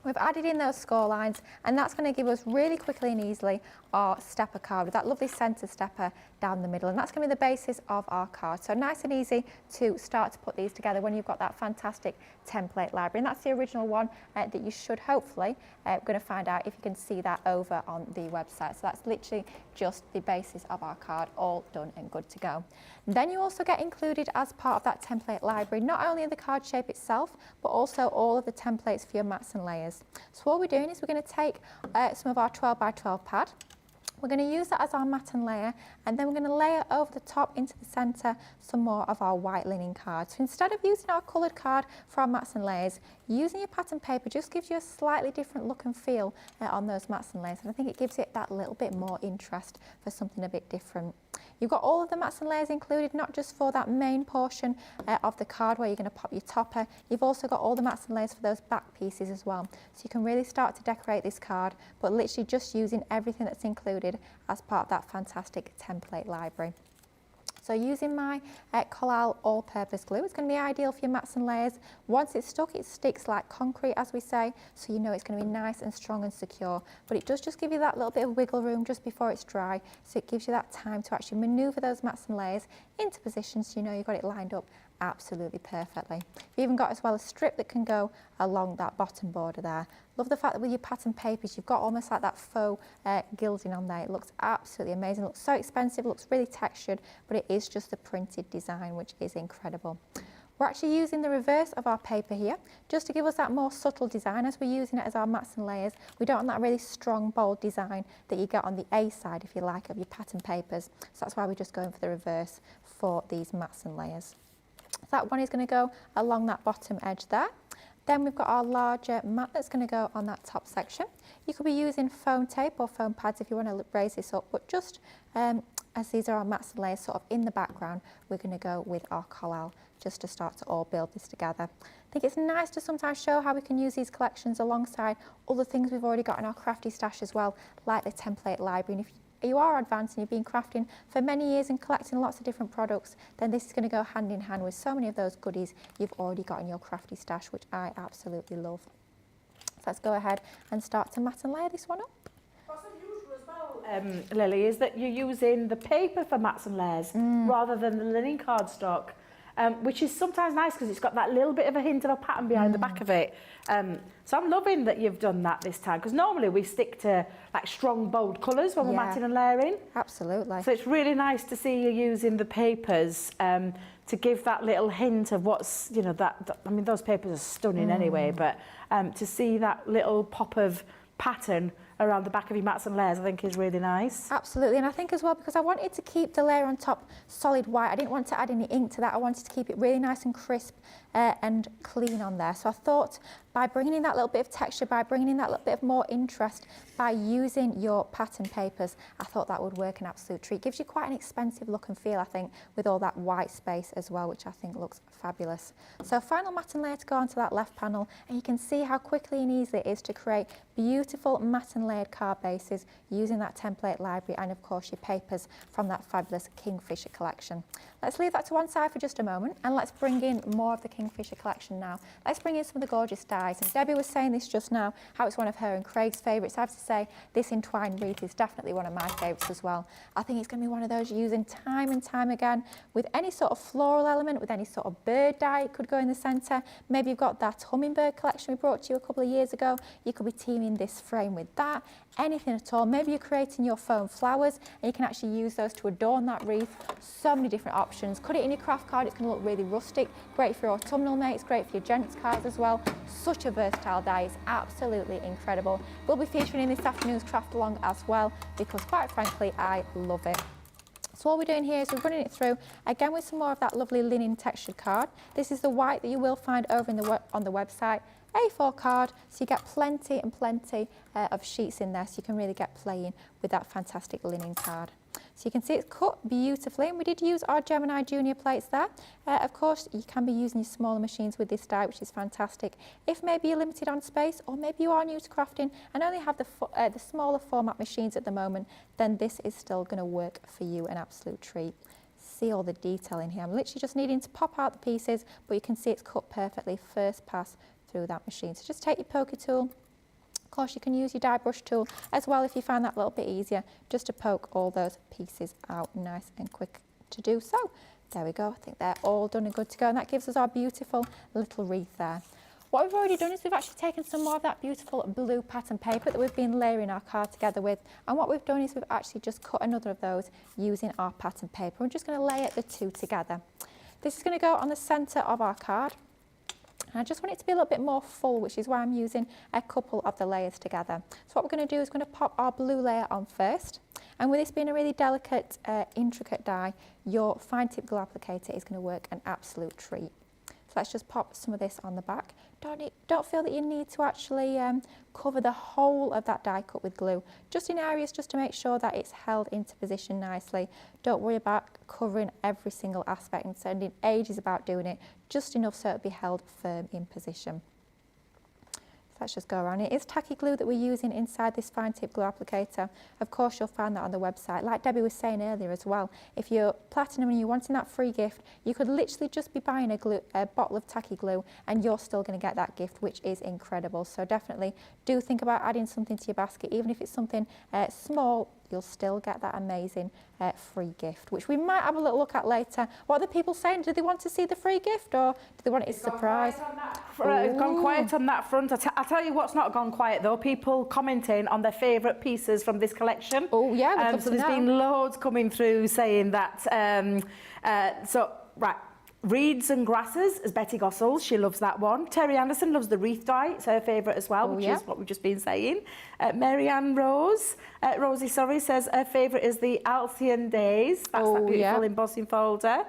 We've added in those score lines, and that's going to give us really quickly and easily our stepper card with that lovely centre stepper down the middle, and that's going to be the basis of our card. So nice and easy to start to put these together when you've got that fantastic template library, and that's the original one that you should hopefully going to find out if you can see that over on the website. So that's literally just the basis of our card, all done and good to go. And then you also get included as part of that template library not only the card shape itself, but also all of the templates for your mats and layers. So what we're doing is we're going to take some of our 12 by 12 pad. We're going to use that as our mat and layer, and then we're going to layer over the top into the centre some more of our white linen card. So instead of using our coloured card for our mats and layers, using your pattern paper just gives you a slightly different look and feel on those mats and layers, and I think it gives it that little bit more interest for something a bit different. You've got all of the mats and layers included, not just for that main portion of the card where you're going to pop your topper. You've also got all the mats and layers for those back pieces as well. So you can really start to decorate this card, but literally just using everything that's included as part of that fantastic template library. So using my Collal all-purpose glue, it's going to be ideal for your mats and layers. Once it's stuck, it sticks like concrete, as we say, so you know it's going to be nice and strong and secure. But it does just give you that little bit of wiggle room just before it's dry, so it gives you that time to actually manoeuvre those mats and layers into position so you know you've got it lined up absolutely perfectly. You've even got as well a strip that can go along that bottom border there. Love the fact that with your pattern papers you've got almost like that faux gilding on there. It looks absolutely amazing. It looks so expensive, it looks really textured, but it is just the printed design, which is incredible. We're actually using the reverse of our paper here just to give us that more subtle design as we're using it as our mats and layers. We don't want that really strong, bold design that you get on the A side, if you like, of your pattern papers. So that's why we're just going for the reverse for these mats and layers. That one is going to go along that bottom edge there. Then we've got our larger mat that's going to go on that top section. You could be using foam tape or foam pads if you want to raise this up, but just as these are our mats and layers sort of in the background, we're going to go with our Collal just to start to all build this together. I think it's nice to sometimes show how we can use these collections alongside all the things we've already got in our crafty stash as well, like the template library. And if you are advanced and you've been crafting for many years and collecting lots of different products, then this is going to go hand in hand with so many of those goodies you've already got in your crafty stash, which I absolutely love. So let's go ahead and start to mat and layer this one up.
What's unusual as well, Lily, is that you're using the paper for mats and layers rather than the linen cardstock. Which is sometimes nice because it's got that little bit of a hint of a pattern behind the back of it. So I'm loving that you've done that this time, because normally we stick to like strong, bold colours when we're matting and layering.
Absolutely.
So it's really nice to see you using the papers to give that little hint of what's, you know, I mean, those papers are stunning anyway, but to see that little pop of pattern around the back of your mats and layers, I think is really nice.
Absolutely, and I think as well, because I wanted to keep the layer on top solid white, I didn't want to add any ink to that. I wanted to keep it really nice and crisp and clean on there. So I thought by bringing in that little bit of texture, by bringing in that little bit of more interest, by using your pattern papers, I thought that would work an absolute treat. Gives you quite an expensive look and feel, I think, with all that white space as well, which I think looks fabulous. So final matte and layer to go onto that left panel, and you can see how quickly and easy it is to create beautiful matte and layered card bases using that template library and of course your papers from that fabulous Kingfisher collection. Let's leave that to one side for just a moment and let's bring in more of the Kingfisher collection now. Let's bring in some of the gorgeous dies, and Debbie was saying this just now, how it's one of her and Craig's favourites. I have to say this entwined wreath is definitely one of my favourites as well. I think it's going to be one of those using time and time again with any sort of floral element, with any sort of bird die it could go in the centre. Maybe you've got that hummingbird collection we brought to you a couple of years ago. You could be teaming this frame with that, anything at all. Maybe you're creating your foam flowers and you can actually use those to adorn that wreath. So many different options. Cut it in your craft card, it's going to look really rustic. Great for your autumnal mates, great for your gents cards as well. Such a versatile die, it's absolutely incredible. We'll be featuring in this afternoon's craft along as well because quite frankly I love it. So what we're doing here is we're running it through again with some more of that lovely linen textured card. This is the white that you will find over on the website. A4 card, so you get plenty and plenty of sheets in there, so you can really get playing with that fantastic linen card. So you can see it's cut beautifully, and we did use our Gemini Junior plates there. Of course, you can be using your smaller machines with this die, which is fantastic. If maybe you're limited on space, or maybe you are new to crafting and only have the smaller format machines at the moment, then this is still going to work for you, an absolute treat. See all the detail in here. I'm literally just needing to pop out the pieces, but you can see it's cut perfectly first pass through that machine. So just take your poker tool. Of course, you can use your die brush tool as well if you find that a little bit easier, just to poke all those pieces out nice and quick to do so. There we go. I think they're all done and good to go, and that gives us our beautiful little wreath there. What we've already done is we've actually taken some more of that beautiful blue pattern paper that we've been layering our card together with, and what we've done is we've actually just cut another of those using our pattern paper. We're just going to layer the two together. This is going to go on the centre of our card. And I just want it to be a little bit more full, which is why I'm using a couple of the layers together. So what we're going to do is we're going to pop our blue layer on first. And with this being a really delicate, intricate die, your fine tip glue applicator is going to work an absolute treat. So let's just pop some of this on the back. Don't feel that you need to actually cover the whole of that die cut with glue. Just in areas just to make sure that it's held into position nicely. Don't worry about covering every single aspect and spending ages about doing it. Just enough so it'll be held firm in position. So let's just go around. It is tacky glue that we're using inside this fine tip glue applicator. Of course, you'll find that on the website. Like Debbie was saying earlier as well, if you're platinum and you're wanting that free gift, you could literally just be buying a bottle of tacky glue and you're still going to get that gift, which is incredible. So definitely do think about adding something to your basket, even if it's something small. You'll still get that amazing free gift, which we might have a little look at later. What are the people saying? Do they want to see the free gift, or do they want it as a surprise?
It's gone quiet on that front. I'll tell you what's not gone quiet though. People commenting on their favourite pieces from this collection.
Oh yeah,
so there's been loads coming through saying that. Right. Reeds and Grasses is Betty Gossels. She loves that one. Terry Anderson loves the wreath die. It's her favourite as well, which is what we've just been saying. Marianne Rosie, says her favourite is the Alcyon Days. That's that beautiful embossing folder.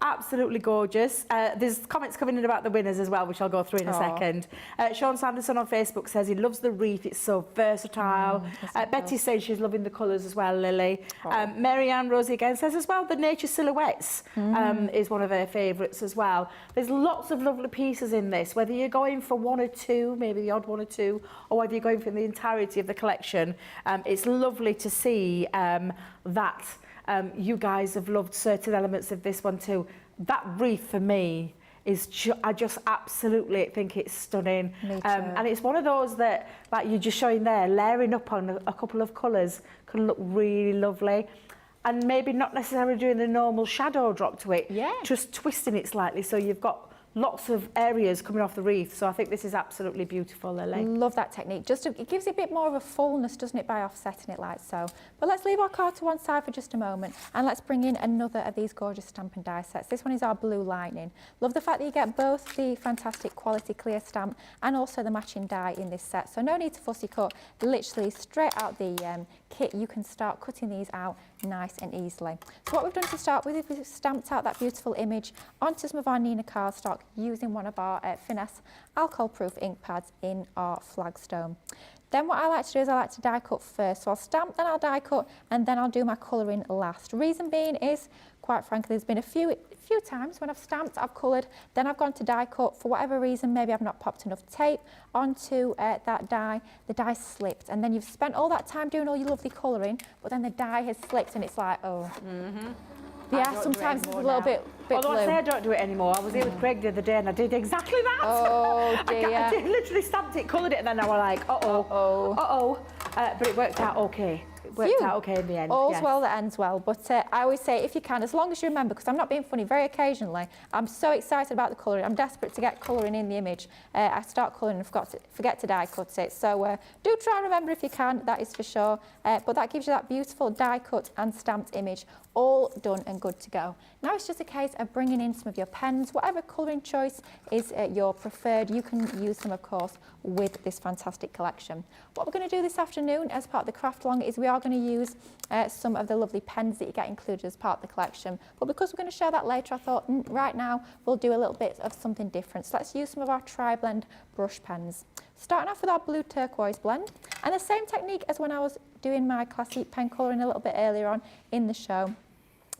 Absolutely gorgeous. There's comments coming in about the winners as well, which I'll go through in a second. Sean Sanderson on Facebook says he loves the wreath, it's so versatile. Betty says she's loving the colours as well, Lily. Marianne Rosie again says as well the nature silhouettes is one of her favourites as well. There's lots of lovely pieces in this, whether you're going for one or two, maybe the odd one or two, or whether you're going for the entirety of the collection. It's lovely to see that you guys have loved certain elements of this one too. That wreath for me is I just absolutely think it's stunning.
Me too.
And it's one of those that, like you're just showing there, layering up on a couple of colours can look really lovely. And maybe not necessarily doing the normal shadow drop to it, just twisting it slightly so you've got lots of areas coming off the wreath. So I think this is absolutely beautiful, Lily.
Love that technique. It gives it a bit more of a fullness, doesn't it, by offsetting it like so. But let's leave our card to one side for just a moment and let's bring in another of these gorgeous stamp and die sets. This one is our Blue Lightning. Love the fact that you get both the fantastic quality clear stamp and also the matching die in this set. So no need to fussy cut, literally straight out the kit you can start cutting these out nice and easily. So what we've done to start with is we've stamped out that beautiful image onto some of our Nina cardstock using one of our Finesse alcohol-proof ink pads in our flagstone. Then what I like to do is I like to die cut first. So I'll stamp, then I'll die cut, and then I'll do my colouring last. Reason being is, quite frankly, there's been a few times when I've stamped, I've coloured, then I've gone to die cut. For whatever reason, maybe I've not popped enough tape onto that die, the die slipped, and then you've spent all that time doing all your lovely colouring, but then the die has slipped and it's like, oh. Yeah, sometimes it's a little bit
Although
blue.
I say I don't do it anymore. I was here with Craig the other day and I did exactly that.
Oh dear.
I literally stamped it, coloured it, and then I was like, but it worked out okay. It worked out okay in the end.
All's
yes.
well that ends well. But I always say, if you can, as long as you remember, because I'm not being funny, very occasionally, I'm so excited about the colouring. I'm desperate to get colouring in the image. I start colouring and forget to die cut it. So do try and remember if you can, that is for sure. But that gives you that beautiful die cut and stamped image, all done and good to go. Now it's just a case of bringing in some of your pens, whatever colouring choice is your preferred. You can use them, of course, with this fantastic collection. What we're going to do this afternoon as part of the craft along is we are going to use some of the lovely pens that you get included as part of the collection. But because we're going to share that later, I thought right now we'll do a little bit of something different. So let's use some of our tri-blend brush pens. Starting off with our blue turquoise blend, and the same technique as when I was doing my classic pen colouring a little bit earlier on in the show.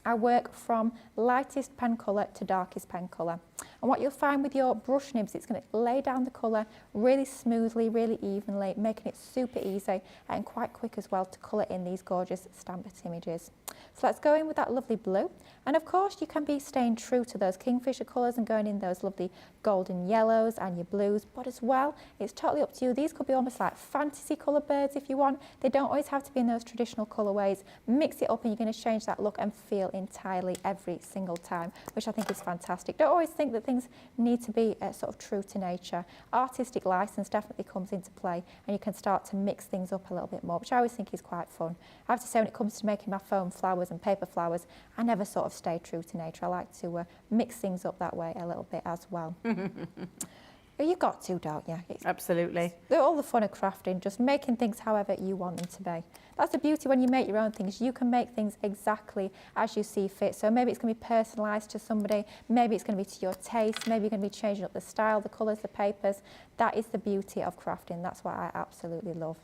I work from lightest pen colour to darkest pen colour. And what you'll find with your brush nibs, it's going to lay down the colour really smoothly, really evenly, making it super easy and quite quick as well to colour in these gorgeous stamped images. So let's go in with that lovely blue. And of course you can be staying true to those kingfisher colours and going in those lovely golden yellows and your blues, but as well, it's totally up to you. These could be almost like fantasy colour birds if you want. They don't always have to be in those traditional colourways. Mix it up and you're going to change that look and feel entirely every single time, which I think is fantastic. Don't always think that things need to be sort of true to nature. Artistic license definitely comes into play and you can start to mix things up a little bit more, which I always think is quite fun. I have to say, when it comes to making my foam flowers and paper flowers, I never sort of stay true to nature. I like to mix things up that way a little bit as well. You've got to, don't you?
Absolutely.
They're all the fun of crafting, just making things however you want them to be. That's the beauty when you make your own things. You can make things exactly as you see fit. So maybe it's going to be personalised to somebody, maybe it's going to be to your taste, maybe you're going to be changing up the style, the colours, the papers. That is the beauty of crafting. That's what I absolutely love.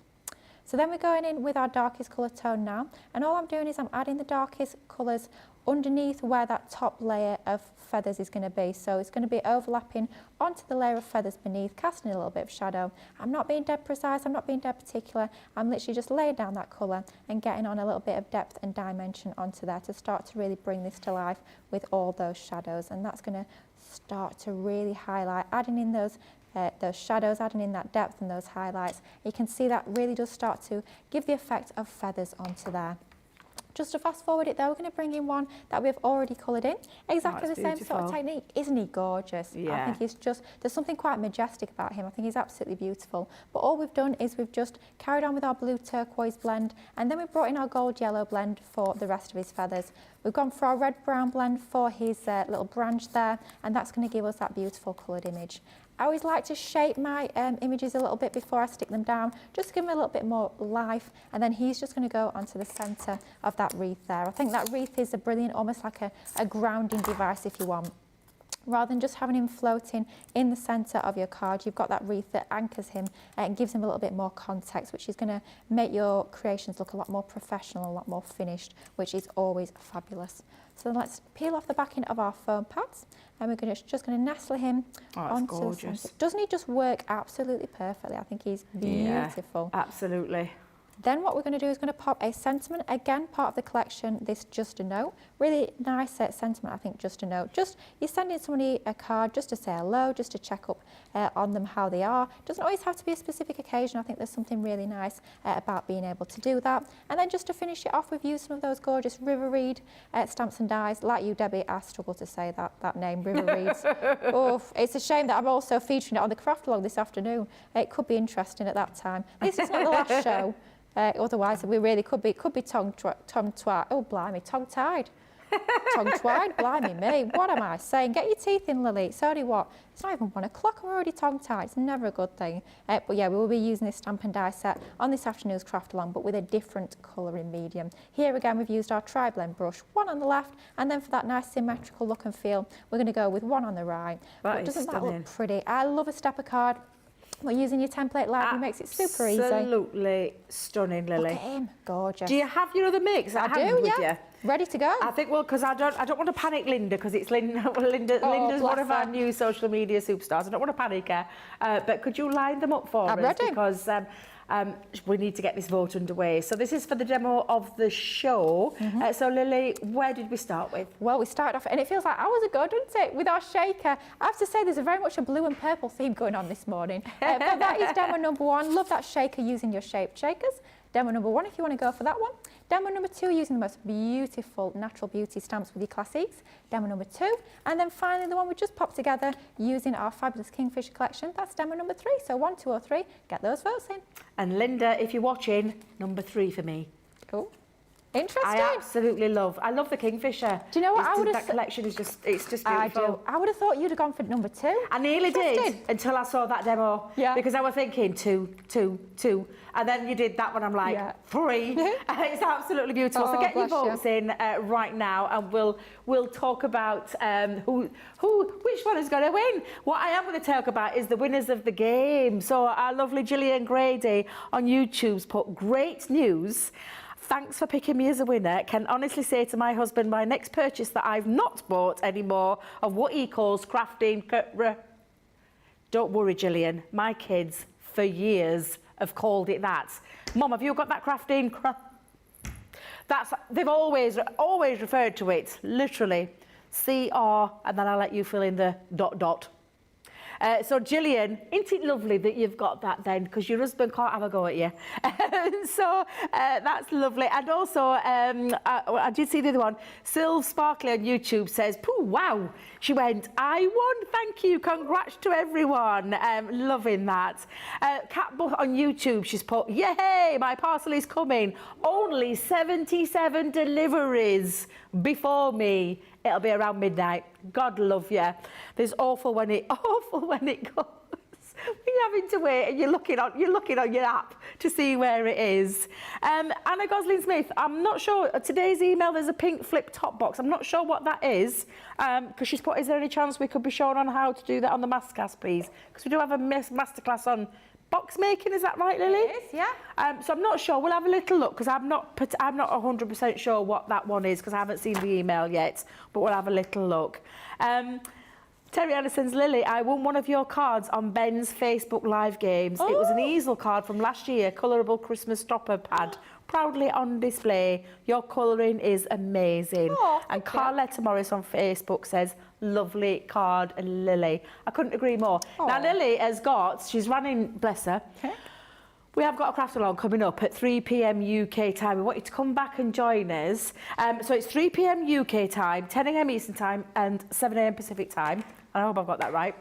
So then we're going in with our darkest colour tone now, and all I'm doing is I'm adding the darkest colours underneath where that top layer of feathers is going to be. So it's going to be overlapping onto the layer of feathers beneath, casting a little bit of shadow. I'm not being dead precise, I'm not being dead particular, I'm literally just laying down that colour and getting on a little bit of depth and dimension onto there to start to really bring this to life with all those shadows. And that's going to start to really highlight, adding in those shadows, adding in that depth and those highlights. You can see that really does start to give the effect of feathers onto there. Just to fast forward it though, we're going to bring in one that we've already coloured in. Exactly the same sort of technique. Isn't he gorgeous?
Yeah.
I think he's just, there's something quite majestic about him. I think he's absolutely beautiful. But all we've done is we've just carried on with our blue turquoise blend, and then we've brought in our gold yellow blend for the rest of his feathers. We've gone for our red brown blend for his little branch there, and that's going to give us that beautiful coloured image. I always like to shape my images a little bit before I stick them down, just to give them a little bit more life, and then he's just going to go onto the centre of that wreath there. I think that wreath is a brilliant, almost like a grounding device if you want. Rather than just having him floating in the centre of your card, you've got that wreath that anchors him and gives him a little bit more context, which is going to make your creations look a lot more professional, a lot more finished, which is always fabulous. So then let's peel off the backing of our foam pads, and we're just going to nestle him onto the centre. Doesn't he just work absolutely perfectly? I think he's beautiful.
Yeah, absolutely.
Then what we're going to do is going to pop a sentiment, again part of the collection, this Just a Note. Really nice sentiment, I think, Just a Note. Just you're sending somebody a card just to say hello, just to check up on them, how they are. Doesn't always have to be a specific occasion. I think there's something really nice about being able to do that. And then just to finish it off, we've used some of those gorgeous River Reed stamps and dies. Like you, Debbie, I struggle to say that name, River Reeds. Oh, it's a shame that I'm also featuring it on the craft log this afternoon. It could be interesting at that time. This is not the last show. Otherwise, we really could be tongue-tied. Oh, blimey, tongue-tied. Tongue-tied, blimey me. What am I saying? Get your teeth in, Lily. It's already what? It's not even 1 o'clock and we're already tongue-tied. It's never a good thing. But yeah, we will be using this stamp and die set on this afternoon's craft along, but with a different colouring medium. Here again, we've used our tri-blend brush, one on the left, and then for that nice symmetrical look and feel, we're going to go with one on the right. But doesn't that look pretty? I love a stepper card. We're using your template library, makes it super easy.
Absolutely stunning, Lily.
Look at him, gorgeous.
Do you have your other mix?
I do, yeah. Ready to go.
I think, well, because I don't want to panic Linda, because it's Linda's one of our new social media superstars. I don't want to panic her. But could you line them up for us?
Ready.
Because we need to get this vote underway. So this is for the demo of the show. So Lily, where did we start with?
Well, we started off, and it feels like hours ago, doesn't it, with our shaker. I have to say there's very much a blue and purple theme going on this morning. But that is demo number 1. Love that shaker using your shaped shakers. Demo number 1 if you want to go for that one. Demo number 2 using the most beautiful natural beauty stamps with your classics. Demo number 2. And then finally the one we just popped together using our fabulous Kingfisher collection. That's demo number 3. So 1, 2 or 3. Get those votes in.
And Linda, if you're watching, number 3 for me.
Cool. Interesting.
I absolutely love the Kingfisher.
Do you know what I would have...
That collection is just, it's just
I
beautiful.
do. I would have thought you'd have gone for number 2.
I nearly did until I saw that demo. Yeah. Because I was thinking 2, 2, 2. And then you did that one, I'm like, 3. It's absolutely beautiful. So get your votes in right now, and we'll talk about which one is going to win. What I am going to talk about is the winners of the game. So our lovely Gillian Grady on YouTube's put great news. Thanks for picking me as a winner. Can honestly say to my husband, my next purchase that I've not bought anymore of what he calls crafting. Don't worry, Gillian. My kids, for years, have called it that. Mum, have you got that crafting? They've always referred to it, literally. CR, and then I'll let you fill in the ... So Gillian, isn't it lovely that you've got that then, because your husband can't have a go at you. So that's lovely. And also, I did see the other one, Sylv Sparkly on YouTube says, pooh, wow. She went, I won, thank you, congrats to everyone. Loving that. Cat Butt on YouTube, she's put, yay, my parcel is coming. Only 77 deliveries before me. It'll be around midnight. God love you. There's awful when it goes. You're having to wait and you're looking on your app to see where it is. Anna Gosling-Smith, I'm not sure. Today's email, there's a pink flip top box. I'm not sure what that is. Because she's put, is there any chance we could be shown on how to do that on the masterclass, please? Because we do have a masterclass on box making, is that right, Lily?
It is, yeah.
So I'm not sure. We'll have a little look, because I'm not 100% sure what that one is, because I haven't seen the email yet. But we'll have a little look. Terry Anderson's Lily, I won one of your cards on Ben's Facebook Live games. It was an easel card from last year, colourable Christmas stopper pad. Proudly on display. Your colouring is amazing. And Carletta Morris on Facebook says, lovely card, and Lily. I couldn't agree more. Now, Lily has she's running, bless her. We have got a craft along coming up at 3 p.m. UK time. We want you to come back and join us. So it's 3 p.m. UK time, 10 a.m. Eastern time, and 7 a.m. Pacific time. I hope I've got that right.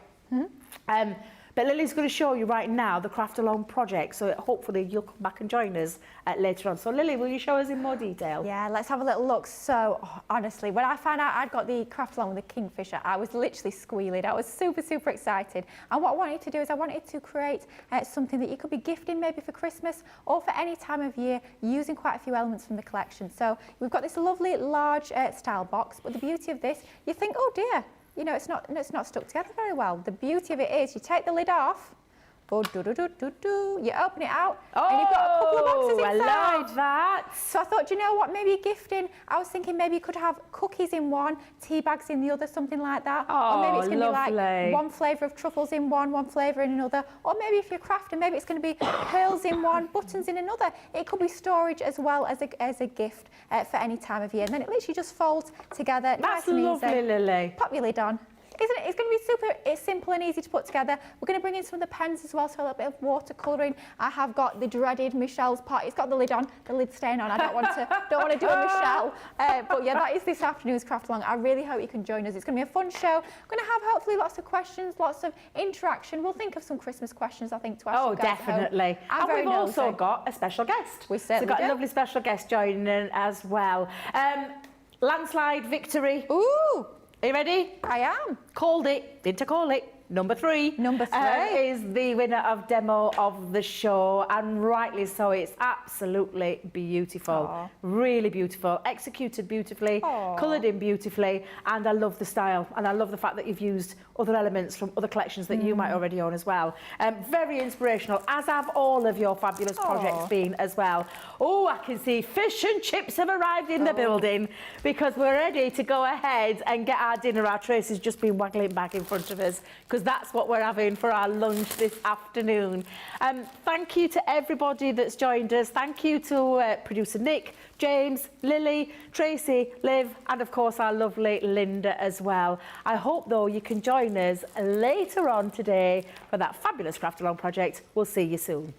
But Lily's going to show you right now the Craft Along project, so hopefully you'll come back and join us later on. So Lily, will you show us in more detail?
Yeah, let's have a little look. So honestly, when I found out I'd got the Craft Along with the Kingfisher, I was literally squealing. I was super, super excited. And what I wanted to do is I wanted to create something that you could be gifting maybe for Christmas or for any time of year, using quite a few elements from the collection. So we've got this lovely large style box, but the beauty of this, you think, oh dear, you know, it's not stuck together very well. The beauty of it is you take the lid off, You open it out and you've got a couple of boxes inside.
I love that.
So I thought, do you know what, maybe gifting, I was thinking maybe you could have cookies in one, tea bags in the other, something like that.
Oh,
or maybe it's going to be like
lovely.
one flavour of truffles in one flavour in another. Or maybe if you're crafting, maybe it's going to be pearls in one, buttons in another. It could be storage as well as a gift for any time of year. And then it literally just folds together.
That's
nice and
lovely,
easy.
Lily.
Pop your lid on. Isn't it? It's going to be super simple and easy to put together. We're going to bring in some of the pens as well, so a little bit of watercolouring. I have got the dreaded Michelle's part. It's got the lid on, the lid's staying on. I don't want to do a Michelle. But yeah, that is this afternoon's craft along. I really hope you can join us. It's going to be a fun show. We're going to have hopefully lots of questions, lots of interaction. We'll think of some Christmas questions, I think, to ask you guys at home.
Definitely. And we've also got a special guest.
We certainly
So we've got
do.
a lovely special guest joining as well. Landslide victory.
Ooh!
Are you ready?
I am.
Called it. Didn't call it. Number 3.
Number 3.
Is the winner of demo of the show, and rightly so. It's absolutely beautiful.
Aww.
Really beautiful. Executed beautifully.
Aww.
Coloured in beautifully. And I love the style. And I love the fact that you've used other elements from other collections that you might already own as well. Very inspirational, as have all of your fabulous projects been as well. Oh, I can see fish and chips have arrived in the building, because we're ready to go ahead and get our dinner. Our Trace has just been waggling back in front of us, because that's what we're having for our lunch this afternoon. Thank you to everybody that's joined us. Thank you to producer Nick, James, Lily, Tracy, Liv, and of course our lovely Linda as well. I hope though you can join us later on today for that fabulous Craft Along project. We'll see you soon.